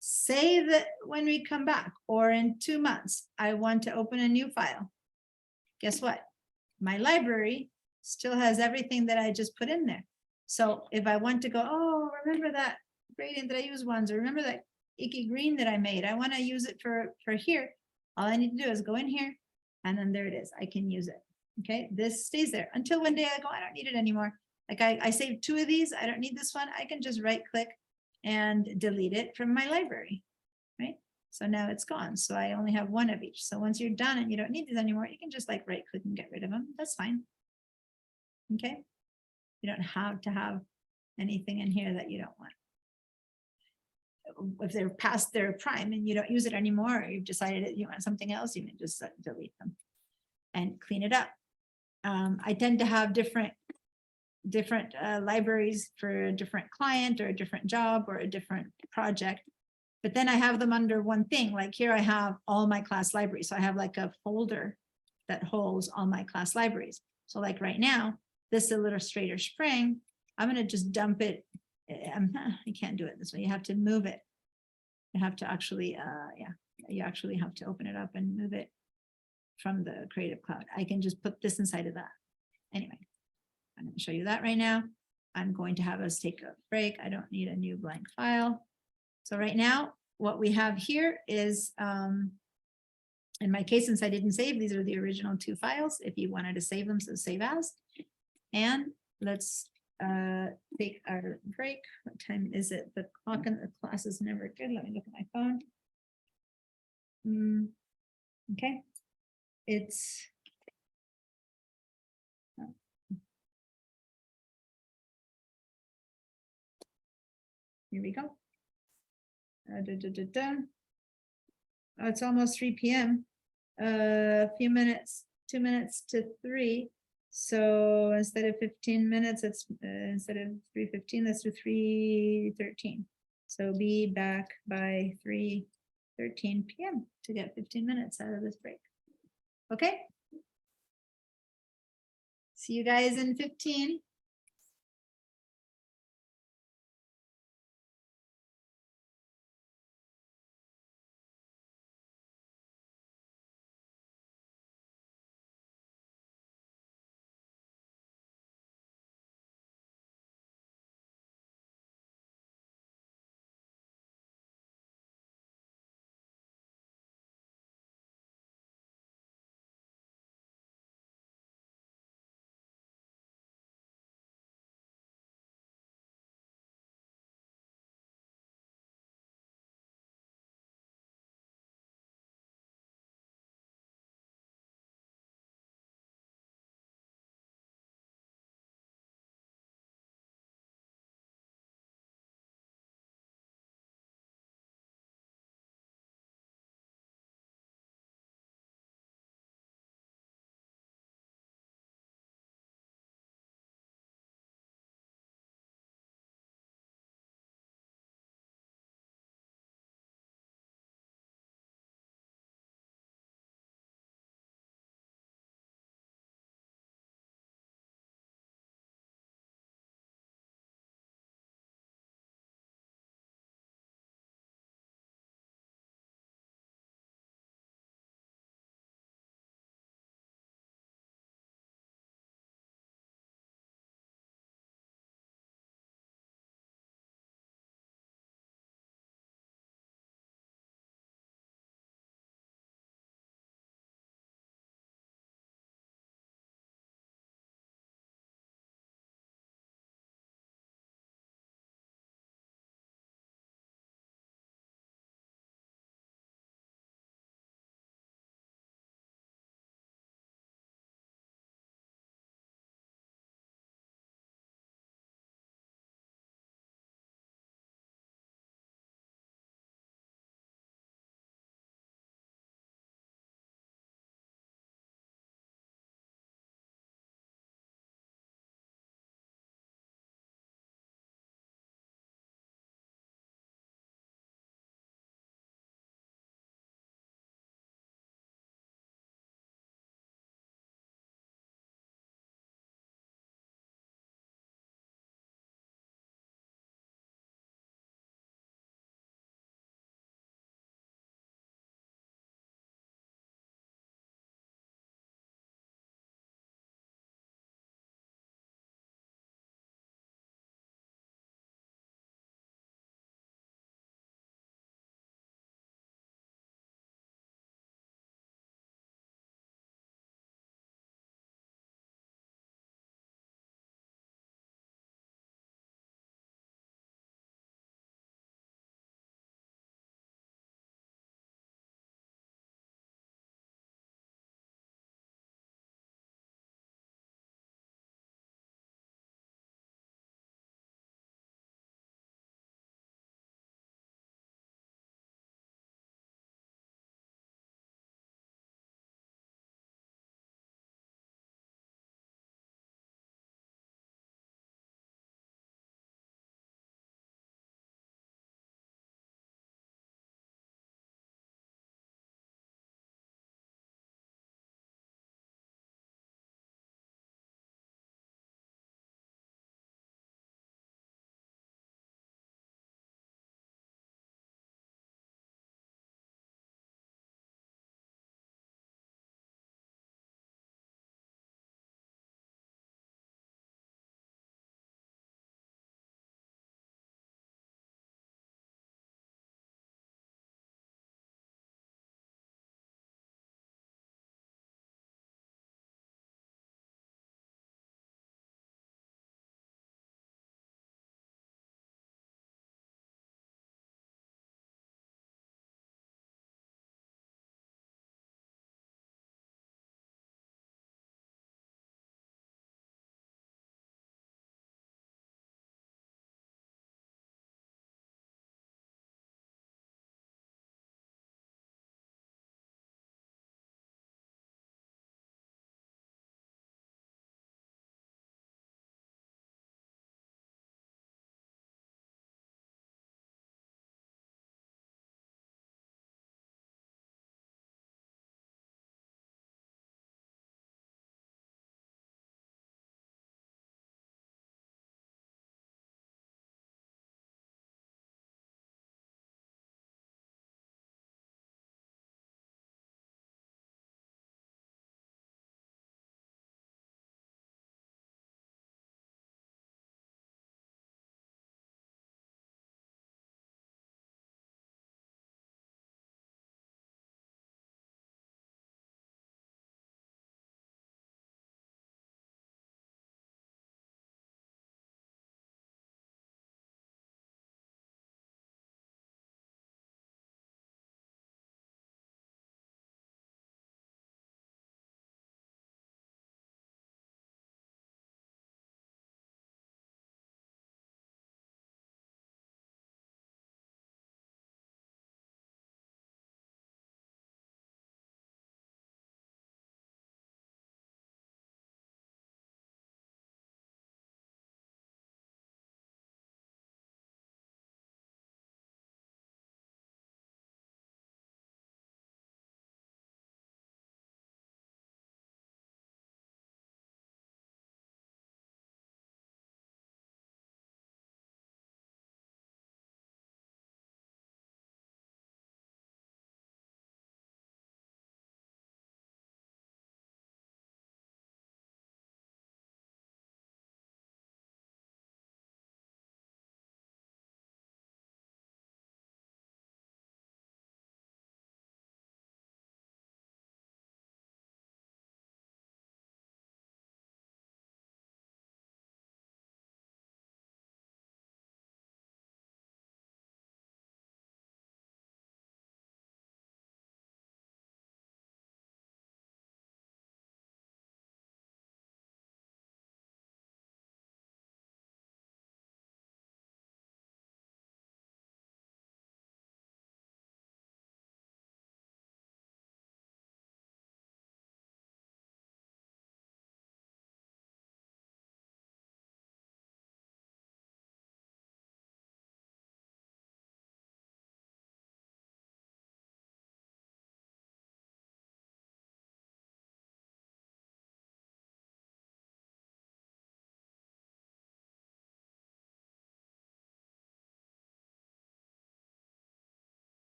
Say that when we come back or in 2 months, I want to open a new file. Guess what? My library still has everything that I just put in there. So if I want to go, oh, remember that gradient that I used once, or remember that icky green that I made, I want to use it for here. All I need to do is go in here, and then there it is. I can use it. Okay, this stays there until one day I go, I don't need it anymore. Like I saved 2 of these. I don't need this one. I can just right click and delete it from my library, right? So now it's gone. So I only have 1 of each. So once you're done and you don't need these anymore, you can just like right click and get rid of them. That's fine. Okay. You don't have to have anything in here that you don't want. If they're past their prime and you don't use it anymore, or you've decided that you want something else, you can just delete them and clean it up. I tend to have different libraries for a different client or a different job or a different project, but then I have them under one thing. Like here I have all my class libraries. So I have like a folder that holds all my class libraries. So like right now, this Illustrator Spring, I'm going to just dump it. You can't do it this way. You have to move it. You have to actually, you actually have to open it up and move it from the Creative Cloud. I can just put this inside of that. Anyway, I'm going to show you that right now. I'm going to have us take a break. I don't need a new blank file. So right now, what we have here is, in my case, since I didn't save, these are the original 2 files. If you wanted to save them, so save as. And let's take our break. What time is it? The clock in the class is never good. Let me look at my phone. Okay. It's here we go. Oh, it's almost 3 p.m. A few minutes, 2 minutes to 3. So instead of 15 minutes, it's instead of 3:15, let's do 3:13. So be back by 3:13 p.m. to get 15 minutes out of this break. Okay. See you guys in 15.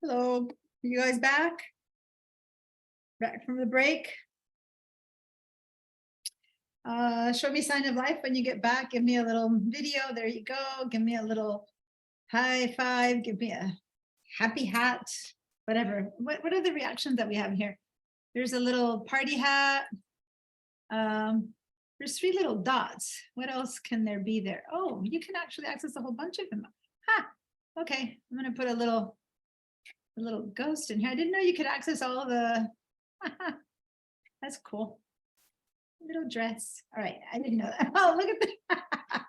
Hello, you guys back? Back from the break? Show me sign of life when you get back. Give me a little video. There you go. Give me a little high five. Give me a happy hat, whatever. What are the reactions that we have here? There's a little party hat. There's 3 little dots. What else can there be there? Oh, you can actually access a whole bunch of them. Ha, okay. I'm gonna put a little ghost in here. I didn't know you could access all the, that's cool. Little dress. All right, I didn't know that. Oh, look at that.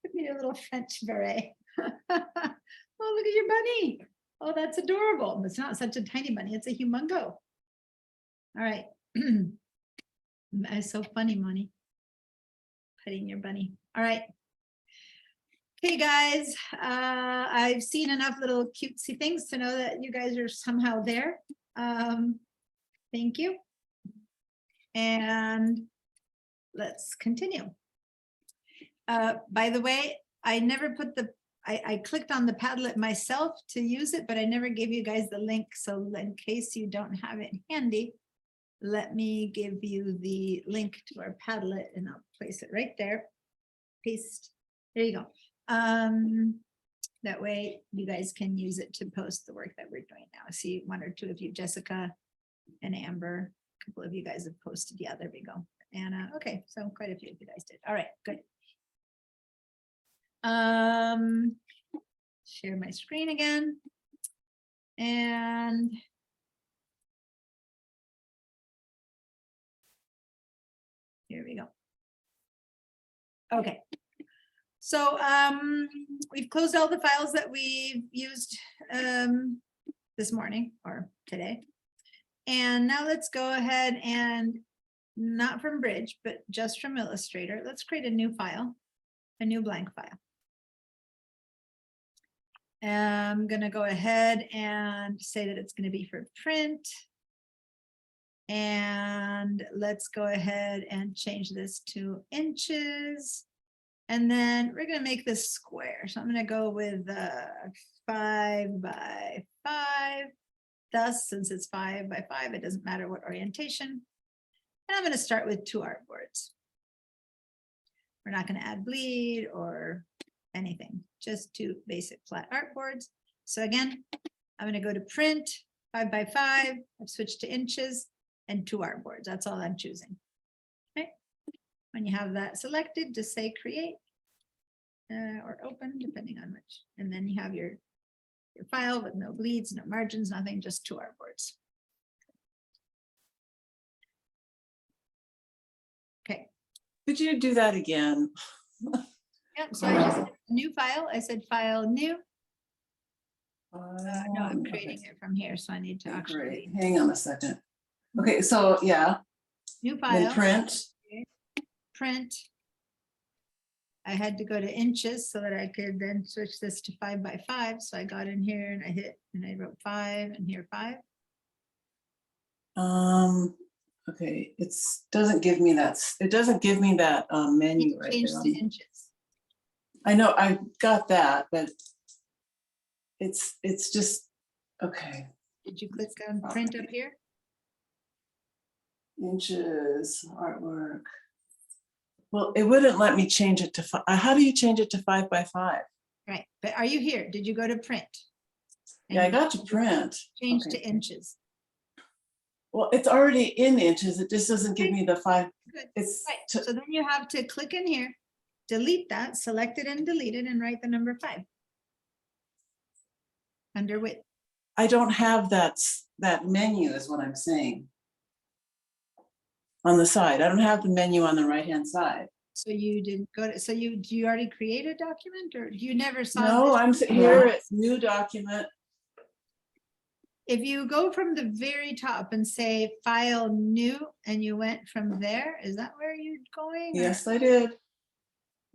Give me a little French beret. Oh, look at your bunny. Oh, that's adorable. It's not such a tiny bunny. It's a humongo. All right. That's so funny, Moni. Petting your bunny. All right. Okay, guys. I've seen enough little cutesy things to know that you guys are somehow there. Thank you. And let's continue. By the way, I never put I clicked on the Padlet myself to use it, but I never gave you guys the link. So in case you don't have it handy, let me give you the link to our Padlet and I'll place it right there. Paste. There you go. That way you guys can use it to post the work that we're doing now. I see 1 or 2 of you, Jessica and Amber. A couple of you guys have posted. Yeah, there we go. Anna. Okay, so quite a few of you guys did. All right, good. Share my screen again. And here we go. Okay. So we've closed all the files that we've used this morning or today. And now let's go ahead and not from Bridge, but just from Illustrator. Let's create a new file, a new blank file. I'm going to go ahead and say that it's going to be for print. And let's go ahead and change this to inches. And then we're going to make this square. So I'm going to go with 5 by 5. Thus, since it's 5 by 5, it doesn't matter what orientation. And I'm going to start with 2 artboards. We're not going to add bleed or anything, just 2 basic flat artboards. So again, I'm going to go to print 5 by 5. I've switched to inches and 2 artboards. That's all I'm choosing. Okay. When you have that selected, just say create or open, depending on which. And then you have your file with no bleeds, no margins, nothing, just 2 artboards. Okay. Could you do that again? Yep, so I just did a new file. I said file new. No, I'm creating it from here, so I need to Okay, actually great. Hang on a second. Okay, so yeah, new then file. print. Print. I had to go to inches so that I could then switch this to 5 by 5. So I got in here and I hit and I wrote 5 and here 5. Okay, doesn't give me that. It doesn't give me that menu right Change there. to inches. I know I got that, but it's just okay. Did you click on print up here? Inches artwork. Well, it wouldn't let me change it to 5. How do you change it to 5 by 5? Right, but are you here? Did you go to print? Yeah, I And got to print. change Okay. to inches. Well, it's already in inches. It just doesn't give me the 5. Good. It's Right, so then you have to click in here, delete that, select it and delete it and write the number 5. Under width. I don't have that menu is what I'm saying. On the side. I don't have the menu on the right-hand side. So you didn't go to, so do you already create a document or you never saw? No, this? I'm here. It's new document. If you go from the very top and say file new and you went from there, is that where you're going? or- Yes, I did.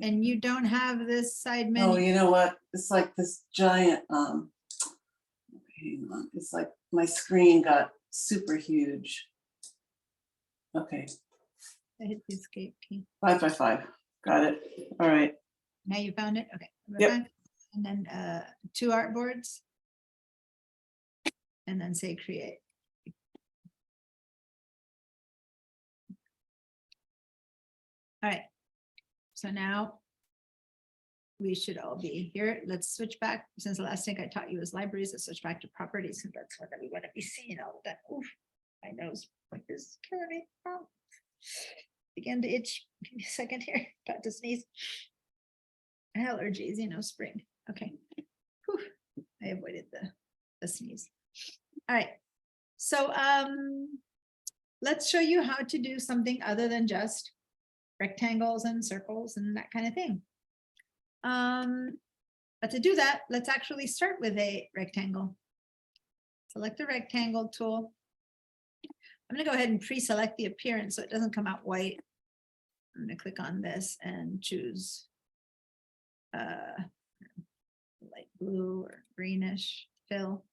And you don't have this side menu? Oh, you know what? It's like this giant, hang on. It's like my screen got super huge. Okay, I hit the escape key. 5 by 5. Got it. All right. Now you found it? Okay. Go Yep. back. And then 2 artboards. and then say create. All right, so now we should all be here. Let's switch back. Since the last thing I taught you was libraries, let's switch back to properties, and that's what we want to be seeing all of that. Oof, my nose is killing me. Oh. Began to itch. Give me a second here. About to sneeze. Allergies, spring. Okay. Whew. I avoided the sneeze. All right. So let's show you how to do something other than just rectangles and circles and that kind of thing. But to do that, let's actually start with a rectangle. Select the rectangle tool. I'm going to go ahead and pre-select the appearance so it doesn't come out white. I'm going to click on this and choose light blue or greenish fill.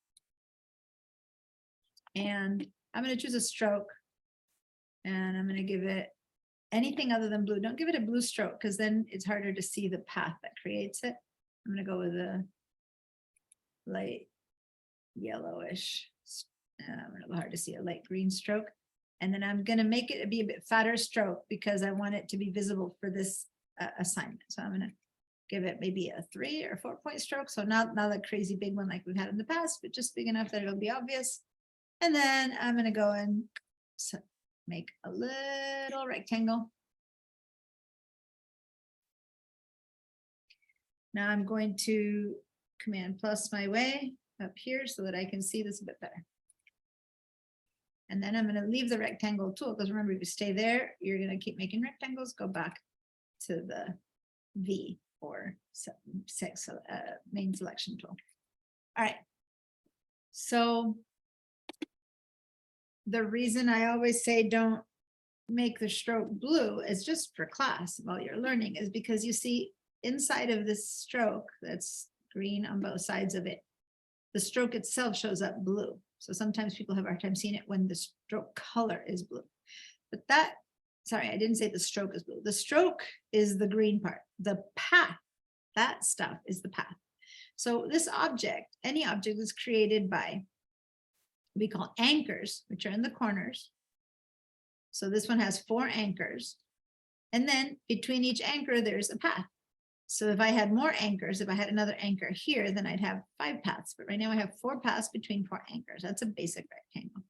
And I'm going to choose a stroke. And I'm going to give it anything other than blue. Don't give it a blue stroke because then it's harder to see the path that creates it. I'm going to go with a light yellowish. A little hard to see, a light green stroke. And then I'm going to make it be a bit fatter stroke because I want it to be visible for this assignment. So I'm going to give it maybe a 3 or 4 point stroke. So not a crazy big one like we've had in the past, but just big enough that it'll be obvious. And then I'm going to go and make a little rectangle. Now I'm going to Command plus my way up here so that I can see this a bit better. And then I'm going to leave the rectangle tool because remember, if you stay there, you're going to keep making rectangles. Go back to the V or main selection tool. All right. So the reason I always say don't make the stroke blue is just for class while you're learning is because you see inside of this stroke that's green on both sides of it, the stroke itself shows up blue. So sometimes people have a hard time seeing it when the stroke color is blue. But that, sorry, I didn't say the stroke is blue. The stroke is the green part. The path, that stuff is the path. So this object, any object is created by, we call anchors, which are in the corners. So this one has 4 anchors. And then between each anchor, there's a path. So if I had more anchors, if I had another anchor here, then I'd have 5 paths. But right now I have 4 paths between 4 anchors. That's a basic rectangle.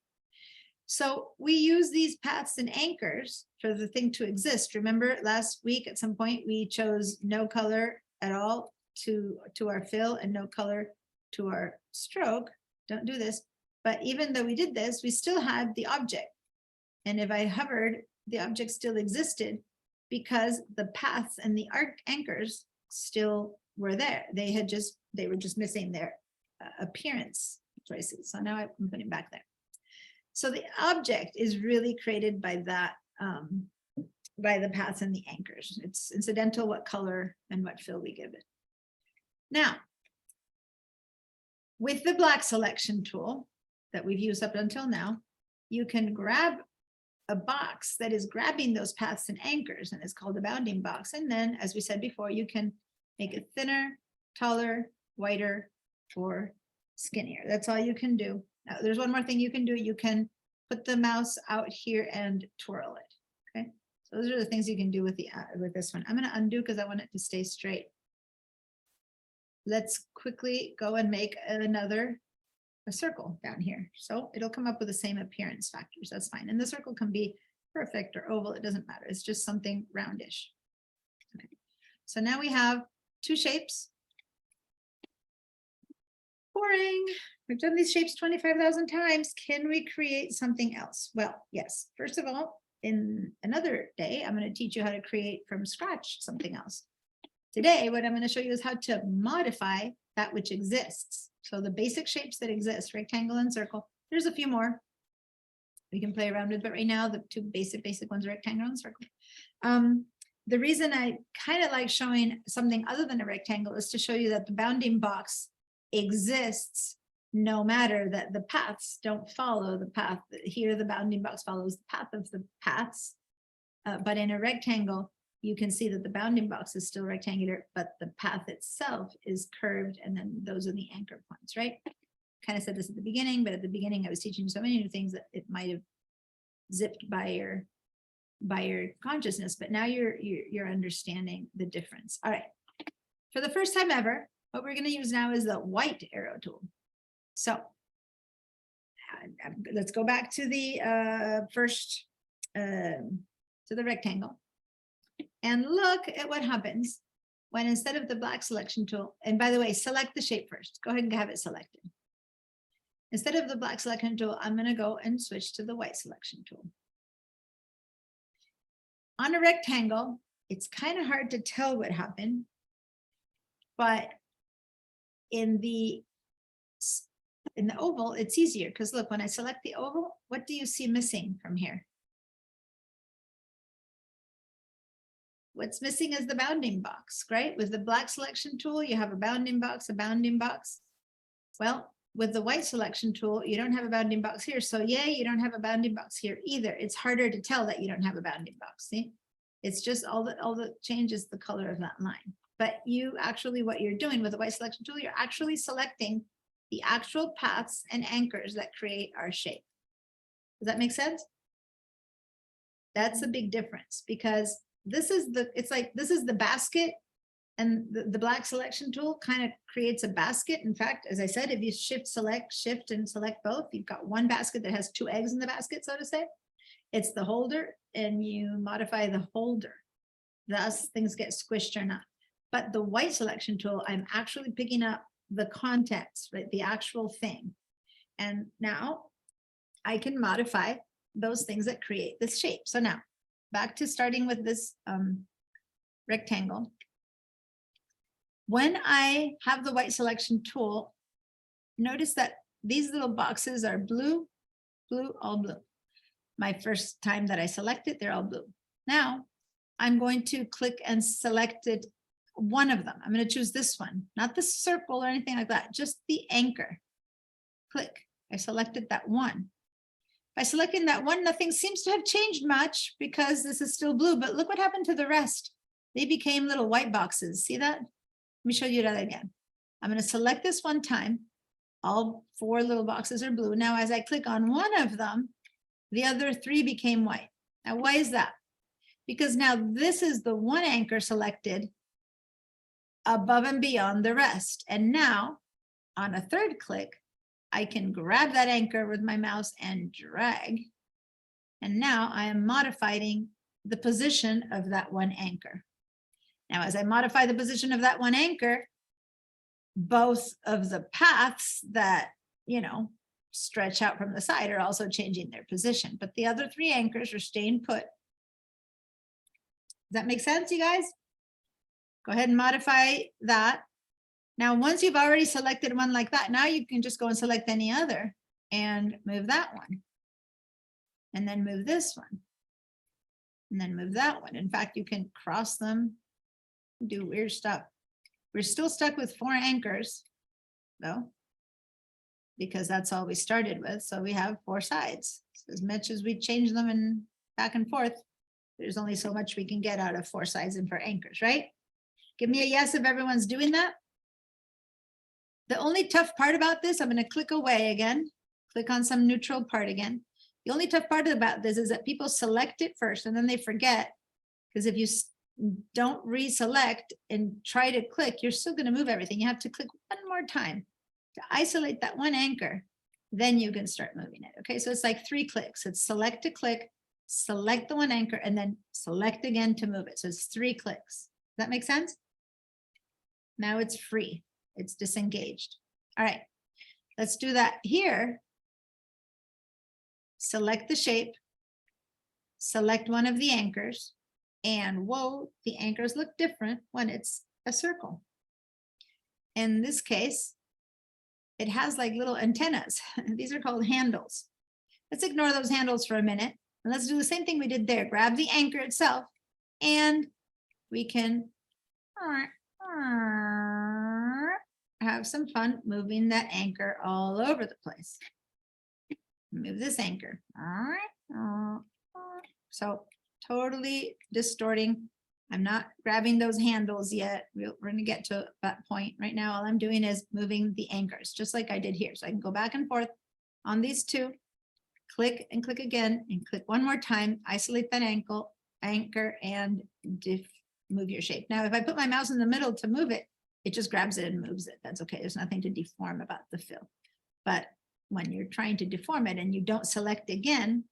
So we use these paths and anchors for the thing to exist. Remember last week at some point, we chose no color at all to our fill and no color to our stroke. Don't do this. But even though we did this, we still had the object. And if I hovered, the object still existed because the paths and the anchors still were there. They were just missing their appearance choices. So now I'm putting back there. So the object is really created by that, by the paths and the anchors. It's incidental what color and what fill we give it. Now, with the black selection tool that we've used up until now, you can grab a box that is grabbing those paths and anchors, and it's called a bounding box. And then, as we said before, you can make it thinner, taller, wider, or skinnier. That's all you can do. Now, there's one more thing you can do. You can put the mouse out here and twirl it. Okay, so those are the things you can do with this one. I'm going to undo because I want it to stay straight. Let's quickly go and make a circle down here. So it'll come up with the same appearance factors. That's fine. And the circle can be perfect or oval. It doesn't matter. It's just something roundish. Okay. So now we have 2 shapes. Boring. We've done these shapes 25,000 times. Can we create something else? Well, yes. First of all, in another day, I'm going to teach you how to create from scratch something else. Today, what I'm going to show you is how to modify that which exists. So the basic shapes that exist, rectangle and circle, there's a few more we can play around with, but right now the 2 basic ones are rectangle and circle. The reason I kind of like showing something other than a rectangle is to show you that the bounding box exists no matter that the paths don't follow the path. Here the bounding box follows the path of the paths, but in a rectangle, you can see that the bounding box is still rectangular, but the path itself is curved, and then those are the anchor points, right? kind of said this at the beginning, but at the beginning I was teaching so many new things that it might have zipped by your consciousness, but now you're understanding the difference. All right. For the first time ever, what we're going to use now is the white arrow tool. So let's go back to the first, to the rectangle, and look at what happens when instead of the black selection tool, and by the way, select the shape first. Go ahead and have it selected. Instead of the black selection tool, I'm going to go and switch to the white selection tool. On a rectangle, it's kind of hard to tell what happened, but in the oval, it's easier because look, when I select the oval, what do you see missing from here? What's missing is the bounding box, right? With the black selection tool, you have a bounding box, a bounding box. Well, with the white selection tool, you don't have a bounding box here. So yay, you don't have a bounding box here either. It's harder to tell that you don't have a bounding box. See, it's just all that changes the color of that line. But you actually, what you're doing with the white selection tool, you're actually selecting the actual paths and anchors that create our shape. Does that make sense? That's a big difference because this is the basket, and the black selection tool kind of creates a basket. In fact, as I said, if you shift and select both, you've got one basket that has two eggs in the basket, so to say. It's the holder, and you modify the holder. Thus, things get squished or not. But the white selection tool, I'm actually picking up the context, right? The actual thing. And now I can modify those things that create this shape. So now back to starting with this rectangle. When I have the white selection tool, notice that these little boxes are blue, blue, all blue. My first time that I select it, they're all blue. Now I'm going to click and select it, one of them. I'm going to choose this one, not the circle or anything like that, just the anchor. Click. I selected that one. By selecting that one, nothing seems to have changed much because this is still blue, but look what happened to the rest. They became little white boxes. See that? Let me show you that again. I'm going to select this one time. All four little boxes are blue. Now, as I click on one of them, the other three became white. Now, why is that? Because now this is the one anchor selected above and beyond the rest. And now on a third click, I can grab that anchor with my mouse and drag. And now I am modifying the position of that one anchor. Now, as I modify the position of that one anchor, both of the paths that, stretch out from the side are also changing their position, but the other three anchors are staying put. Does that make sense, you guys? Go ahead and modify that. Now, once you've already selected one like that, now you can just go and select any other and move that one. And then move this one. And then move that one. In fact, you can cross them, do weird stuff. We're still stuck with 4 anchors, though, because that's all we started with. So we have 4 sides. So as much as we change them and back and forth, there's only so much we can get out of 4 sides and 4 anchors, right? Give me a yes if everyone's doing that. The only tough part about this, I'm going to click away again, click on some neutral part again. The only tough part about this is that people select it first and then they forget, because if you don't reselect and try to click, you're still going to move everything. You have to click one more time to isolate that one anchor, then you can start moving it. Okay, so it's like 3 clicks. It's select to click, select the one anchor, and then select again to move it. So it's 3 clicks. Does that make sense? Now it's free. It's disengaged. All right, let's do that here. Select the shape, select one of the anchors, and whoa, the anchors look different when it's a circle. In this case, it has like little antennas. These are called handles. Let's ignore those handles for a minute. And let's do the same thing we did there. Grab the anchor itself, and we can have some fun moving that anchor all over the place. Move this anchor. So totally distorting I'm not grabbing those handles yet. We're gonna get to that point. Right now, all I'm doing is moving the anchors, just like I did here. So I can go back and forth on these two, click and click again, and click one more time, isolate that anchor, and move your shape. Now, if I put my mouse in the middle to move it, it just grabs it and moves it. That's okay. There's nothing to deform about the fill. But when you're trying to deform it and you don't select again,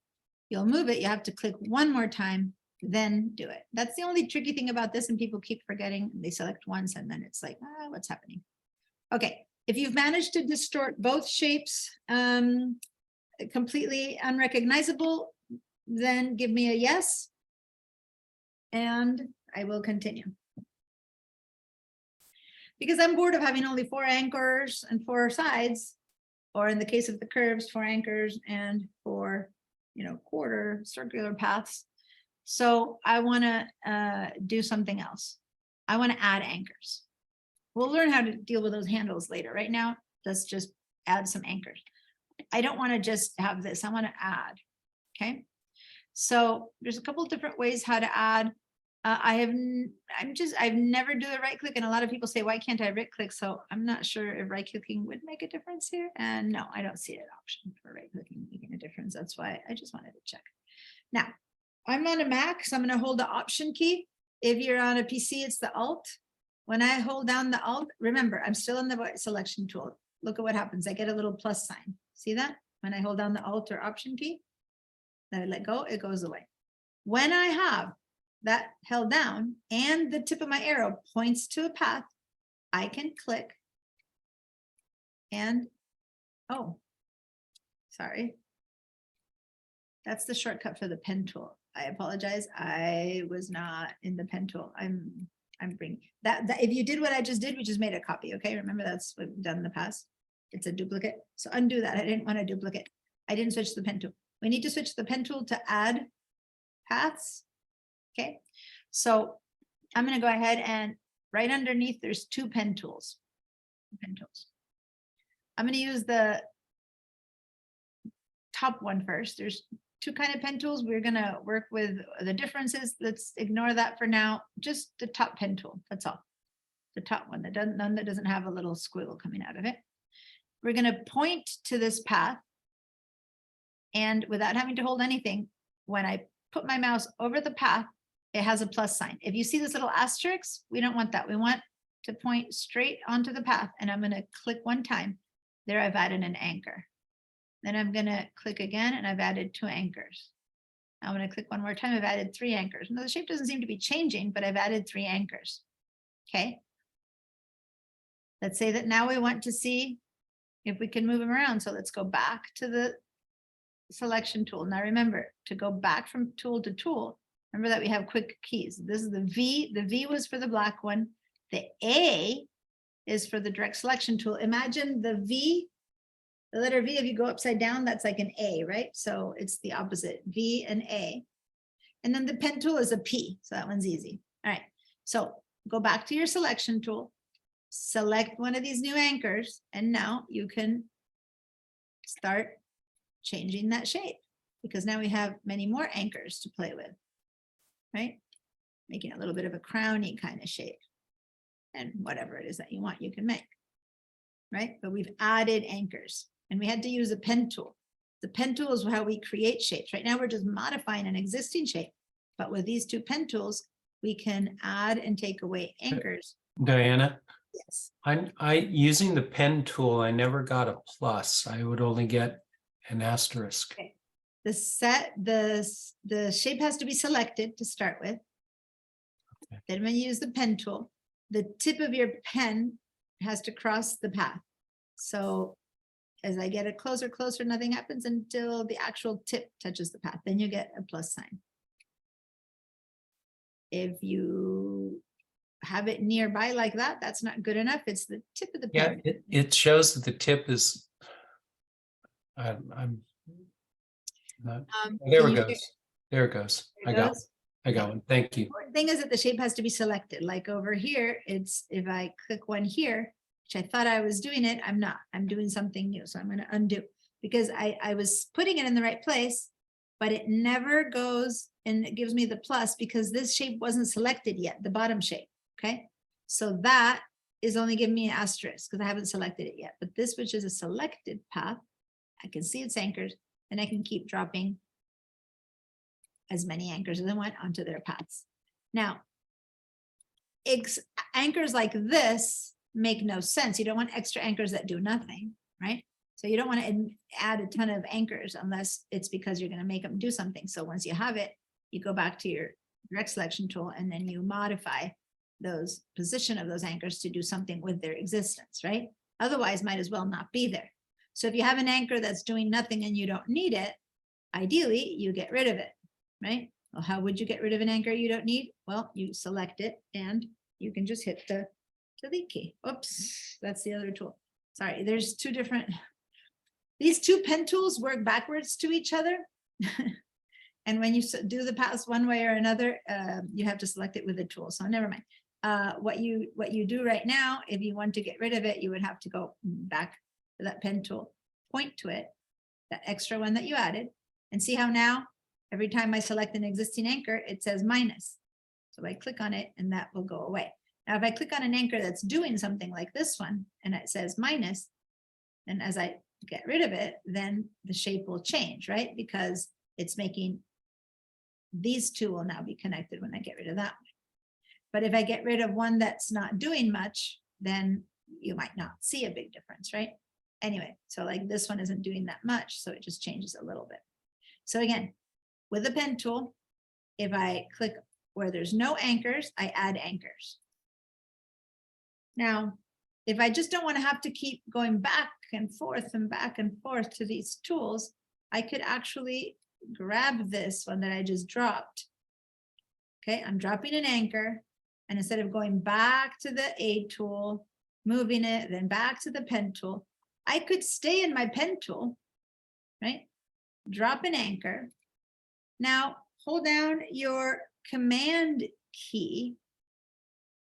you'll move it. You have to click one more time, then do it. That's the only tricky thing about this, and people keep forgetting. They select once and then it's like, what's happening? Okay, if you've managed to distort both shapes completely unrecognizable, then give me a yes, and I will continue. Because I'm bored of having only 4 anchors and 4 sides, or in the case of the curves, 4 anchors and 4, quarter circular paths. So I want to do something else. I want to add anchors. We'll learn how to deal with those handles later. Right now, let's just add some anchors. I don't want to just have this. I want to add. Okay. So there's a couple of different ways how to add. I've never do a right click, and a lot of people say, why can't I right click? So I'm not sure if right clicking would make a difference here. And no, I don't see an option for right clicking making a difference. That's why I just wanted to check. Now, I'm on a Mac, so I'm going to hold the Option key. If you're on a PC, it's the Alt. When I hold down the Alt, remember, I'm still in the selection tool. Look at what happens. I get a little plus sign. See that? When I hold down the Alt or Option key, then I let go, it goes away. When I have that held down and the tip of my arrow points to a path, I can click and, oh, sorry. That's the shortcut for the pen tool. I apologize. I was not in the pen tool. I'm bringing that if you did what I just did, we just made a copy. Okay. Remember, that's what we've done in the past. It's a duplicate. So undo that. I didn't want to duplicate. I didn't switch the pen tool. We need to switch the pen tool to add paths. Okay. So I'm going to go ahead and right underneath, there's 2 pen tools. I'm going to use the top one first. There's 2 kind of pen tools. We're going to work with the differences. Let's ignore that for now. Just the top pen tool. That's all. The top one, none that doesn't have a little squiggle coming out of it. We're going to point to this path. And without having to hold anything, when I put my mouse over the path, it has a plus sign. If you see this little asterisk, we don't want that. We want to point straight onto the path. And I'm going to click one time. There, I've added an anchor. Then I'm going to click again, and I've added 2 anchors. I'm going to click one more time. I've added 3 anchors. Now the shape doesn't seem to be changing, but I've added 3 anchors. Okay. Let's say that now we want to see if we can move them around. So let's go back to the selection tool. Now remember, to go back from tool to tool, remember that we have quick keys. This is the V. The V was for the black one. The A is for the direct selection tool. Imagine the V, the letter V, if you go upside down, that's like an A, right? So it's the opposite, V and A. And then the pen tool is a P. So that one's easy. All right. So go back to your selection tool, select one of these new anchors, and now you can start changing that shape, because now we have many more anchors to play with, right? Making a little bit of a crowny kind of shape, and whatever it is that you want, you can make, right? But we've added anchors, and we had to use a pen tool. The pen tool is how we create shapes. Right now, we're just modifying an existing shape, but with these 2 pen tools, we can add and take away anchors. Diana, Yes. I using the pen tool, I never got a plus. I would only get an asterisk. Okay. The shape has to be selected to start with. Okay. Then when you use the pen tool, the tip of your pen has to cross the path. So as I get it closer, nothing happens until the actual tip touches the path. Then you get a plus sign. If you have it nearby like that, that's not good enough. It's the tip of the pen. Yeah, it shows that the tip is. I'm not. There it goes. There it goes. I got one. Thank you. The thing is that the shape has to be selected. Like over here, it's if I click one here, which I thought I was doing it, I'm not. I'm doing something new. So I'm going to undo, because I was putting it in the right place, but it never goes and it gives me the plus because this shape wasn't selected yet, the bottom shape, okay? So that is only giving me an asterisk because I haven't selected it yet. But this, which is a selected path, I can see its anchors and I can keep dropping as many anchors as I want onto their paths. Now, anchors like this make no sense. You don't want extra anchors that do nothing, right? So you don't want to add a ton of anchors unless it's because you're going to make them do something. So once you have it, you go back to your direct selection tool and then you modify those position of those anchors to do something with their existence, right? Otherwise, might as well not be there. So if you have an anchor that's doing nothing and you don't need it, ideally you get rid of it, right? Well, how would you get rid of an anchor you don't need? Well, you select it and you can just hit the delete key. Oops, that's the other tool. Sorry, there's two different, these two pen tools work backwards to each other. And when you do the pass one way or another, you have to select it with the tool. So never mind. What you do right now, if you want to get rid of it, you would have to go back to that pen tool, point to it, that extra one that you added, and see how now every time I select an existing anchor, it says minus. So I click on it and that will go away. Now, if I click on an anchor that's doing something like this one and it says minus, and as I get rid of it, then the shape will change, right? Because it's making these two will now be connected when I get rid of that one. But if I get rid of one that's not doing much, then you might not see a big difference, right? Anyway, so like this one isn't doing that much, so it just changes a little bit. So again, with the pen tool, if I click where there's no anchors, I add anchors. Now, if I just don't want to have to keep going back and forth to these tools, I could actually grab this one that I just dropped. Okay, I'm dropping an anchor, and instead of going back to the A tool, moving it, then back to the pen tool, I could stay in my pen tool, right? Drop an anchor. Now, hold down your command key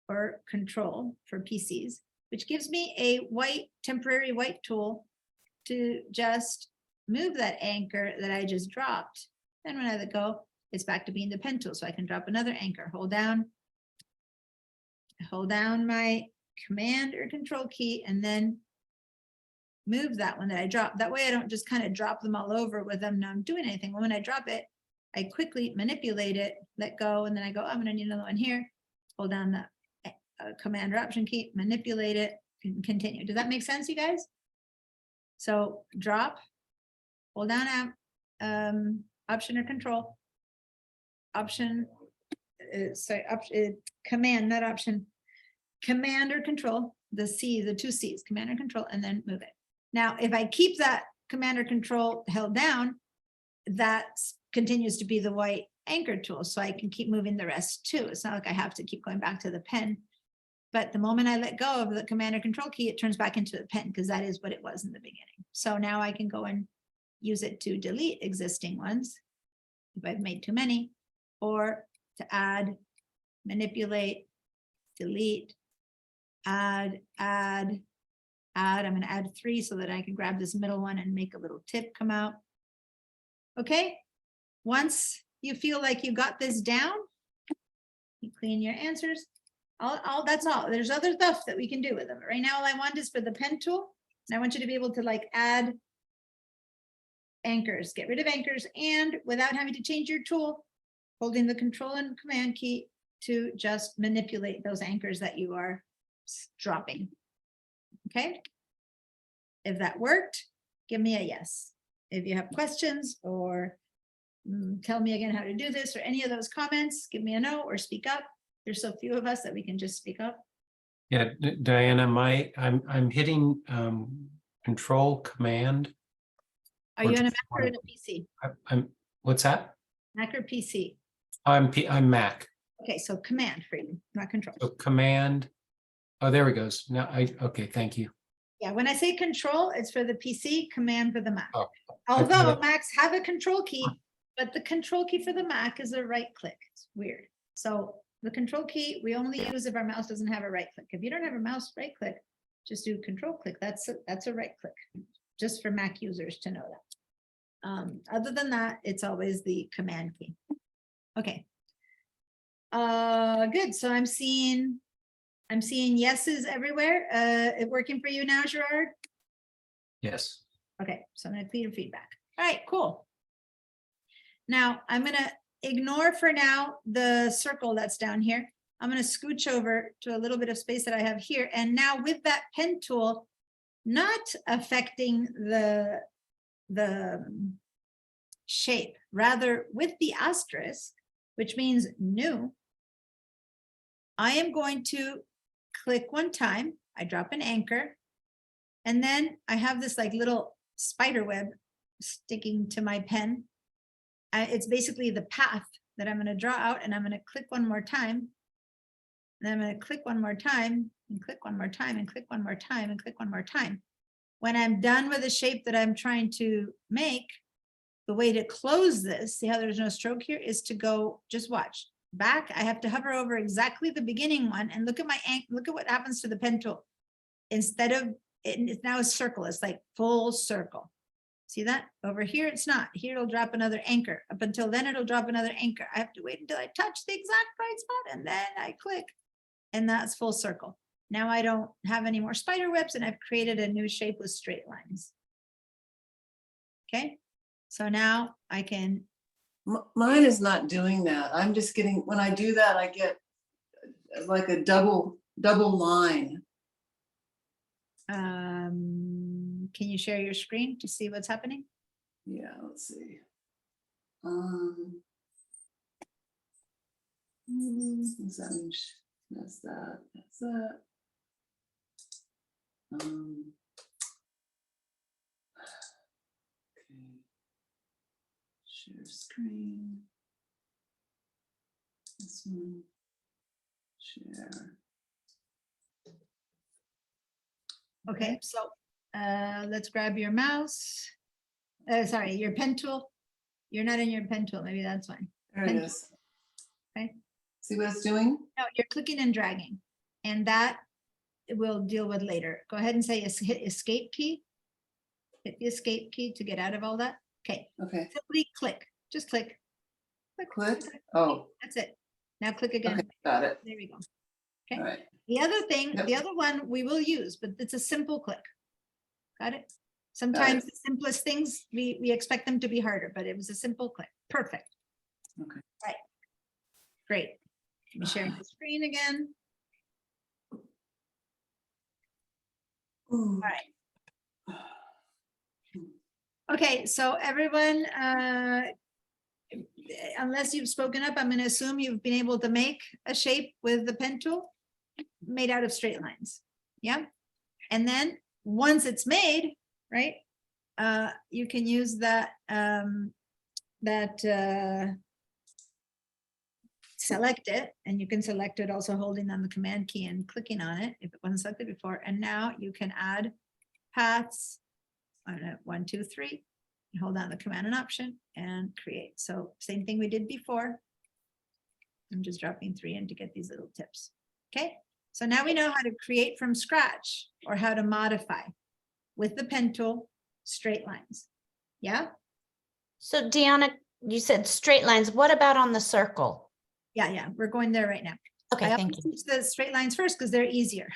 or control for PCs, which gives me a temporary white tool to just move that anchor that I just dropped. Then when I let go, it's back to being the pen tool. So I can drop another anchor, hold down my command or control key, and then move that one that I dropped. That way I don't just kind of drop them all over with them not doing anything. When I drop it, I quickly manipulate it, let go, and then I go, oh, I'm gonna need another one here. Hold down the command or option key, manipulate it, and continue. Does that make sense, you guys? So drop, hold down option or control, option, command, not option, command or control, the C, the two C's, command or control, and then move it. Now, if I keep that command or control held down, that continues to be the white anchor tool, so I can keep moving the rest too. It's not like I have to keep going back to the pen. But the moment I let go of the command or control key, it turns back into the pen because that is what it was in the beginning. So now I can go and use it to delete existing ones if I've made too many, or to add, manipulate, delete, add. I'm going to add 3 so that I can grab this middle one and make a little tip come out. Okay, once you feel like you got this down, you clean your answers. That's all. There's other stuff that we can do with them. Right now, all I want is for the pen tool. And I want you to be able to like add anchors, get rid of anchors, and without having to change your tool, holding the control and command key to just manipulate those anchors that you are dropping. Okay. If that worked, give me a yes. If you have questions or tell me again how to do this or any of those comments, give me a no or speak up. There's so few of us that we can just speak up. Yeah, Diana, I'm hitting control command. Are you on a Mac or in a PC? What's that? Mac or PC? I'm Mac. Okay, so command for you, not control. So command. Oh, there we goes. Now okay, thank you. Yeah, when I say control, it's for the PC, command for the Mac. Oh, Although Macs have a control key, but the control key for the Mac is a right click. It's weird. So the control key we only use if our mouse doesn't have a right click. If you don't have a mouse right click, just do control click. That's a right click, just for Mac users to know that. Other than that, it's always the command key. Okay. Good. So I'm seeing yeses everywhere. It working for you now, Gerard? Yes. Okay, so I'm gonna clear feedback. All right, cool. Now I'm gonna ignore for now the circle that's down here. I'm gonna scooch over to a little bit of space that I have here. And now with that pen tool, not affecting the shape, rather with the asterisk, which means new, I am going to click one time, I drop an anchor, and then I have this like little spider web sticking to my pen. It's basically the path that I'm going to draw out, and I'm going to click one more time. And then I'm going to click one more time and click one more time and click one more time and click one more time. When I'm done with the shape that I'm trying to make, the way to close this, see how there's no stroke here, is to go, just watch. Back, I have to hover over exactly the beginning one and look at look at what happens to the pen tool. Instead of, it's now a circle, it's like full circle. See that? Over here, it's not. Here it'll drop another anchor. Up until then, it'll drop another anchor. I have to wait until I touch the exact right spot, and then I click, and that's full circle. Now I don't have any more spider webs, and I've created a new shape with straight lines. Okay, so now I can. Mine is not doing that. I'm just getting, when I do that, I get like a double line. Can you share your screen to see what's happening? Yeah, let's see. Does that mean that's that? That's that. Okay. Share screen. This one. Share. Okay, so let's grab your mouse. Sorry, your pen tool. You're not in your pen tool. Maybe that's fine. There it is. Okay. See what it's doing? No, you're clicking and dragging, and that we'll deal with later. Go ahead and say hit escape key. Hit the escape key to get out of all that. Okay. Okay. Simply click. Just click. Click. Oh, That's it. Now click again. okay. Got it. There we go. Okay. All right. The other thing, Yep. the other one we will use, but it's a simple click. Got it? Sometimes the simplest things, we expect them to be harder, but it was a simple click. Perfect. Okay. Right. Great. Let me share the screen again. Ooh. All right. Okay, so everyone, unless you've spoken up, I'm going to assume you've been able to make a shape with the pen tool made out of straight lines. Yeah. And then once it's made, right, you can use that, select it, and you can select it also holding down the command key and clicking on it if it wasn't selected before. And now you can add paths on it, 1, 2, 3, and hold down the command and option and create. So same thing we did before. I'm just dropping 3 in to get these little tips. Okay, so now we know how to create from scratch or how to modify with the pen tool straight lines. Yeah. So Deanna, you said straight lines. What about on the circle? Yeah, we're going there right now. Okay, I thank always you. teach the straight lines first because they're easier.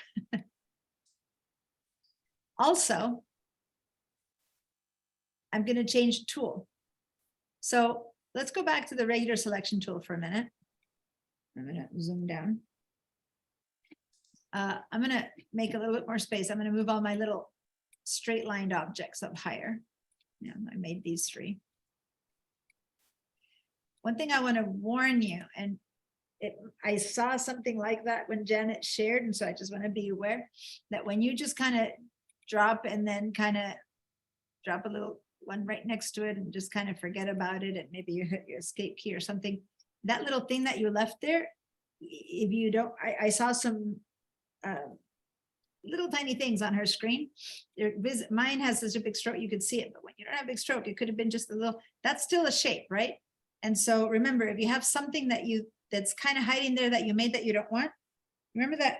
Also, I'm going to change tool. So let's go back to the regular selection tool for a minute. I'm going to zoom down. I'm going to make a little bit more space. I'm going to move all my little straight lined objects up higher. Yeah, I made these 3. One thing I want to warn you, and I saw something like that when Janet shared, and so I just want to be aware that when you just kind of drop and then kind of drop a little one right next to it and just kind of forget about it, and maybe you hit your escape key or something, that little thing that you left there, if you don't, I saw some little tiny things on her screen. Mine has such a big stroke, you could see it, but when you don't have a big stroke, it could have been just a little, that's still a shape, right? And so remember, if you have something that's kind of hiding there that you made that you don't want, remember that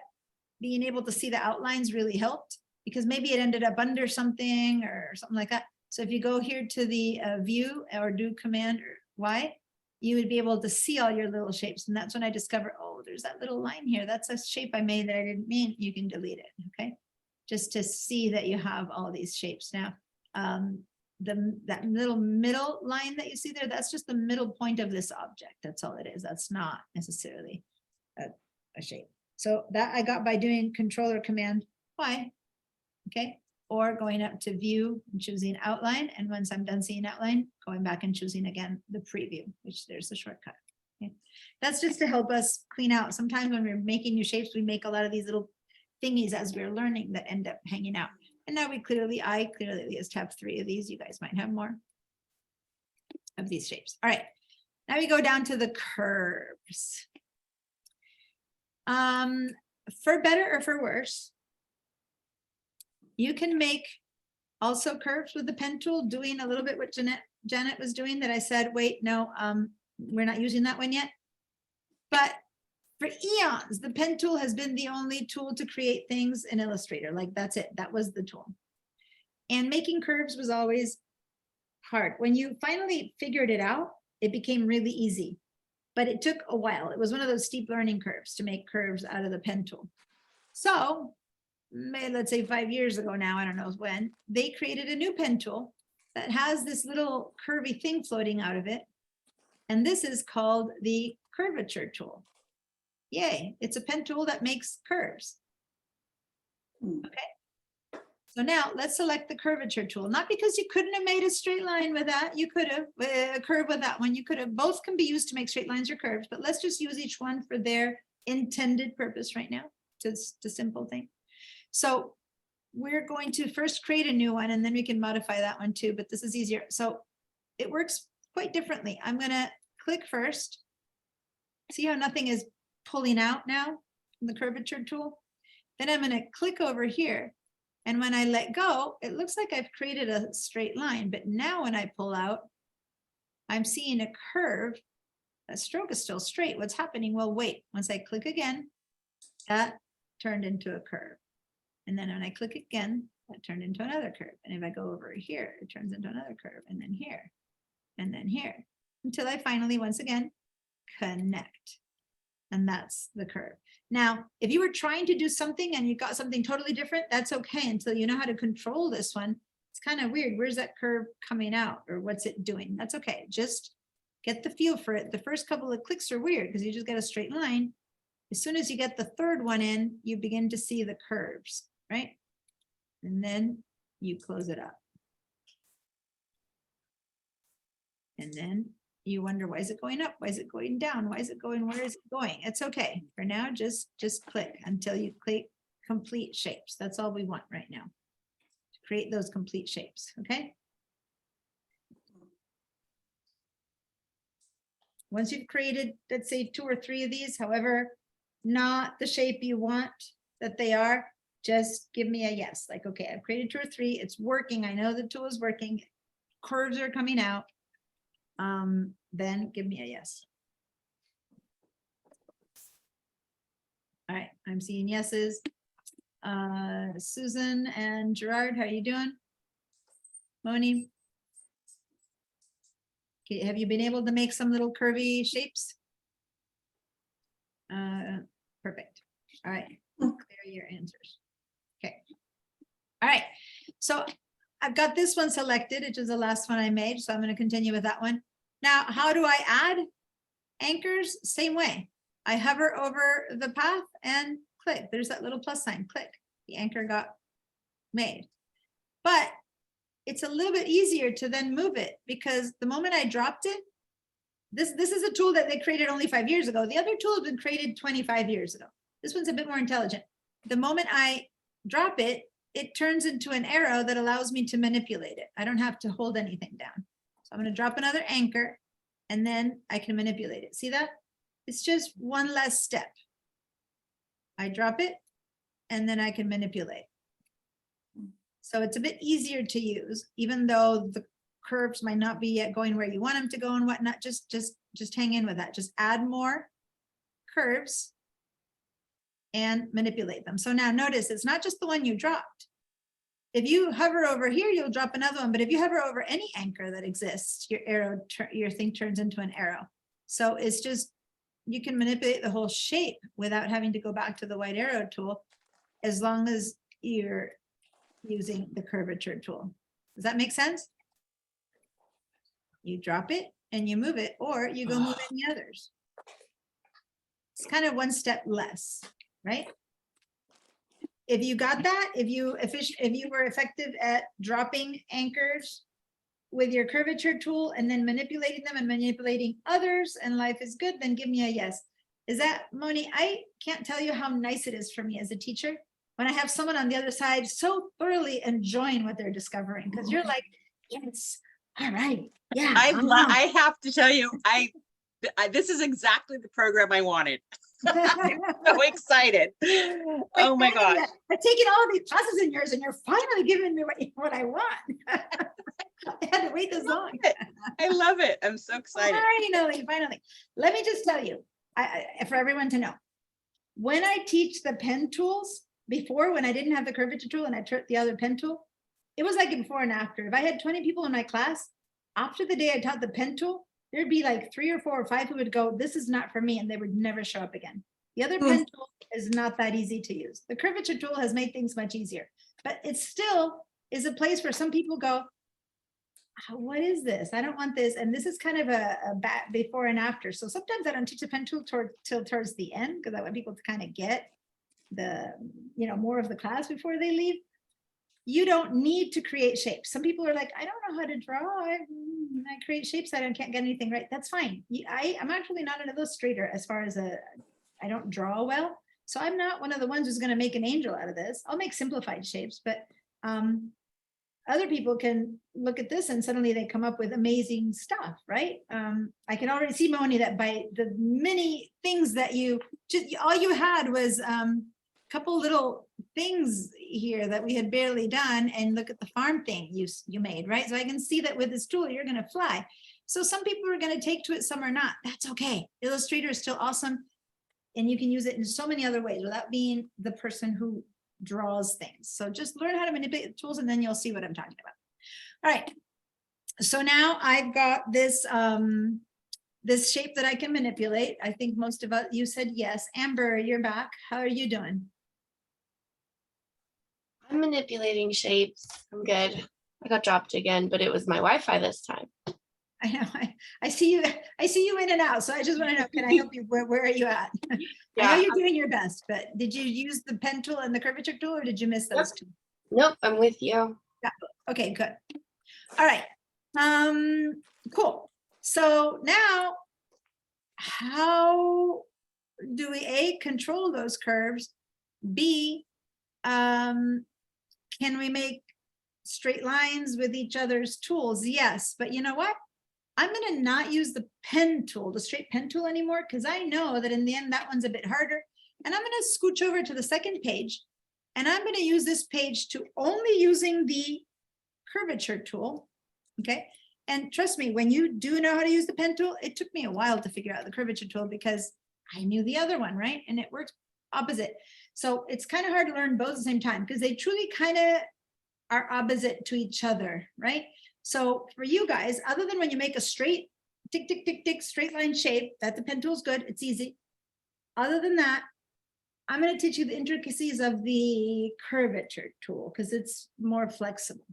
being able to see the outlines really helped, because maybe it ended up under something or something like that. So if you go here to the view or do Command or Y, you would be able to see all your little shapes. And that's when I discovered, oh, there's that little line here. That's a shape I made that I didn't mean. You can delete it, okay? Just to see that you have all these shapes. Now, that little middle line that you see there, that's just the middle point of this object. That's all it is. That's not necessarily a shape. So that I got by doing Control or Command Y, okay? Or going up to View and choosing Outline. And once I'm done seeing Outline, going back and choosing again the Preview, which there's the shortcut. Okay? That's just to help us clean out. Sometimes when we're making new shapes, we make a lot of these little thingies as we're learning that end up hanging out. And now I clearly have 3 of these. You guys might have more of these shapes. All right, now we go down to the curves. For better or for worse, you can make also curves with the pen tool, doing a little bit what Janet was doing that I said, wait, no, we're not using that one yet. But for eons, the pen tool has been the only tool to create things in Illustrator. Like that's it, that was the tool. And making curves was always hard. When you finally figured it out, it became really easy, but it took a while. It was one of those steep learning curves to make curves out of the pen tool. So let's say 5 years ago now, I don't know when, they created a new pen tool that has this little curvy thing floating out of it. And this is called the curvature tool. Yay, it's a pen tool that makes curves. Okay, so now let's select the curvature tool, not because you couldn't have made a straight line with that, you could have a curve with that one, you could have, both can be used to make straight lines or curves, but let's just use each one for their intended purpose right now. Just a simple thing. So we're going to first create a new one and then we can modify that one too, but this is easier. So it works quite differently. I'm gonna click first. See how nothing is pulling out now from the curvature tool? Then I'm gonna click over here. And when I let go, it looks like I've created a straight line, but now when I pull out, I'm seeing a curve. That stroke is still straight. What's happening? Well, wait, once I click again, that turned into a curve. And then when I click again, that turned into another curve. And if I go over here, it turns into another curve, and then here, until I finally, once again, connect. And that's the curve. Now, if you were trying to do something and you got something totally different, that's okay until you know how to control this one. It's kind of weird. Where's that curve coming out or what's it doing? That's okay. Just get the feel for it. The first couple of clicks are weird because you just get a straight line. As soon as you get the third one in, you begin to see the curves, right? And then you close it up. And then you wonder, why is it going up? Why is it going down? Why is it going? Where is it going? It's okay. For now, just click until you click complete shapes. That's all we want right now. To create those complete shapes, okay? Once you've created, let's say 2 or 3 of these, however, not the shape you want that they are, just give me a yes. Like, okay, I've created 2 or 3. It's working. I know the tool is working. Curves are coming out. Then give me a yes. All right, I'm seeing yeses. Susan and Gerard, how are you doing? Moni? Okay, have you been able to make some little curvy shapes? Perfect. All right, clear your answers. Okay. All right, so I've got this one selected, which is the last one I made, so I'm going to continue with that one. Now, how do I add anchors? Same way. I hover over the path and click. There's that little plus sign, click. The anchor got made. But it's a little bit easier to then move it because the moment I dropped it, this is a tool that they created only 5 years ago. The other tool has been created 25 years ago. This one's a bit more intelligent. The moment I drop it, it turns into an arrow that allows me to manipulate it. I don't have to hold anything down. So I'm going to drop another anchor and then I can manipulate it. See that? It's just one less step. I drop it and then I can manipulate. So it's a bit easier to use, even though the curves might not be yet going where you want them to go and whatnot. Just hang in with that. Just add more curves and manipulate them. So now notice it's not just the one you dropped. If you hover over here, you'll drop another one. But if you hover over any anchor that exists, your thing turns into an arrow. So it's just, you can manipulate the whole shape without having to go back to the white arrow tool, as long as you're using the curvature tool. Does that make sense? You drop it and you move it, or you go move any others. It's kind of one step less, right? If you got that, if you were effective at dropping anchors with your curvature tool and then manipulating them and manipulating others, and life is good, then give me a yes. Is that, Moni? I can't tell you how nice it is for me as a teacher when I have someone on the other side so thoroughly enjoying what they're discovering, because you're like, yes, all right, yeah. I have to tell you, this is exactly the program I wanted. I'm so excited. Oh my gosh. I've taken all of these classes in yours and you're finally giving me what I want. I had to wait this long. I love it. I'm so excited. Finally. Let me just tell you, for everyone to know, when I teach the pen tools, before, when I didn't have the curvature tool and I taught the other pen tool, it was like a before and after. If I had 20 people in my class, after the day I taught the pen tool, there'd be like 3 or 4 or 5 who would go, this is not for me, and they would never show up again. The other pen tool is not that easy to use. The curvature tool has made things much easier, but it still is a place where some people go, what is this? I don't want this. And this is kind of a before and after. So sometimes I don't teach the pen tool till towards the end, because I want people to kind of get the, more of the class before they leave. You don't need to create shapes. Some people are like, I don't know how to draw. I create shapes. I can't get anything right. That's fine. I'm actually not an illustrator as far as I don't draw well. So I'm not one of the ones who's going to make an angel out of this. I'll make simplified shapes, but other people can look at this and suddenly they come up with amazing stuff, right? I can already see, Moni, that by the many things that all you had was couple little things here that we had barely done, and look at the farm thing you made, right? So I can see that with this tool, you're going to fly. So some people are going to take to it, some are not. That's okay. Illustrator is still awesome. And you can use it in so many other ways without being the person who draws things. So just learn how to manipulate the tools and then you'll see what I'm talking about. All right. So now I've got this, this shape that I can manipulate. I think most of you said yes. Amber, you're back. How are you doing? I'm manipulating shapes. I'm good. I got dropped again, but it was my Wi-Fi this time. I know. I see you. I see you in and out. So I just want to know, can I help you? Where are you at? Yeah. I know you're doing your best, but did you use the pen tool and the curvature tool, or did you miss those two? Nope, I'm with you. Yeah. Okay, good. All right. Cool. So now, how do we A, control those curves? B, can we make straight lines with each other's tools? Yes, but you know what? I'm going to not use the pen tool, the straight pen tool anymore, because I know that in the end, that one's a bit harder. And I'm going to scooch over to the second page, and I'm going to use this page to only using the curvature tool. Okay. And trust me, when you do know how to use the pen tool, it took me a while to figure out the curvature tool because I knew the other one, right? And it works opposite. So it's kind of hard to learn both at the same time because they truly kind of are opposite to each other, right? So for you guys, other than when you make a straight tick, tick, tick, tick, straight line shape, that the pen tool is good, it's easy. Other than that, I'm going to teach you the intricacies of the curvature tool because it's more flexible.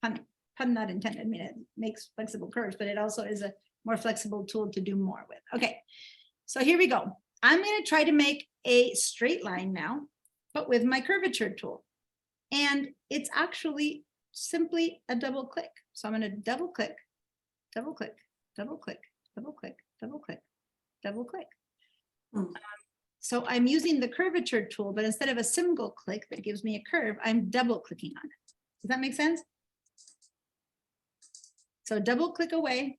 Pun not intended. I mean, it makes flexible curves, but it also is a more flexible tool to do more with. Okay, so here we go. I'm going to try to make a straight line now, but with my curvature tool. And it's actually simply a double click. So I'm going to double click, double click, double click, double click, double click, double click. So I'm using the curvature tool, but instead of a single click that gives me a curve, I'm double clicking on it. Does that make sense? So double click away.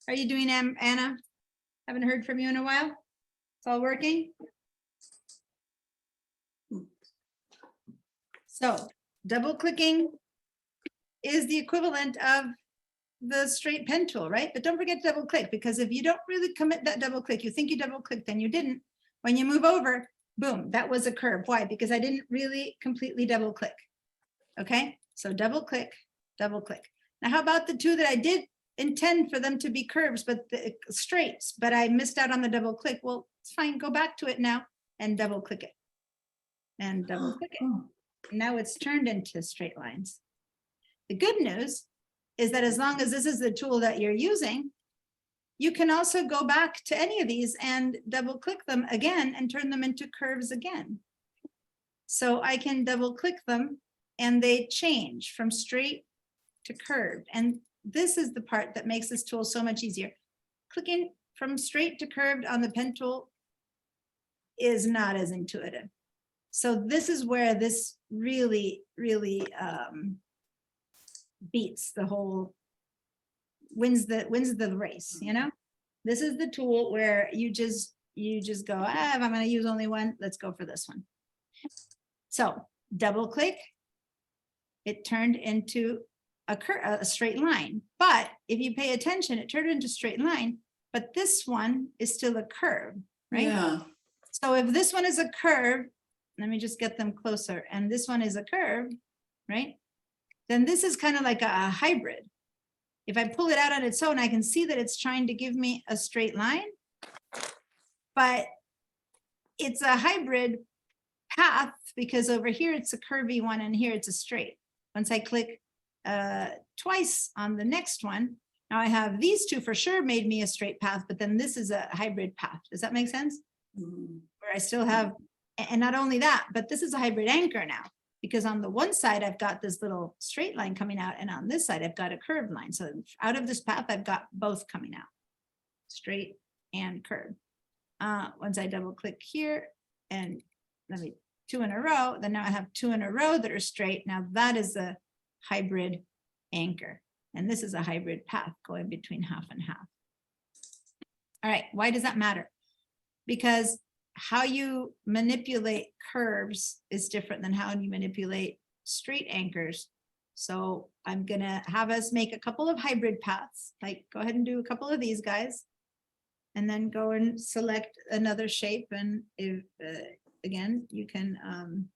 How are you doing, Anna? Haven't heard from you in a while. It's all working. So double clicking is the equivalent of the straight pen tool, right? But don't forget to double click, because if you don't really commit that double click, you think you double clicked, then you didn't. When you move over, boom, that was a curve. Why? Because I didn't really completely double click. Okay, so double click, double click. Now, how about the two that I did intend for them to be curves, but straights, but I missed out on the double click. Well, it's fine. Go back to it now and double click it. And double click it. Now it's turned into straight lines. The good news is that as long as this is the tool that you're using, you can also go back to any of these and double click them again and turn them into curves again. So I can double click them and they change from straight to curved. And this is the part that makes this tool so much easier. Clicking from straight to curved on the pen tool is not as intuitive. So this is where this really, really beats the whole, wins the race, you know? This is the tool where you just go, if I'm gonna use only one, let's go for this one. So double click, it turned into a straight line. But if you pay attention, it turned into a straight line, but this one is still a curve, right? Yeah. So if this one is a curve, let me just get them closer, and this one is a curve, right? Then this is kind of like a hybrid. If I pull it out on its own, I can see that it's trying to give me a straight line, but it's a hybrid path because over here it's a curvy one and here it's a straight. Once I click twice on the next one, now I have these two for sure made me a straight path, but then this is a hybrid path. Does that make sense? Where I still have, and not only that, but this is a hybrid anchor now, because on the one side, I've got this little straight line coming out, and on this side, I've got a curved line. So out of this path, I've got both coming out, straight and curved. Once I double click here, and let me, 2 in a row, then now I have 2 in a row that are straight. Now that is a hybrid anchor, and this is a hybrid path going between half and half. All right, why does that matter? Because how you manipulate curves is different than how you manipulate straight anchors. So I'm gonna have us make a couple of hybrid paths, like go ahead and do a couple of these guys, and then go and select another shape. And if again, you can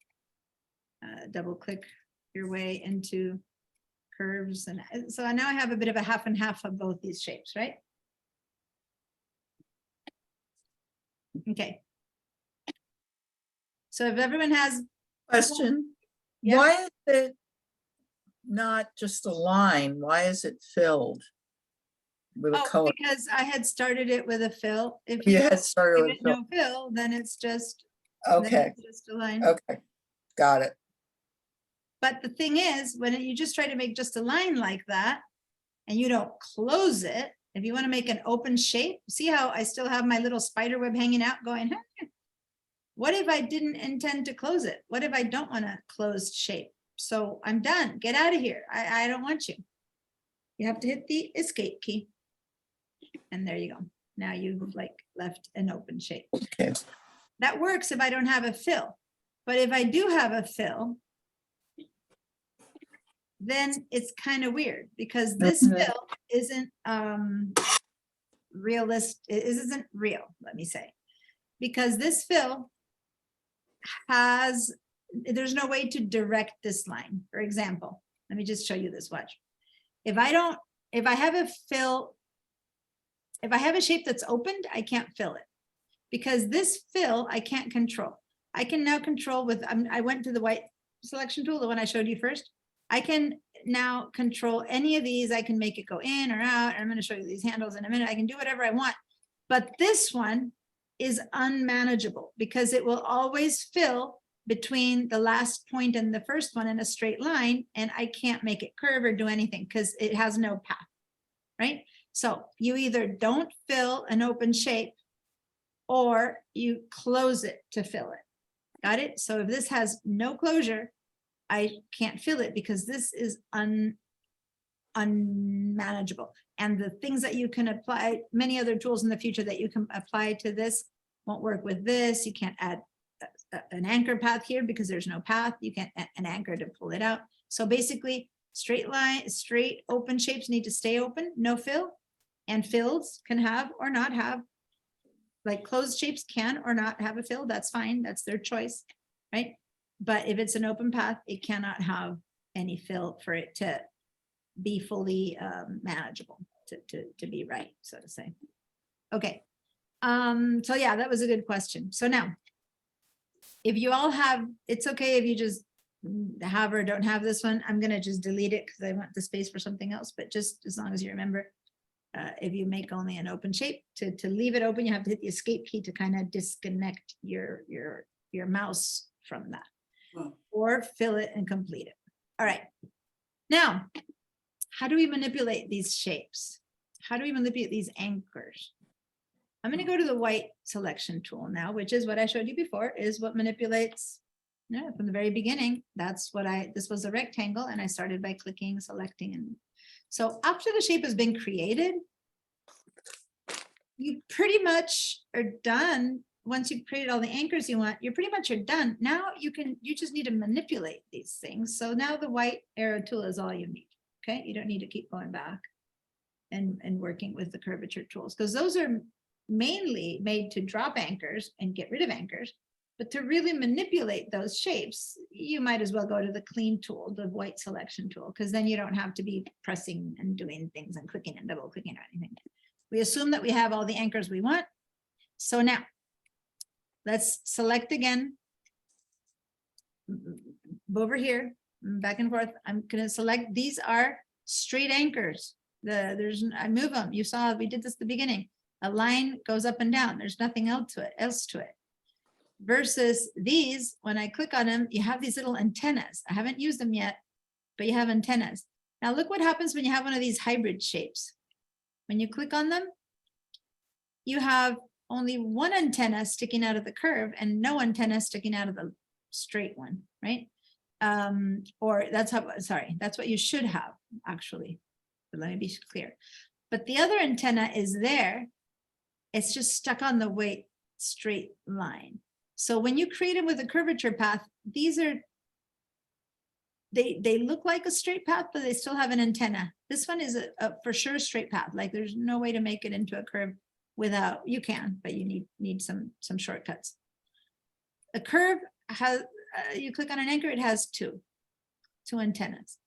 double click your way into curves. And so now I have a bit of a half and half of both these shapes, right? Okay. So if everyone has, Question, Yeah. why is it not just a line? Why is it filled with a oh, color? because I had started it with a fill. If You you had started give with it no fill, then it's just, Okay, just a line. okay, got it. But the thing is, when you just try to make just a line like that, and you don't close it, if you want to make an open shape, see how I still have my little spider web hanging out going, huh? What if I didn't intend to close it? What if I don't want a closed shape? So I'm done. Get out of here. I don't want you. You have to hit the escape key. And there you go. Now you've like left an open shape. Okay. That works if I don't have a fill. But if I do have a fill, then it's kind of weird because this fill isn't realistic. It isn't real, let me say, because this fill there's no way to direct this line. For example, let me just show you this, watch. If I have a fill, if I have a shape that's opened, I can't fill it because this fill I can't control. I can now control with, I went to the white selection tool, the one I showed you first. I can now control any of these. I can make it go in or out. I'm going to show you these handles in a minute. I can do whatever I want, but this one is unmanageable because it will always fill between the last point and the first one in a straight line, and I can't make it curve or do anything because it has no path, right? So you either don't fill an open shape or you close it to fill it. Got it? So if this has no closure, I can't fill it because this is unmanageable. And the things that you can apply, many other tools in the future that you can apply to this won't work with this. You can't add an anchor path here because there's no path. You can't add an anchor to pull it out. So basically straight open shapes need to stay open, no fill, and fills can have or not have, like closed shapes can or not have a fill. That's fine. That's their choice, right? But if it's an open path, it cannot have any fill for it to be fully manageable. to be right, so to say. Okay. So yeah, that was a good question. So now, if you all have, it's okay if you just have or don't have this one. I'm gonna just delete it because I want the space for something else, but just as long as you remember, if you make only an open shape, to leave it open, you have to hit the escape key to kind of disconnect your mouse from that. Oh. Or fill it and complete it. All right. Now, how do we manipulate these shapes? How do we manipulate these anchors? I'm going to go to the white selection tool now, which is what I showed you before, is what manipulates, from the very beginning. That's what this was a rectangle, and I started by clicking, selecting. And so after the shape has been created, you pretty much are done. Once you've created all the anchors you want, you pretty much are done. Now you just need to manipulate these things. So now the white arrow tool is all you need. Okay, you don't need to keep going back and working with the curvature tools, because those are mainly made to drop anchors and get rid of anchors. But to really manipulate those shapes, you might as well go to the clean tool, the white selection tool, because then you don't have to be pressing and doing things and clicking and double clicking or anything. We assume that we have all the anchors we want. So now let's select again. Over here, back and forth. I'm going to select, these are straight anchors. I move them. You saw we did this at the beginning. A line goes up and down. There's nothing else to it. Versus these, when I click on them, you have these little antennas. I haven't used them yet, but you have antennas. Now look what happens when you have one of these hybrid shapes. When you click on them, you have only one antenna sticking out of the curve and no antenna sticking out of the straight one, right? Or that's what you should have actually. But let me be clear. But the other antenna is there. It's just stuck on the white straight line. So when you create them with a curvature path, they look like a straight path, but they still have an antenna. This one is a for sure straight path. Like there's no way to make it into a curve without, you can, but you need some shortcuts. A curve has, you click on an anchor, it has two antennas.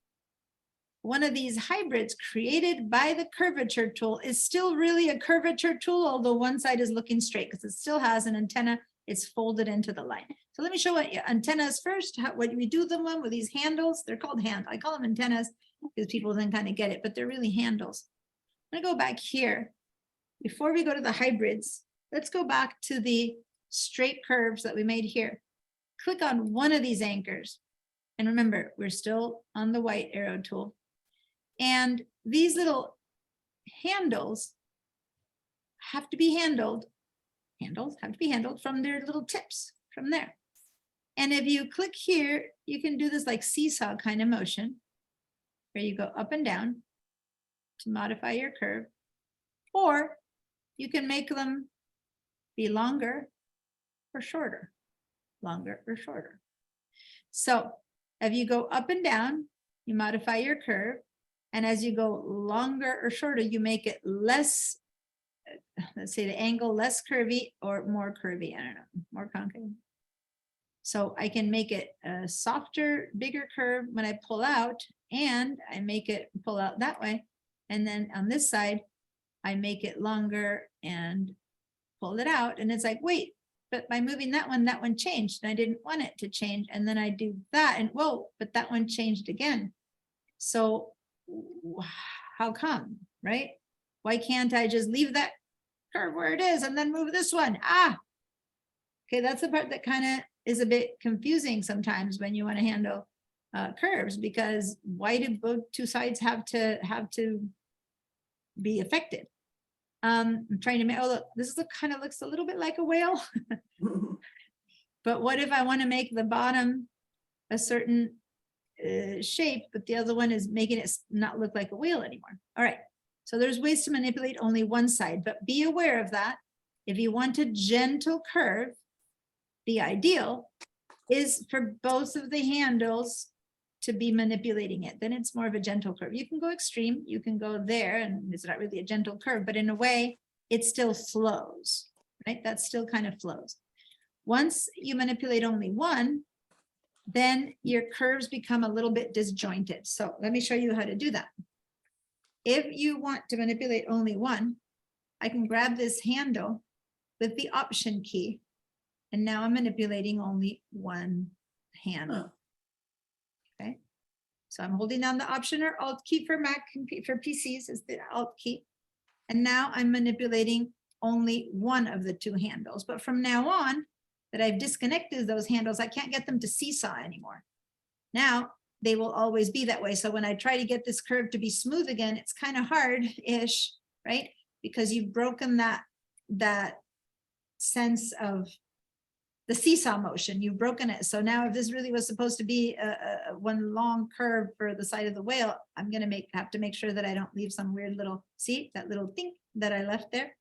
One of these hybrids created by the curvature tool is still really a curvature tool, although one side is looking straight because it still has an antenna. It's folded into the line. So let me show what antennas first, what we do them with these handles. They're called I call them antennas because people then kind of get it, but they're really handles. I'm gonna go back here. Before we go to the hybrids, let's go back to the straight curves that we made here. Click on one of these anchors. And remember, we're still on the white arrow tool. And these little handles have to be handled. Handles have to be handled from their little tips from there. And if you click here, you can do this like seesaw kind of motion where you go up and down to modify your curve, or you can make them be longer or shorter, So if you go up and down, you modify your curve. And as you go longer or shorter, you make it less, let's say the angle less curvy or more curvy. I don't know, more concave. So I can make it a softer, bigger curve when I pull out, and I make it pull out that way. And then on this side, I make it longer and pull it out. And it's like, wait, but by moving that one changed, and I didn't want it to change. And then I do that, and whoa, but that one changed again. So how come, right? Why can't I just leave that curve where it is and then move this one? Okay, that's the part that kind of is a bit confusing sometimes when you want to handle curves, because why do both two sides have to be affected? I'm trying to make, oh look, this kind of looks a little bit like a whale. But what if I want to make the bottom a certain shape, but the other one is making it not look like a whale anymore? All right, so there's ways to manipulate only one side, but be aware of that. If you want a gentle curve, the ideal is for both of the handles to be manipulating it. Then it's more of a gentle curve. You can go extreme, you can go there, and it's not really a gentle curve, but in a way, it still flows, right? That still kind of flows. Once you manipulate only one, then your curves become a little bit disjointed. So let me show you how to do that. If you want to manipulate only one, I can grab this handle with the Option key. And now I'm manipulating only one handle. Okay. So I'm holding down the Option or Alt key for Mac, for PCs is the Alt key. And now I'm manipulating only one of the two handles. But from now on that I've disconnected those handles, I can't get them to seesaw anymore. Now they will always be that way. So when I try to get this curve to be smooth again, it's kind of hard-ish, right? Because you've broken that sense of the seesaw motion, you've broken it. So now if this really was supposed to be a one long curve for the side of the whale, I'm gonna have to make sure that I don't leave some weird little, see that little thing that I left there?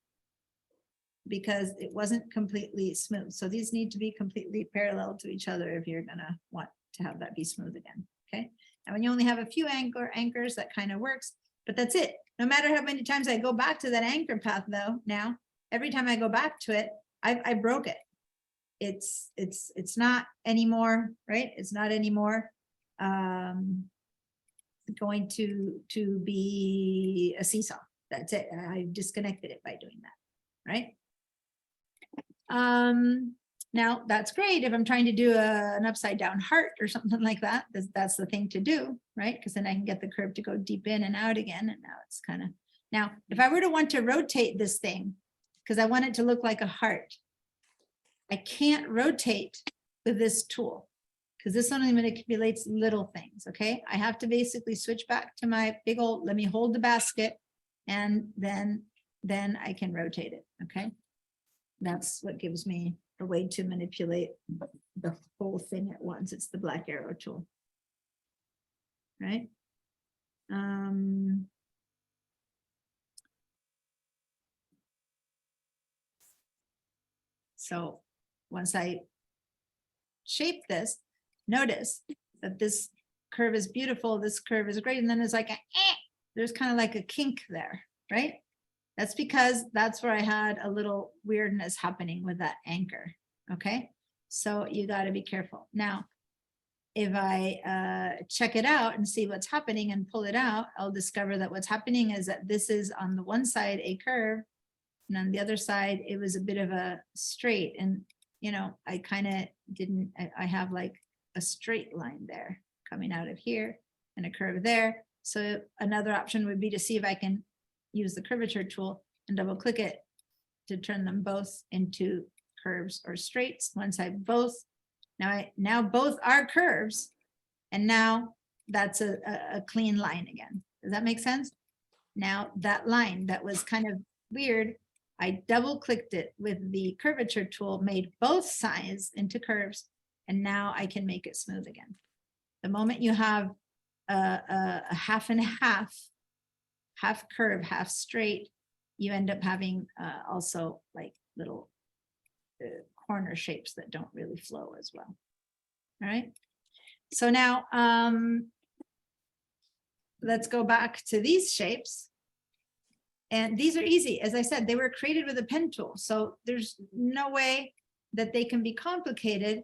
Because it wasn't completely smooth. So these need to be completely parallel to each other if you're gonna want to have that be smooth again, okay? And when you only have a few anchors, that kind of works, but that's it. No matter how many times I go back to that anchor path though, now, every time I go back to it, I broke it. It's not anymore, right? It's not anymore going to be a seesaw. That's it. I disconnected it by doing that, right? Now that's great if I'm trying to do an upside down heart or something like that. That's the thing to do, right? Because then I can get the curve to go deep in and out again. And now it's kind of, now if I were to want to rotate this thing, because I want it to look like a heart, I can't rotate with this tool because this only manipulates little things, okay? I have to basically switch back to my big old, let me hold the basket and then I can rotate it, okay? That's what gives me a way to manipulate the whole thing at once. It's the black arrow tool, right? So once I shape this, notice that this curve is beautiful, this curve is great, and then it's like, there's kind of like a kink there, right? That's because that's where I had a little weirdness happening with that anchor, okay? So you got to be careful. Now, if I check it out and see what's happening and pull it out, I'll discover that what's happening is that this is on the one side a curve, and on the other side, it was a bit of a straight. And, you know, I kind of didn't, I have like a straight line there coming out of here and a curve there. So another option would be to see if I can use the curvature tool and double click it to turn them both into curves or straights. Once I both, now both are curves, and now that's a clean line again. Does that make sense? Now that line that was kind of weird, I double clicked it with the curvature tool, made both sides into curves, and now I can make it smooth again. The moment you have a half and half curve, half straight, you end up having also like little corner shapes that don't really flow as well. All right. So now let's go back to these shapes. And these are easy. As I said, they were created with a pen tool. So there's no way that they can be complicated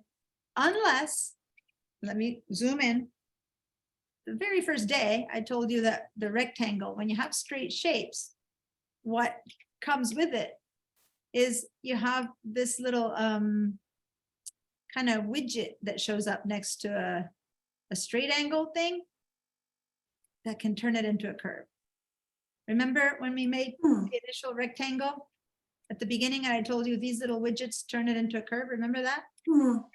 unless, let me zoom in. The very first day, I told you that the rectangle, when you have straight shapes, what comes with it is you have this little kind of widget that shows up next to a straight angle thing that can turn it into a curve. Remember when we made the initial rectangle at the beginning, and I told you these little widgets turn it into a curve? Remember that? Right.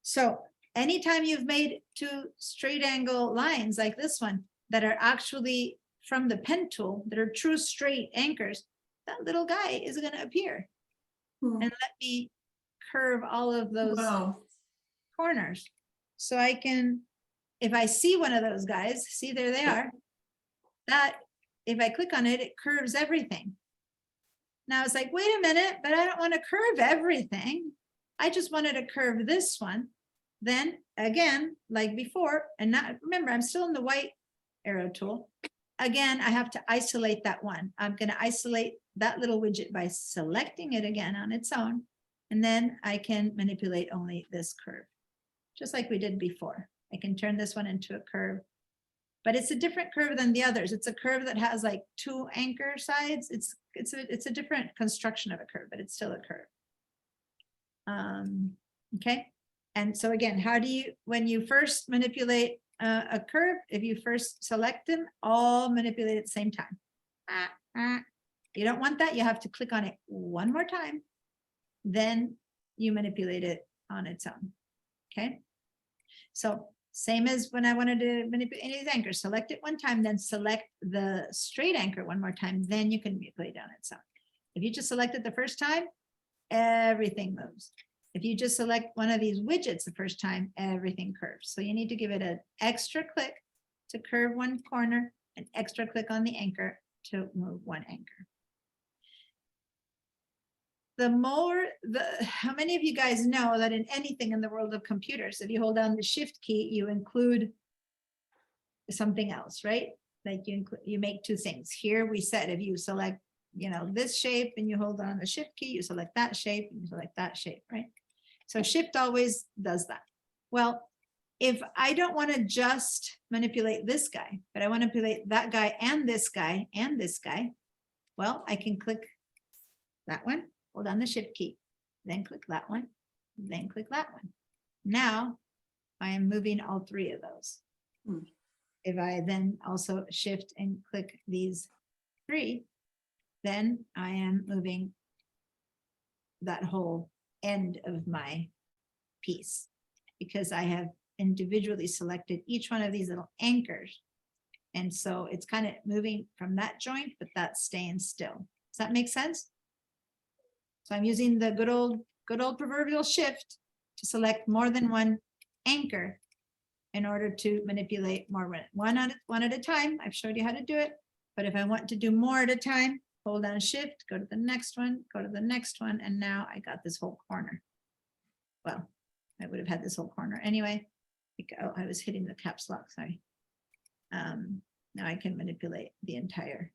So anytime you've made two straight angle lines like this one that are actually from the pen tool, that are true straight anchors, that little guy is going to appear. And let me curve all of those corners. So I can, if I see one of those guys, see, there they are, that if I click on it, it curves everything. Now it's like, wait a minute, but I don't want to curve everything. I just wanted to curve this one. Then again, like before, and not, remember, I'm still in the white arrow tool. Again, I have to isolate that one. I'm going to isolate that little widget by selecting it again on its own. And then I can manipulate only this curve, just like we did before. I can turn this one into a curve but it's a different curve than the others. It's a curve that has like 2 anchor sides. It's a different construction of a curve, but it's still a curve. Okay. And so again, how do you, when you first manipulate a curve, if you first select them, all manipulate at the same time. You don't want that. You have to click on it one more time. Then you manipulate it on its own. Okay. So same as when I wanted to manipulate any of these anchors, select it one time, then select the straight anchor one more time, then you can manipulate it on its own. If you just select it the first time, everything moves. If you just select one of these widgets the first time, everything curves. So you need to give it an extra click to curve one corner, an extra click on the anchor to move one anchor. How many of you guys know that in anything in the world of computers, if you hold down the shift key, you include something else, right? Like you make 2 things. Here we said, if you select, this shape and you hold on the shift key, you select that shape and you select that shape, right? So shift always does that. Well, if I don't want to just manipulate this guy, but I want to manipulate that guy and this guy and this guy, well, I can click that one, hold on the shift key, then click that one, then click that one. Now I am moving all 3 of those. If I then also shift and click these 3, then I am moving that whole end of my piece because I have individually selected each one of these little anchors. And so it's kind of moving from that joint, but that's staying still. Does that make sense? So I'm using the good old proverbial shift to select more than one anchor in order to manipulate more one at a time. I've showed you how to do it, but if I want to do more at a time, hold down shift, go to the next one, go to the next one, and now I got this whole corner. Well, I would have had this whole corner anyway. Oh, I was hitting the caps lock, sorry. Now I can manipulate the entire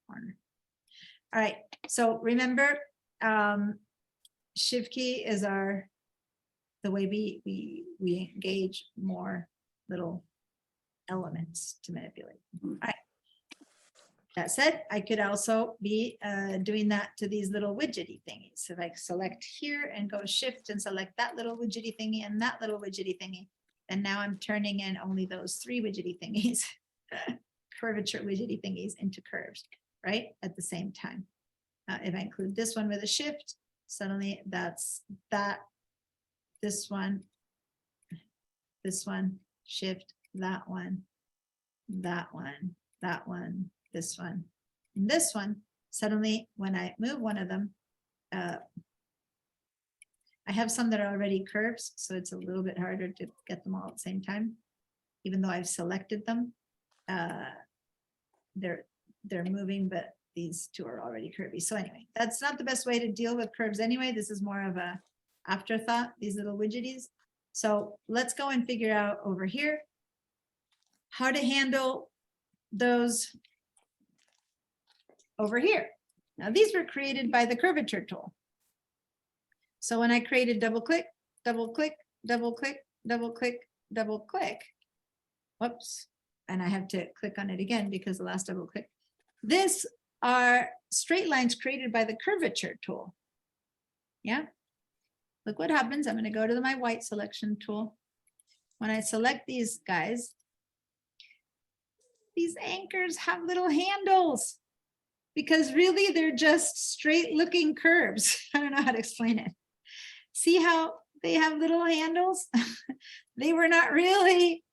corner. All right, so remember, shift key is the way we engage more little elements to manipulate. All right. That said, I could also be doing that to these little widgety thingies. If I select here and go shift and select that little widgety thingy and that little widgety thingy, and now I'm turning in only those 3 widgety thingies, curvature widgety thingies into curves, right? At the same time. If I include this one with a shift, suddenly that's that, this one, shift, that one, that one, that one, this one, and this one. Suddenly, when I move one of them, I have some that are already curves, so it's a little bit harder to get them all at the same time. Even though I've selected them, they're moving, but these 2 are already curvy. So anyway, that's not the best way to deal with curves anyway. This is more of a afterthought, these little widgeties. So let's go and figure out over here how to handle those over here. Now these were created by the curvature tool. So when I created double click, double click, double click, double click, double click, whoops, and I have to click on it again because the last double click. This are straight lines created by the curvature tool. Yeah. Look what happens. I'm going to go to my white selection tool. When I select these guys, these anchors have little handles because really they're just straight looking curves. I don't know how to explain it. See how they have little handles? They were not really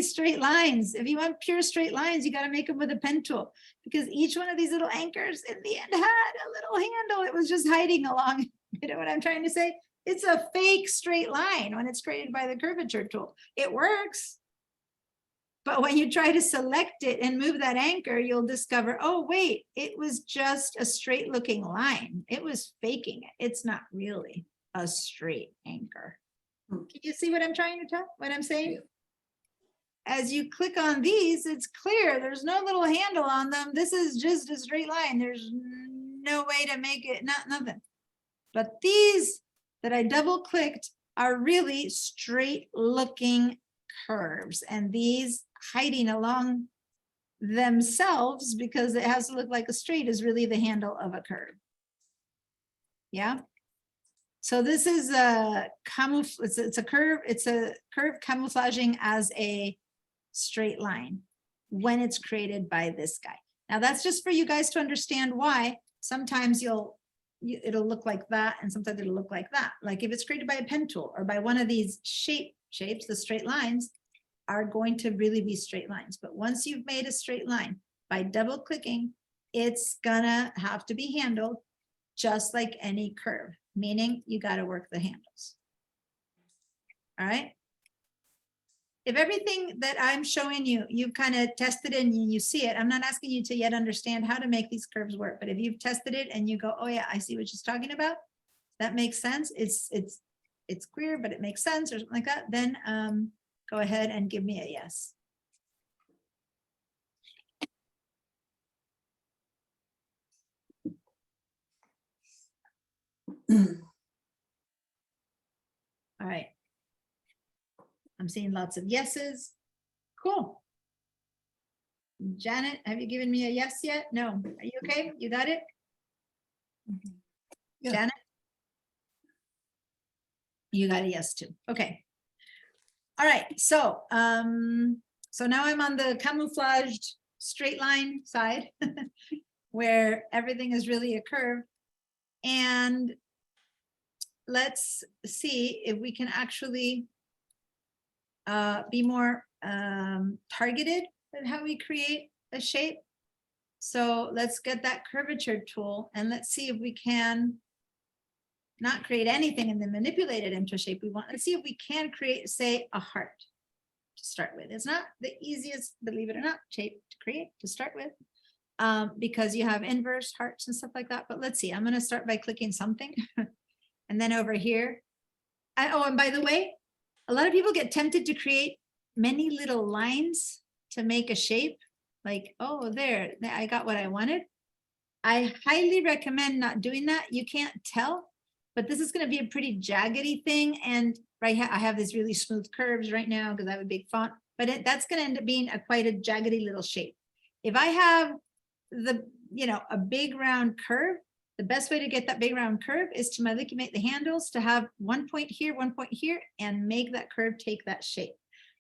straight lines. If you want pure straight lines, you got to make them with a pen tool because each one of these little anchors in the end had a little handle. It was just hiding along. You know what I'm trying to say? It's a fake straight line when it's created by the curvature tool. It works. But when you try to select it and move that anchor, you'll discover, oh, wait, it was just a straight looking line. It was faking it. It's not really a straight anchor. Can you see what I'm trying to tell? What I'm saying? As you click on these, it's clear. There's no little handle on them. This is just a straight line. There's no way to make it, nothing. But these that I double clicked are really straight looking curves. And these hiding along themselves because it has to look like a straight is really the handle of a curve. Yeah. So this is a it's a curve camouflaging as a straight line when it's created by this guy. Now that's just for you guys to understand why sometimes it'll look like that and sometimes it'll look like that. Like if it's created by a pen tool or by one of these shapes, the straight lines are going to really be straight lines. But once you've made a straight line, by double clicking, it's gonna have to be handled just like any curve, meaning you got to work the handles. All right. If everything that I'm showing you, you've kind of tested it and you see it, I'm not asking you to yet understand how to make these curves work, but if you've tested it and you go, oh yeah, I see what she's talking about, that makes sense. It's clear, but it makes sense or something like that, then go ahead and give me a yes. All right. I'm seeing lots of yeses. Cool. Janet, have you given me a yes yet? No. Are you okay? You got it? Yeah. Janet? You got a yes too. Okay. All right. So, so now I'm on the camouflaged straight line side where everything is really a curve. And let's see if we can actually be more targeted in how we create a shape. So let's get that curvature tool and let's see if we can not create anything and then manipulate it into a shape we want. Let's see if we can create, say, a heart to start with. It's not the easiest, believe it or not, shape to create to start with because you have inverse hearts and stuff like that. But let's see, I'm going to start by clicking something and then over here. Oh, and by the way, a lot of people get tempted to create many little lines to make a shape like, oh, there, I got what I wanted. I highly recommend not doing that. You can't tell, but this is going to be a pretty jaggedy thing. And right, I have these really smooth curves right now because I have a big font, but that's going to end up being quite a jaggedy little shape. If I have a big round curve, the best way to get that big round curve is to manipulate the handles to have 1 point here, 1 point here, and make that curve take that shape.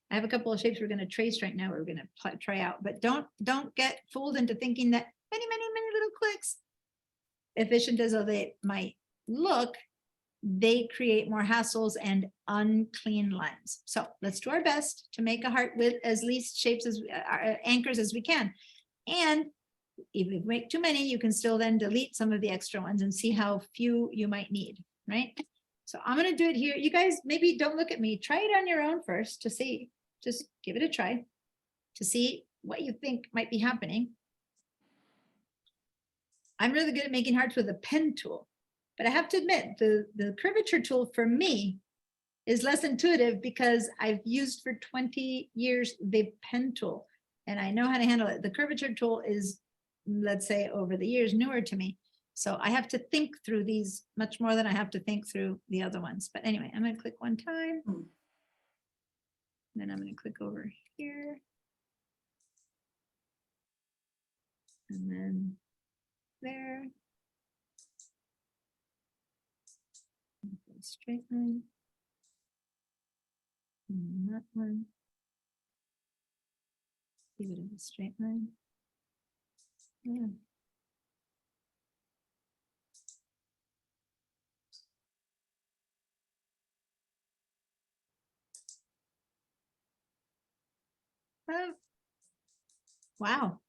I have a couple of shapes we're going to trace right now. We're going to try out, but don't get fooled into thinking that many little clicks, efficient as though they might look, they create more hassles and unclean lines. So let's do our best to make a heart with as least shapes as anchors as we can. And if you make too many, you can still then delete some of the extra ones and see how few you might need, right? So I'm going to do it here. You guys maybe don't look at me. Try it on your own first to see. Just give it a try to see what you think might be happening. I'm really good at making hearts with a pen tool, but I have to admit the curvature tool for me is less intuitive because I've used for 20 years the pen tool and I know how to handle it. The curvature tool is, let's say, over the years newer to me. So I have to think through these much more than I have to think through the other ones. But anyway, I'm going to click one time. Then I'm going to click over here. And then there. Straight line. And that one. Give it a straight line. Yeah. Oh. Wow.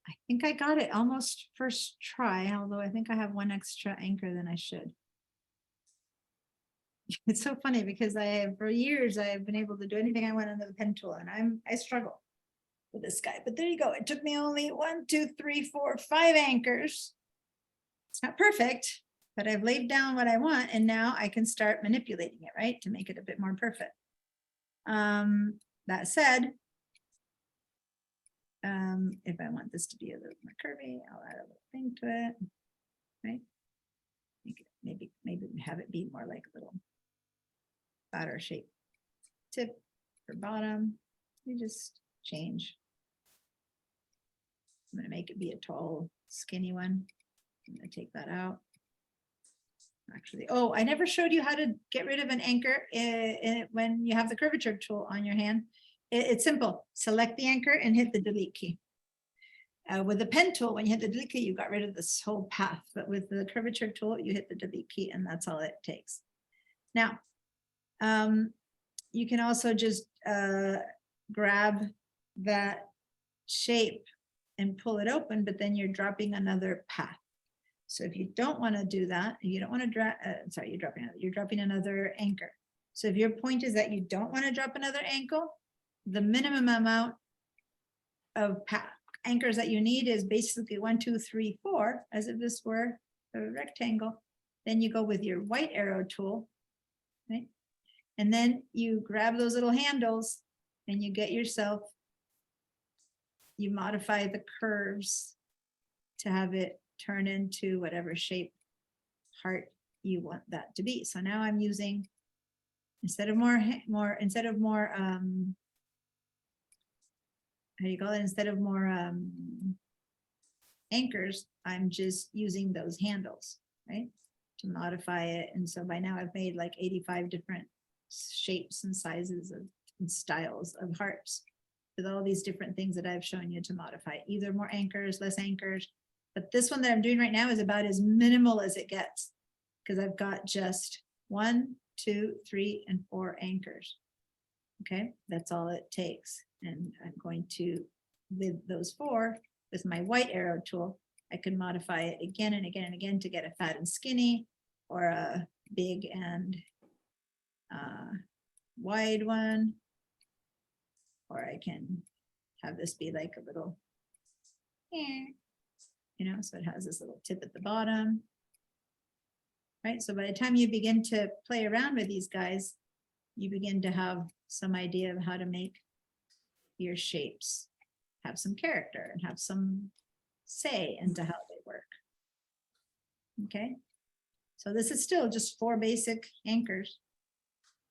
I think I got it almost first try, although I think I have one extra anchor than I should. It's so funny because for years I've been able to do anything I want under the pen tool, and I struggle with this guy. But there you go. It took me only 1, 2, 3, 4, 5 anchors. It's not perfect, but I've laid down what I want, and now I can start manipulating it, right, to make it a bit more perfect. That said, if I want this to be a little more curvy, I'll add a little thing to it, right? Maybe have it be more like a little batter shape tip for bottom. You just change. I'm gonna make it be a tall, skinny one. I'm gonna take that out. Actually, oh, I never showed you how to get rid of an anchor when you have the curvature tool on your hand. It's simple. Select the anchor and hit the delete key. With the pen tool, when you hit the delete key, you got rid of this whole path. But with the curvature tool, you hit the delete key, and that's all it takes. Now, you can also just grab that shape and pull it open, but then you're dropping another path. So if you don't want to do that, you don't want to drop, sorry, you're dropping another anchor. So if your point is that you don't want to drop another ankle, the minimum amount of anchors that you need is basically 1, 2, 3, 4, as if this were a rectangle. Then you go with your white arrow tool, right? And then you grab those little handles and you get yourself, you modify the curves to have it turn into whatever shape heart you want that to be. So now I'm using, instead of more, how do you call it? Instead of more anchors, I'm just using those handles, right? To modify it. And so by now I've made like 85 different shapes and sizes and styles of hearts with all these different things that I've shown you to modify, either more anchors, less anchors. But this one that I'm doing right now is about as minimal as it gets, because I've got just 1, 2, 3, and 4 anchors. Okay, that's all it takes. And I'm going to, with those 4, with my white arrow tool, I can modify it again and again and again to get a fat and skinny, or a big and wide one, or I can have this be like a little, you know, so it has this little tip at the bottom, right? So by the time you begin to play around with these guys, you begin to have some idea of how to make your shapes have some character and have some say into how they work. Okay, so this is still just 4 basic anchors,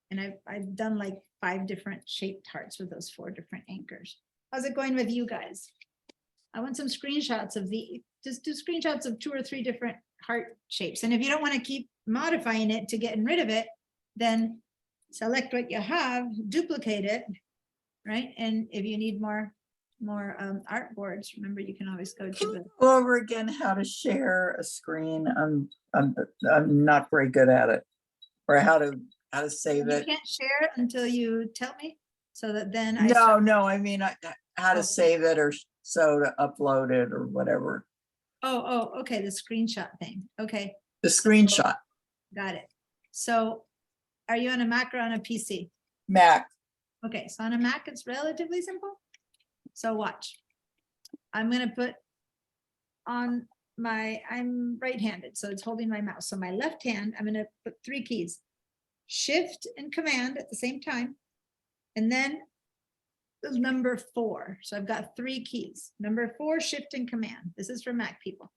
and I've done like 5 different shaped hearts with those 4 different anchors. How's it going with you guys? I want some screenshots of just do screenshots of 2 or 3 different heart shapes. And if you don't want to keep modifying it to getting rid of it, then select what you have, duplicate it, right? And if you need more artboards, remember, you can always go to Can the, you go over again how to share a screen? I'm not very good at it. Or how to save you it. can't share it until you tell me, so that then No, I mean, how to Oh. save it, or so to upload it or whatever. Oh, okay, the screenshot thing. Okay, The screenshot, got it. So are you on a Mac or on a PC? Mac. Okay, so on a Mac, it's relatively simple. So watch. I'm gonna put on I'm right-handed, so it's holding my mouse. So my left hand, I'm gonna put 3 keys. Shift and Command at the same time. And then the number 4. So I've got 3 keys. Number 4, Shift and Command. This is for Mac people.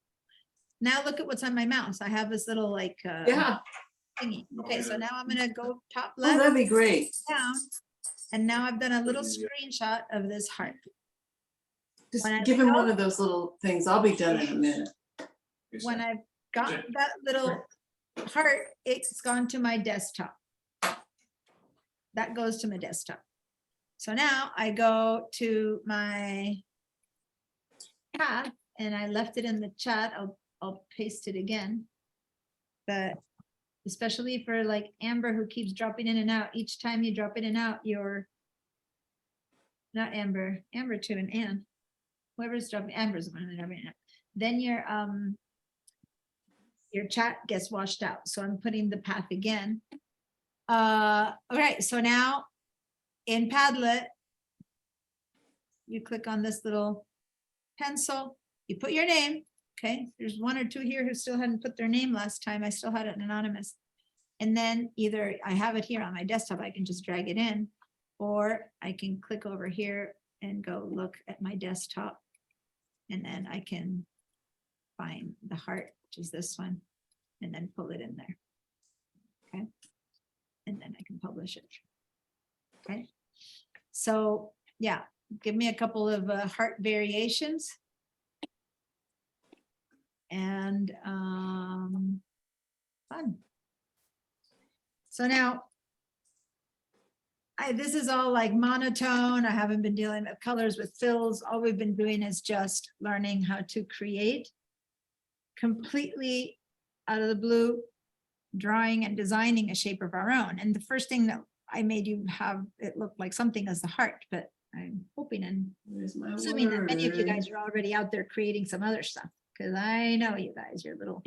Now look at what's on my mouse. I have this little like Yeah, thingy. Okay, so now I'm gonna go top oh, left that'd be great. down. And now I've done a little screenshot of this heart. Just When I give him go- one of those little things. I'll be done in a minute. When I've got that little heart, it's gone to my desktop. That goes to my desktop. So now I go to my path, and I left it in the chat. I'll paste it again. But especially for like Amber, who keeps dropping in and out, each time you drop in and out, not Amber too, and Anne, whoever's dropping, Amber's the one who's dropping in and out. Then your chat gets washed out. So I'm putting the path again. All right, so now in Padlet, you click on this little pencil, you put your name. Okay, there's 1 or 2 here who still hadn't put their name last time. I still had it anonymous. And then either I have it here on my desktop, I can just drag it in, or I can click over here and go look at my desktop. And then I can find the heart, which is this one, and then pull it in there. Okay. And then I can publish it. Okay. So yeah, give me a couple of heart variations. And fun. So now, this is all like monotone. I haven't been dealing with colors with fills. All we've been doing is just learning how to create completely out of the blue, drawing and designing a shape of our own. And the first thing that I made you have it look like something as the heart, but I'm hoping and Where's my assuming that many of you word? guys are already out there creating some other stuff, because I know you guys, your little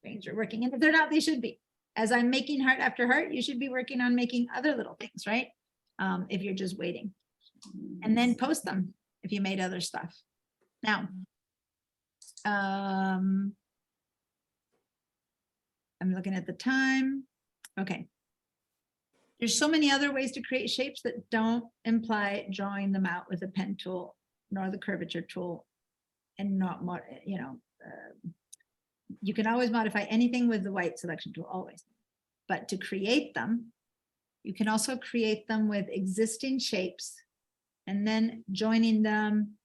brains are working, and if they're not, they should be. As I'm making heart after heart, you should be working on making other little things, right? If you're just waiting, and then post them if you made other stuff. Now, I'm looking at the time. Okay. There's so many other ways to create shapes that don't imply drawing them out with a pen tool, nor the curvature tool, and not, you know, you can always modify anything with the white selection tool, always. But to create them, you can also create them with existing shapes and then joining them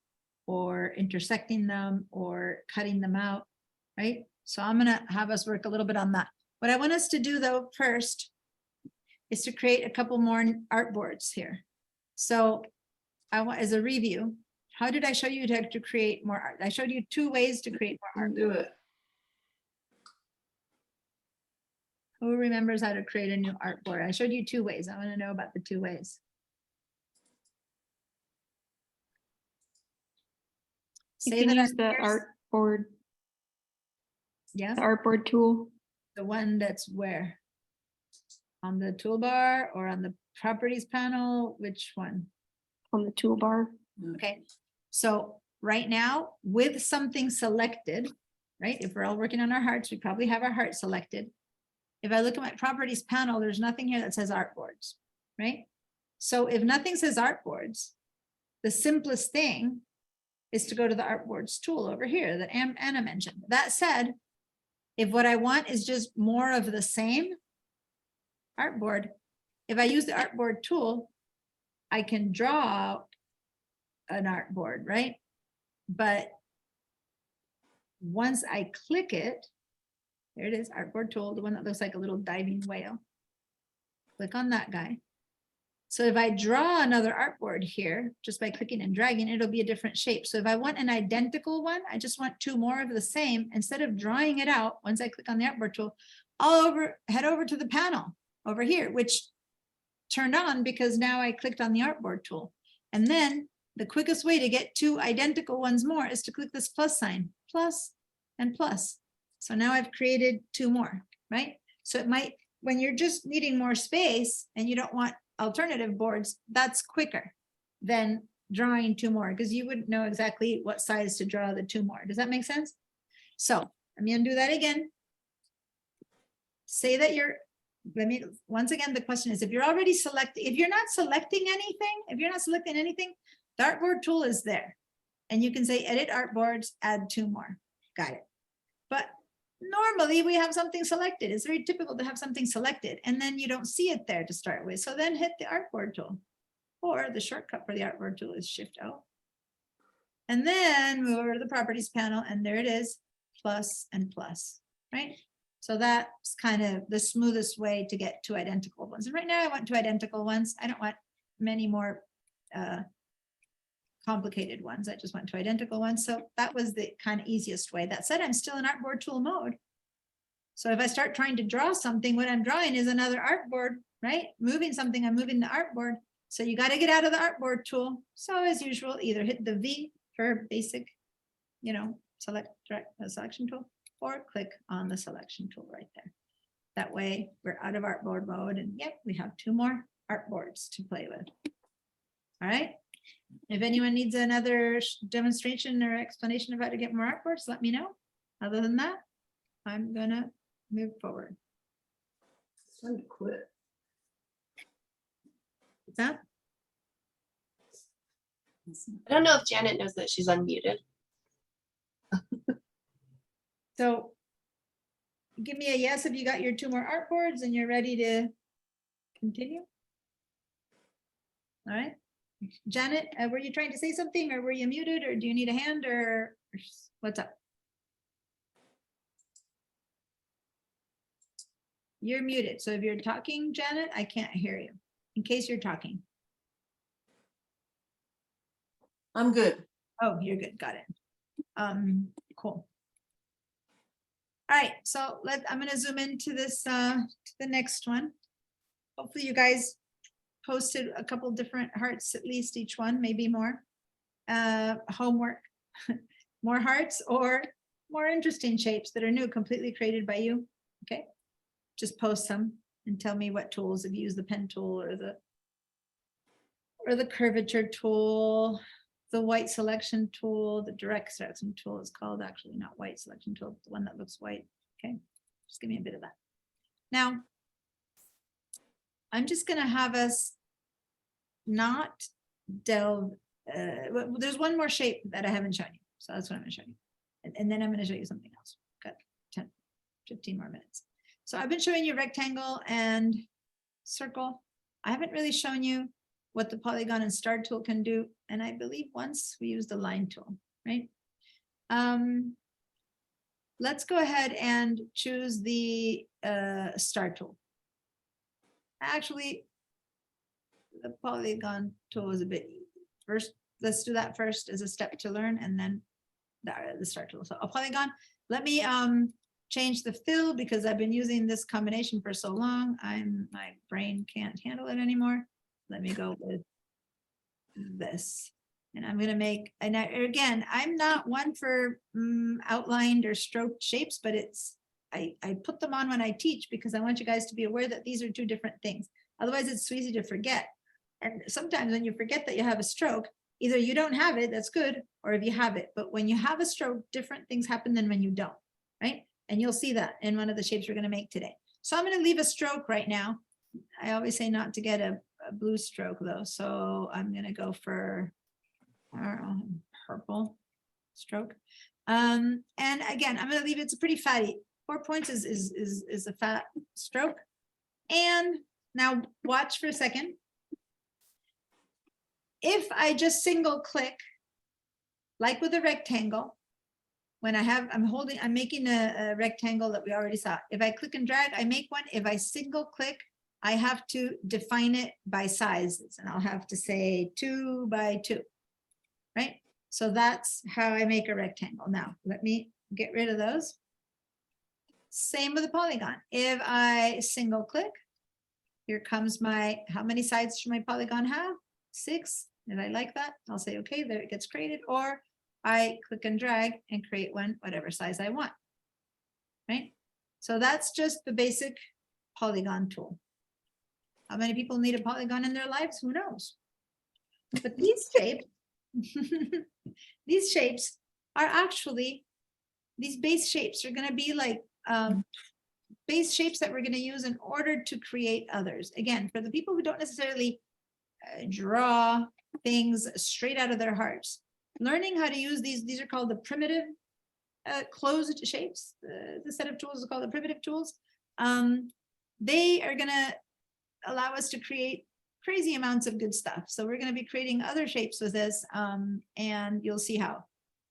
or intersecting them or cutting them out, right? So I'm gonna have us work a little bit on that. What I want us to do though first is to create a couple more artboards here. So I want, as a review, how did I show you to create more art? I showed you 2 ways to create more art. Do it. Who remembers how to create a new artboard? I showed you 2 ways. I want to know about the 2 ways. You Say can that use I'm the here. artboard, Yeah, the artboard tool. the one that's where? On the toolbar or on the properties panel? Which one? On the toolbar. Okay, so right now with something selected, right? If we're all working on our hearts, we probably have our heart selected. If I look at my properties panel, there's nothing here that says artboards, right? So if nothing says artboards, the simplest thing is to go to the artboards tool over here that Anna mentioned. That said, if what I want is just more of the same artboard, if I use the artboard tool, I can draw out an artboard, right? But once I click it, there it is, artboard tool, the one that looks like a little diving whale. Click on that guy. So if I draw another artboard here, just by clicking and dragging, it'll be a different shape. So if I want an identical one, I just want 2 more of the same. Instead of drawing it out, once I click on the artboard tool, I'll head over to the panel over here, which turned on because now I clicked on the artboard tool. And then the quickest way to get 2 identical ones more is to click this plus sign, plus and plus. So now I've created 2 more, right? So it might, when you're just needing more space and you don't want alternative boards, that's quicker than drawing 2 more because you wouldn't know exactly what size to draw the 2 more. Does that make sense? So I'm gonna do that again. Say that you're, once again, the question is, if you're already selecting, if you're not selecting anything, the artboard tool is there. And you can say edit artboards, add 2 more. Got it. But normally we have something selected. It's very typical to have something selected and then you don't see it there to start with. So then hit the artboard tool, or the shortcut for the artboard tool is Shift O. And then move over to the properties panel and there it is, plus and plus, right? So that's kind of the smoothest way to get 2 identical ones. And right now I want 2 identical ones. I don't want many more complicated ones. I just want 2 identical ones. So that was the kind of easiest way. That said, I'm still in artboard tool mode. So if I start trying to draw something, what I'm drawing is another artboard, right? Moving something, I'm moving the artboard. So you got to get out of the artboard tool. So as usual, either hit the V for basic, you know, select direct selection tool, or click on the selection tool right there. That way we're out of artboard mode and yep, we have 2 more artboards to play with. All right. If anyone needs another demonstration or explanation of how to get more artboards, let me know. Other than that, I'm gonna move forward. It's time to quit. What's that? I don't know if Janet knows that she's unmuted. So give me a yes if you got your 2 more artboards and you're ready to continue. All right. Janet, were you trying to say something or were you muted or do you need a hand or what's up? You're muted. So if you're talking, Janet, I can't hear you in case you're talking. I'm good. Oh, you're good. Got it. Cool. All right, so I'm gonna zoom into this, to the next one. Hopefully you guys posted a couple different hearts, at least each one, maybe more. Homework, more hearts or more interesting shapes that are new, completely created by you. Okay, just post some and tell me what tools, if you use the pen tool or the curvature tool, the white selection tool, the direct selection tool is called, actually not white selection tool, but the one that looks white. Okay, just give me a bit of that. Now, I'm just gonna have us not delve, there's one more shape that I haven't shown you. So that's what I'm gonna show you. And then I'm gonna show you something else. Got 10, 15 more minutes. So I've been showing you rectangle and circle. I haven't really shown you what the polygon and star tool can do. And I believe once we used the line tool, right? Let's go ahead and choose the star tool. Actually, the polygon tool is a bit easy. First, let's do that first as a step to learn, and then the star tool. So a polygon, let me change the fill because I've been using this combination for so long. My brain can't handle it anymore. Let me go with this. And I'm going to make, and again, I'm not one for outlined or stroked shapes, but I put them on when I teach because I want you guys to be aware that these are two different things. Otherwise, it's so easy to forget. And sometimes when you forget that you have a stroke, either you don't have it, that's good, or if you have it. But when you have a stroke, different things happen than when you don't, right? And you'll see that in one of the shapes we're going to make today. So I'm going to leave a stroke right now. I always say not to get a blue stroke though. So I'm going to go for purple stroke. And again, I'm going to leave it's a pretty fatty. 4 points is a fat stroke. And now watch for a second. If I just single click, like with a rectangle, when I'm making a rectangle that we already saw. If I click and drag, I make one. If I single click, I have to define it by sizes, and I'll have to say 2 by 2, right? So that's how I make a rectangle. Now, let me get rid of those. Same with a polygon. If I single click, here comes how many sides should my polygon have? 6. And I like that. I'll say, okay, there it gets created. Or I click and drag and create one, whatever size I want, right? So that's just the basic polygon tool. How many people need a polygon in their lives? Who knows? But these shapes, these shapes are actually, these base shapes are going to be like base shapes that we're going to use in order to create others. Again, for the people who don't necessarily draw things straight out of their hearts, learning how to use these are called the primitive closed shapes. The set of tools is called the primitive tools. They are going to allow us to create crazy amounts of good stuff. So we're going to be creating other shapes with this, and you'll see how.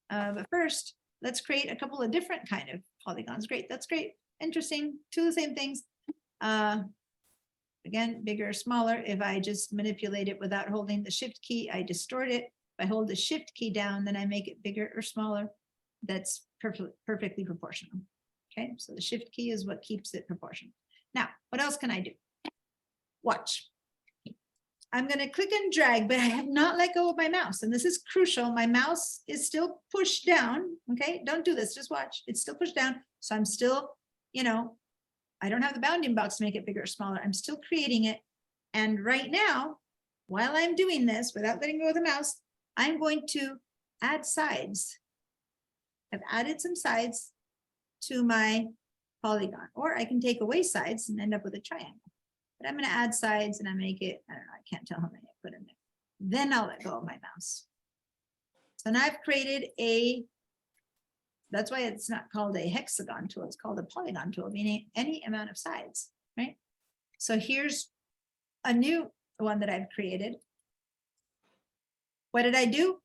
But first, let's create a couple of different kind of polygons. Great, that's great. Interesting, two of the same things. Again, bigger or smaller. If I just manipulate it without holding the shift key, I distort it. If I hold the shift key down, then I make it bigger or smaller. That's perfectly proportional. Okay, so the shift key is what keeps it proportional. Now, what else can I do? Watch. I'm going to click and drag, but I have not let go of my mouse. And this is crucial. My mouse is still pushed down. Okay, don't do this. Just watch. It's still pushed down. So I'm still, I don't have the bounding box to make it bigger or smaller. I'm still creating it. And right now, while I'm doing this, without letting go of the mouse, I'm going to add sides. I've added some sides to my polygon, or I can take away sides and end up with a triangle. But I'm going to add sides and I make it, I don't know, I can't tell how many I put in there. Then I'll let go of my mouse. So now I've created that's why it's not called a hexagon tool, it's called a polygon tool, meaning any amount of sides, right? So here's a new one that I've created. What did I do?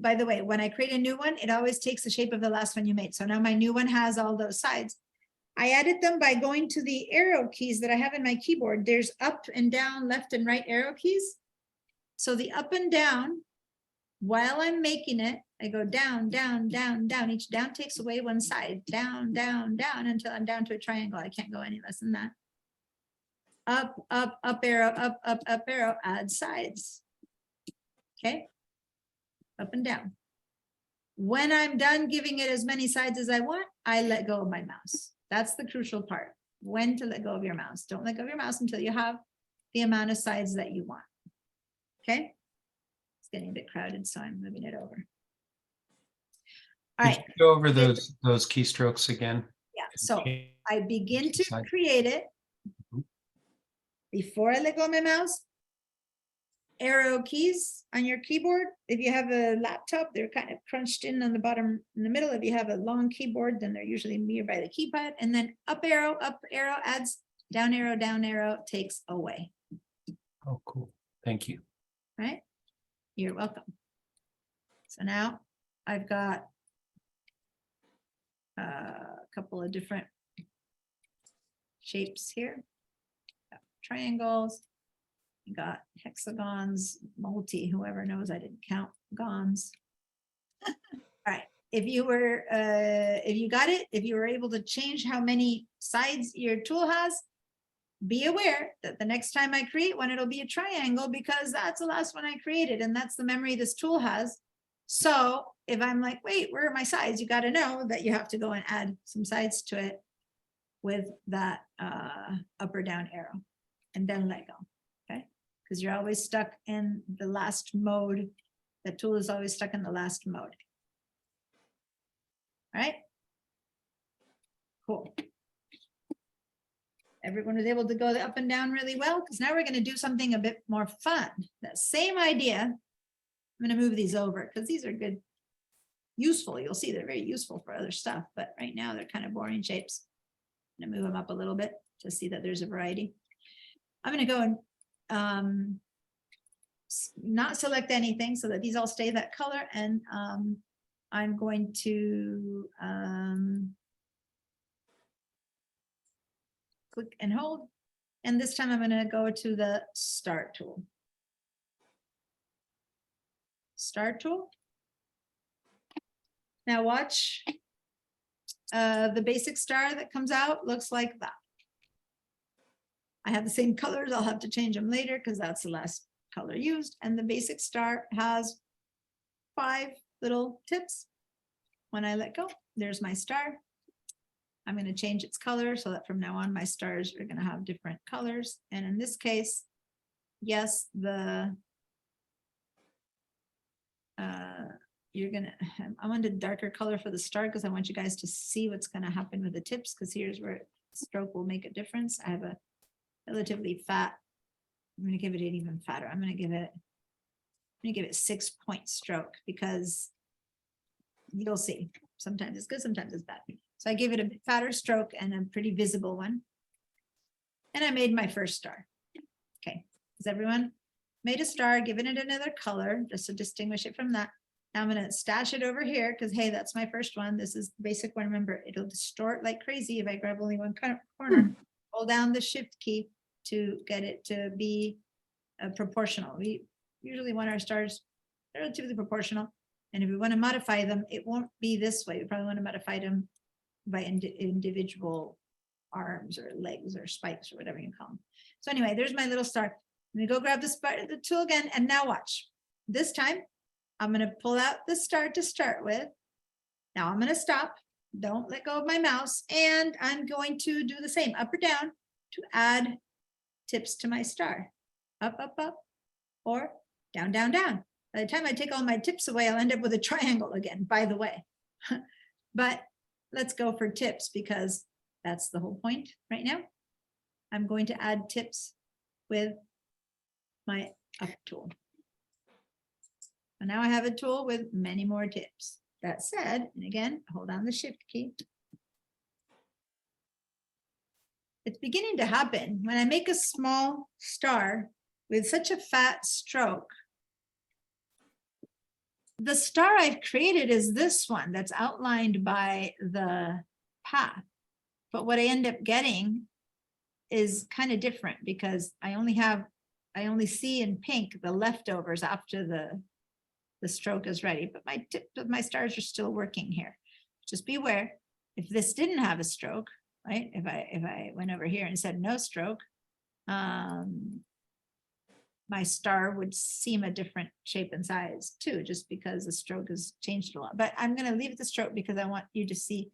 By the way, when I create a new one, it always takes the shape of the last one you made. So now my new one has all those sides. I added them by going to the arrow keys that I have in my keyboard. There's up and down, left and right arrow keys. So the up and down, while I'm making it, I go down, down, down, down. Each down takes away one side, down, down, down, until I'm down to a triangle. I can't go any less than that. Up, up arrow, up arrow, add sides. Okay, up and down. When I'm done giving it as many sides as I want, I let go of my mouse. That's the crucial part. When to let go of your mouse. Don't let go of your mouse until you have the amount of sides that you want. Okay, it's getting a bit crowded, so I'm moving it over. All Could right, you go over those keystrokes again? yeah, so I begin to Side. create it. Mhm. Before I let go of my mouse, arrow keys on your keyboard. If you have a laptop, they're kind of crunched in on the bottom in the middle. If you have a long keyboard, then they're usually nearby the keypad. And then up arrow adds, down arrow takes away. Oh, cool. Thank you. Right? You're welcome. So now I've got a couple of different shapes here. Got triangles, you got hexagons, whoever knows I didn't count gons. All right, if you were, if you got it, if you were able to change how many sides your tool has, be aware that the next time I create one, it'll be a triangle because that's the last one I created and that's the memory this tool has. So if I'm like, wait, where are my sides? You got to know that you have to go and add some sides to it with that up or down arrow and then let go, okay? Because you're always stuck in the last mode. The tool is always stuck in the last mode. All right? Cool. Everyone was able to go up and down really well because now we're going to do something a bit more fun. That same idea. I'm going to move these over because these are good, useful. You'll see they're very useful for other stuff, but right now they're kind of boring shapes. I'm going to move them up a little bit to see that there's a variety. I'm going to go and not select anything so that these all stay that color. And I'm going to click and hold. And this time I'm going to go to the Start tool. Start tool. Now watch. The basic star that comes out looks like that. I have the same colors. I'll have to change them later because that's the last color used. And the basic star has 5 little tips. When I let go, there's my star. I'm going to change its color so that from now on my stars are going to have different colors. And in this case, yes, you're gonna, I want a darker color for the star because I want you guys to see what's going to happen with the tips, because here's where stroke will make a difference. I have a relatively fat, I'm going to give it an even fatter. I'm going to give it 6-point stroke because you'll see sometimes it's good, sometimes it's bad. So I gave it a bit fatter stroke and a pretty visible one. And I made my first star. Okay, has everyone made a star, given it another color just to distinguish it from that? Now I'm going to stash it over here because, hey, that's my first one. This is the basic one. Remember, it'll distort like crazy if I grab only one corner. Hold down the shift key to get it to be proportional. We usually want our stars relatively proportional. And if we want to modify them, it won't be this way. We probably want to modify them by individual arms or legs or spikes or whatever you call them. So anyway, there's my little star. Let me go grab the tool again. And now watch. This time, I'm going to pull out the star to start with. Now I'm going to stop. Don't let go of my mouse. And I'm going to do the same, up or down, to add tips to my star. Up, up, up, or down, down, down. By the time I take all my tips away, I'll end up with a triangle again, by the way. But let's go for tips because that's the whole point right now. I'm going to add tips with my up tool. And now I have a tool with many more tips. That said, and again, hold down the shift key. It's beginning to happen when I make a small star with such a fat stroke. the star I've created is this one that's outlined by the path. But what I end up getting is kind of different because I only see in pink the leftovers after the stroke is ready, but my tip of my stars are still working here. Just beware, if this didn't have a stroke, right? If I went over here and said no stroke, my star would seem a different shape and size too, just because the stroke has changed a lot. But I'm going to leave the stroke because I want you to see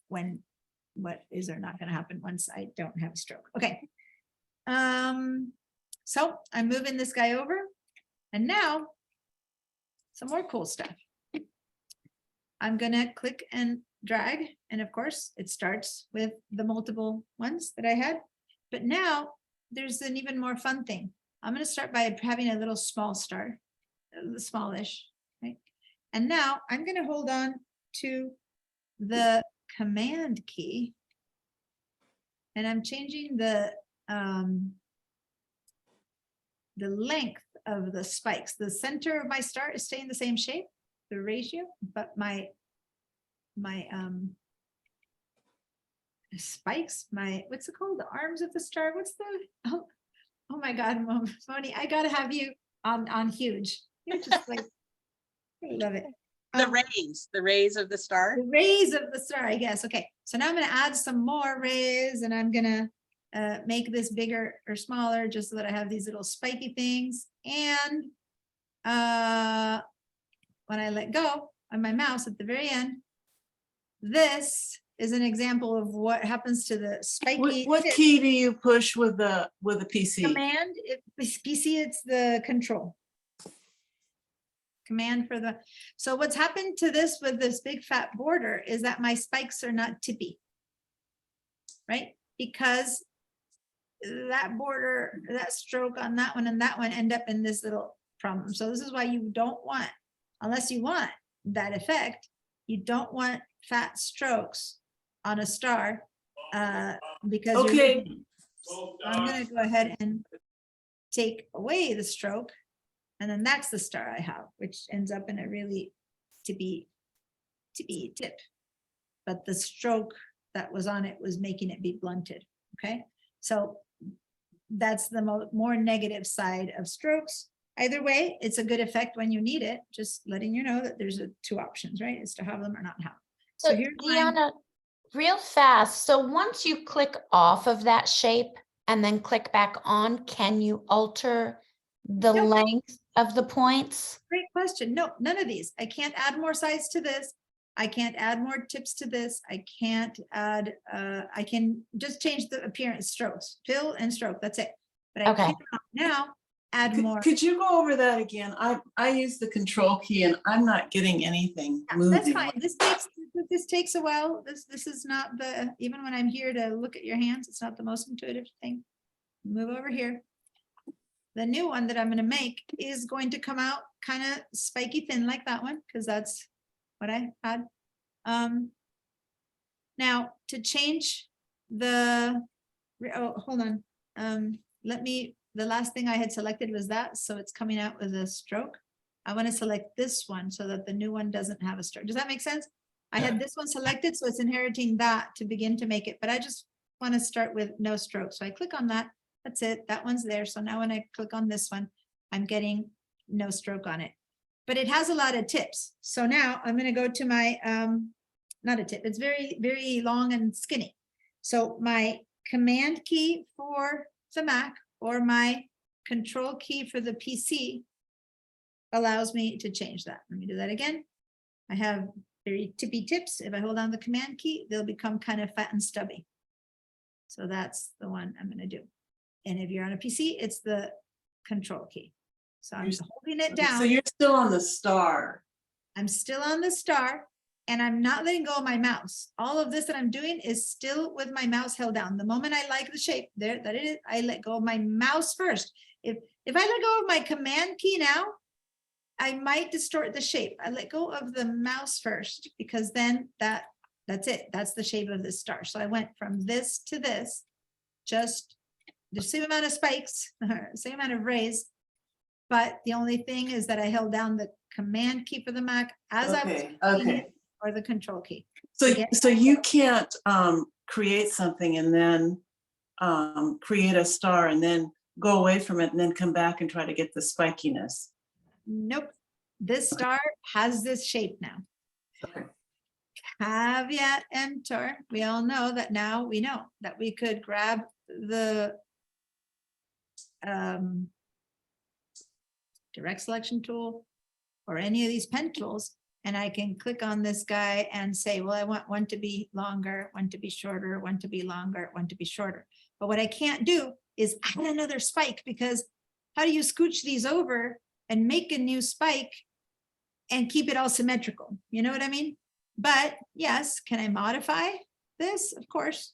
what is or not going to happen once I don't have a stroke. Okay. So I'm moving this guy over, and now some more cool stuff. I'm going to click and drag, and of course it starts with the multiple ones that I had, but now there's an even more fun thing. I'm going to start by having a little small star, smallish, right? And now I'm going to hold on to the command key, and I'm changing the length of the spikes. The center of my star is staying the same shape, the ratio, but my spikes, what's it called? The arms of the star. What's the, oh my God, Moni, I gotta have you on huge. You're just like, I love it. The rays of the star. The rays of the star, I guess. Okay, so now I'm gonna add some more rays, and I'm gonna make this bigger or smaller just so that I have these little spiky things. And when I let go on my mouse at the very end, this is an example of what happens to the spiky. What key do you push with the PC? Command, PC, it's the control. Command for the, so what's happened to this with this big fat border is that my spikes are not tippy, right? Because that border, that stroke on that one and that one end up in this little problem. So this is why you don't want, unless you want that effect, you don't want fat strokes on a star because okay. So I'm going to go ahead and take away the stroke, and then that's the star I have, which ends up in a really tippy tip. But the stroke that was on it was making it be blunted. Okay, so that's the more negative side of strokes. Either way, it's a good effect when you need it. Just letting you know that there's two options, right? Is to have them or not have them. So here's Deanna, real fast. So once you click off of that shape and then click back on, can you alter the Nope. length of the points? Great question. No, none of these. I can't add more size to this. I can't add more tips to this. I can't add, I can just change the appearance, strokes, fill and stroke. That's it. But I Okay. cannot now add more. Could you go over that again? I use the control key and I'm not getting anything Yeah, moving. that's fine. This takes a while. This is not even when I'm here to look at your hands, it's not the most intuitive thing. Move over here. The new one that I'm going to make is going to come out kind of spiky thin like that one, because that's what I had. Now to change the, oh, hold on. The last thing I had selected was that, so it's coming out with a stroke. I want to select this one so that the new one doesn't have a stroke. Does that make sense? I had this one selected, so it's inheriting that to begin to make it, but I just want to start with no stroke. So I click on that. That's it. That one's there. So now when I click on this one, I'm getting no stroke on it, but it has a lot of tips. So now I'm going to go to my, not a tip. It's very, very long and skinny. So my command key for the Mac or my control key for the PC allows me to change that. Let me do that again. I have very tippy tips. If I hold down the command key, they'll become kind of fat and stubby. So that's the one I'm going to do. And if you're on a PC, it's the control key. So I'm holding it down. So you're still on the star. I'm still on the star and I'm not letting go of my mouse. All of this that I'm doing is still with my mouse held down. The moment I like the shape there, that it is, I let go of my mouse first. If I let go of my command key now, I might distort the shape. I let go of the mouse first because then that's it. That's the shape of the star. So I went from this to this, just the same amount of spikes, same amount of rays, But the only thing is that I held down the command key for the Mac as I was Okay, clicking okay. it, or the control key. So, Again, so you can't create something and then create a star and then go away from it and then come back and try to get the spikiness. Nope. This star has this shape now. Okay. Caveat emptor, we all know that now we know that we could grab the direct selection tool or any of these pen tools, and I can click on this guy and say, well, I want one to be longer, one to be shorter, one to be longer, one to be shorter. But what I can't do is add another spike, because how do you scooch these over and make a new spike and keep it all symmetrical? You know what I mean? But yes, can I modify this? Of course.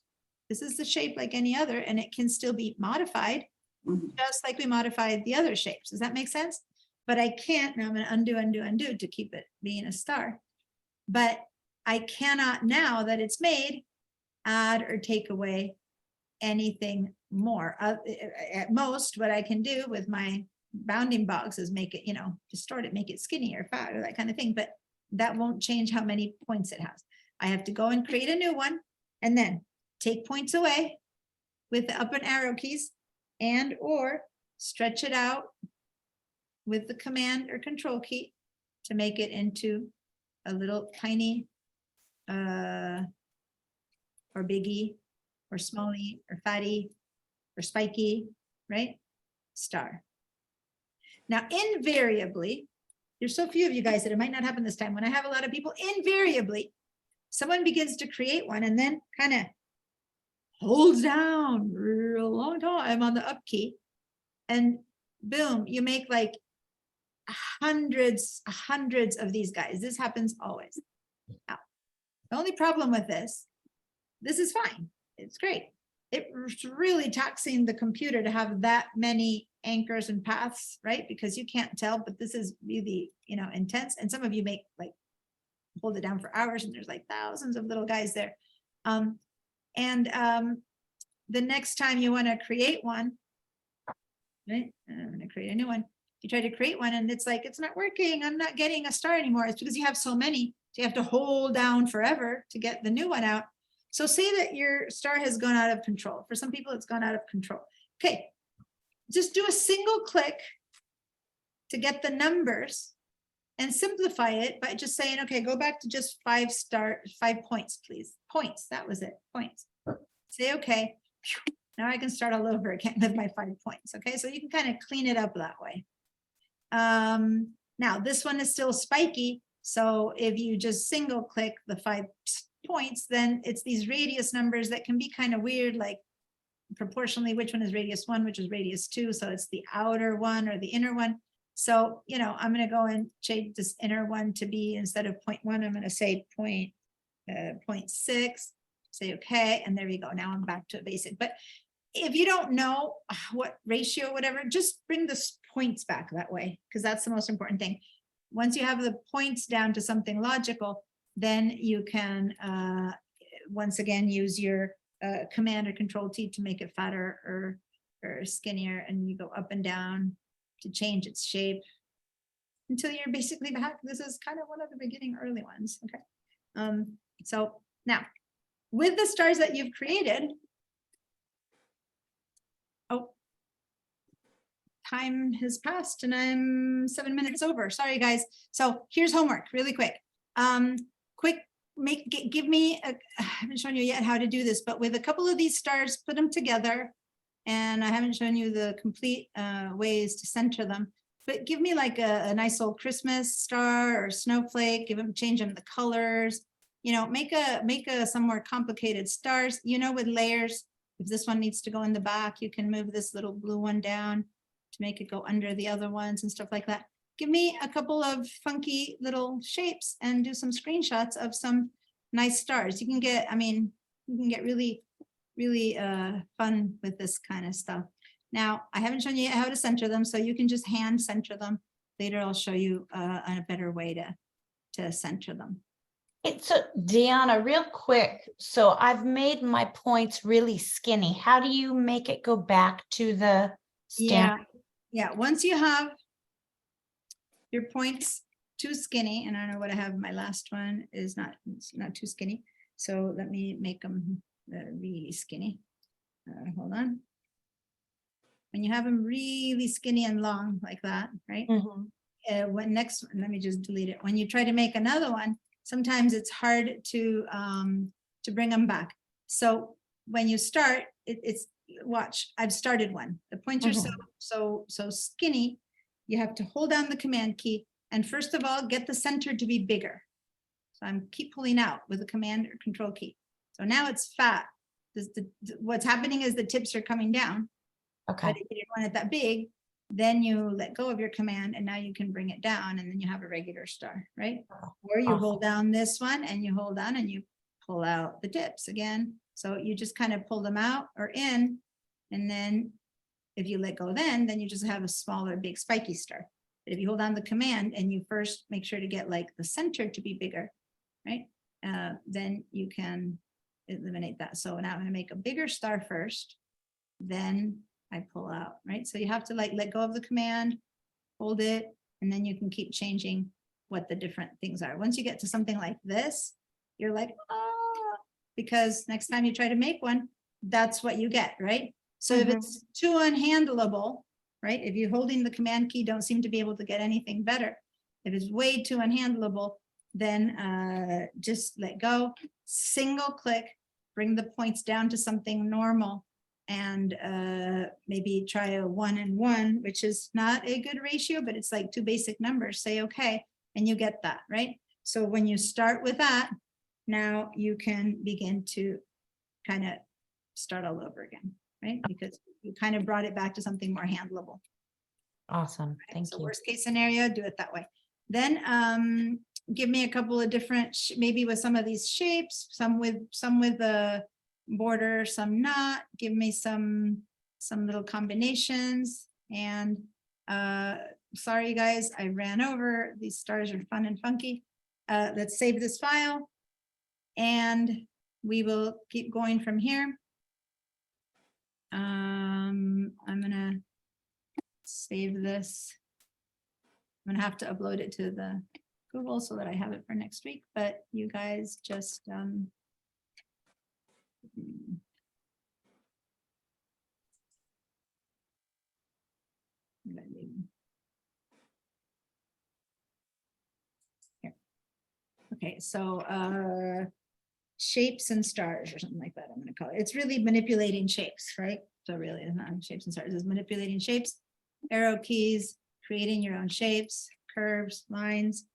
This is the shape like any other, and it can still be modified Mhm. just like we modified the other shapes. Does that make sense? But I can't, now I'm gonna undo, undo, undo to keep it being a star. But I cannot, now that it's made, add or take away anything more. At most, what I can do with my bounding box is make it, distort it, make it skinny or fat or that kind of thing, but that won't change how many points it has. I have to go and create a new one and then take points away with the up and arrow keys, and or stretch it out with the command or control key to make it into a little tiny or biggie or smallie or fatty or spiky, right? Star. Now, invariably, there's so few of you guys that it might not happen this time. When I have a lot of people, invariably, someone begins to create one and then kind of holds down for a long time on the up key, and boom, you make like hundreds of these guys. This happens always. Now, the only problem with this is fine. It's great. It's really taxing the computer to have that many anchors and paths, right? Because you can't tell, but this is really, intense. And some of you make like hold it down for hours, and there's like thousands of little guys there. The next time you want to create one, right? I'm going to create a new one. You try to create one and it's like, it's not working. I'm not getting a star anymore. It's because you have so many. So you have to hold down forever to get the new one out. So say that your star has gone out of control. For some people, it's gone out of control. Okay, just do a single click to get the numbers and simplify it by just saying, okay, go back to just 5 points, please. Points, that was it, points. Say, okay, now I can start all over again with my 5 points. Okay, so you can kind of clean it up that way. Now this one is still spiky. So if you just single click the 5 points, then it's these radius numbers that can be kind of weird, like proportionally, which one is radius 1, which is radius 2. So it's the outer one or the inner one. So, I'm going to go and change this inner one to be, instead of 0.1, I'm going to say 0.6, say, okay. And there we go. Now I'm back to a basic. But if you don't know what ratio, whatever, just bring the points back that way, because that's the most important thing. Once you have the points down to something logical, then you can, once again, use your command or control T to make it fatter or skinnier, and you go up and down to change its shape until you're basically back. This is kind of one of the beginning early ones. Okay. So now with the stars that you've created, time has passed and I'm 7 minutes over. Sorry, guys. So here's homework really quick. Give me, I haven't shown you yet how to do this, but with a couple of these stars, put them together. And I haven't shown you the complete ways to center them, but give me like a nice old Christmas star or snowflake, change them the colors, make some more complicated stars, with layers. If this one needs to go in the back, you can move this little blue one down to make it go under the other ones and stuff like that. Give me a couple of funky little shapes and do some screenshots of some nice stars. You can get really fun with this kind of stuff. Now, I haven't shown you yet how to center them, so you can just hand center them. Later, I'll show you a better way to center them. So Deanna, real quick. So I've made my points really skinny. How do you make it go back to the standard? Yeah. Once you have your points too skinny, and I don't know what I have, my last one is not, it's not too skinny. So let me make them really skinny. Hold on. When you have them really skinny and long like that, right? When next, let me just delete it. When you try to make another one, sometimes it's hard to bring them back. So when you start, it's watch. I've started one. The points are so skinny. You have to hold down the command key, and first of all, get the center to be bigger. So I'm keep pulling out with the command or control key. So now it's fat. What's happening is the tips are coming down. Okay. But if you didn't want it that big, then you let go of your command and now you can bring it down and then you have a regular star, right? Or you hold down this one and you hold down and you pull out the tips again. So you just kind of pull them out or in, and then if you let go then you just have a smaller, big spiky star. But if you hold down the command and you first make sure to get like the center to be bigger, right? Then you can eliminate that. So now I'm going to make a bigger star first, then I pull out, right? So you have to like let go of the command, hold it, and then you can keep changing what the different things are. Once you get to something like this, you're like, oh, because next time you try to make one, that's what you get, right? So if it's too unhandleable, right? If you're holding the command key, don't seem to be able to get anything better. If it's way too unhandleable, then just let go, single click, bring the points down to something normal, and maybe try a 1 and 1, which is not a good ratio, but it's like two basic numbers. Say okay, and you get that, right? So when you start with that, now you can begin to kind of start all over again, right? Because you kind of brought it back to something more handleable. Awesome. Thank So you. worst case scenario, do it that way. Then give me a couple of different, maybe with some of these shapes, some with the border, some not. Give me some little combinations. And sorry guys, I ran over. These stars are fun and funky. Let's save this file and we will keep going from here. I'm gonna save this. I'm gonna have to upload it to the Google so that I have it for next week, but you guys just here. Okay, so shapes and stars or something like that, I'm gonna call it. It's really manipulating shapes, right? So really it's not shapes and stars, it's manipulating shapes, arrow keys, creating your own shapes, curves, lines.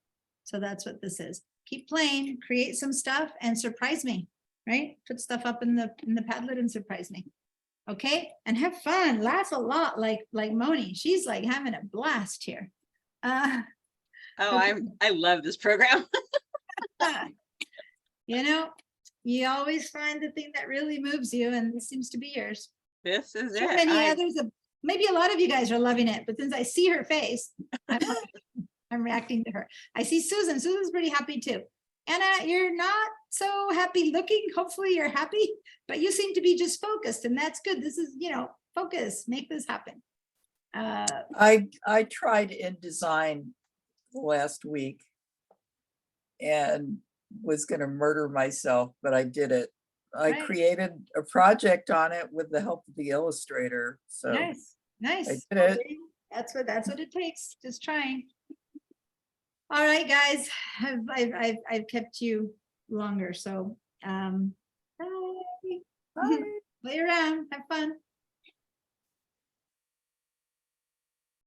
So that's what this is. Keep playing, create some stuff and surprise me, right? Put stuff up in the Padlet and surprise me. Okay, and have fun, laugh a lot like Moni. She's like having a blast here. Oh, okay. I love this program. You know, you always find the thing that really moves you, and this seems to be yours. This is So it. many others, maybe a lot of you guys are loving it, but since I see her face, I'm reacting to her. I see Susan. Susan's pretty happy too. Anna, you're not so happy looking. Hopefully you're happy, but you seem to be just focused, and that's good. This is, focus, make this happen. I tried InDesign last week and was going to murder myself, but I did it. I Right. created a project on it with the help of the Illustrator. So Nice, nice. I did it. That's what it takes. Just trying. All right, guys, I've kept you longer, so bye. Bye. Play around, have fun.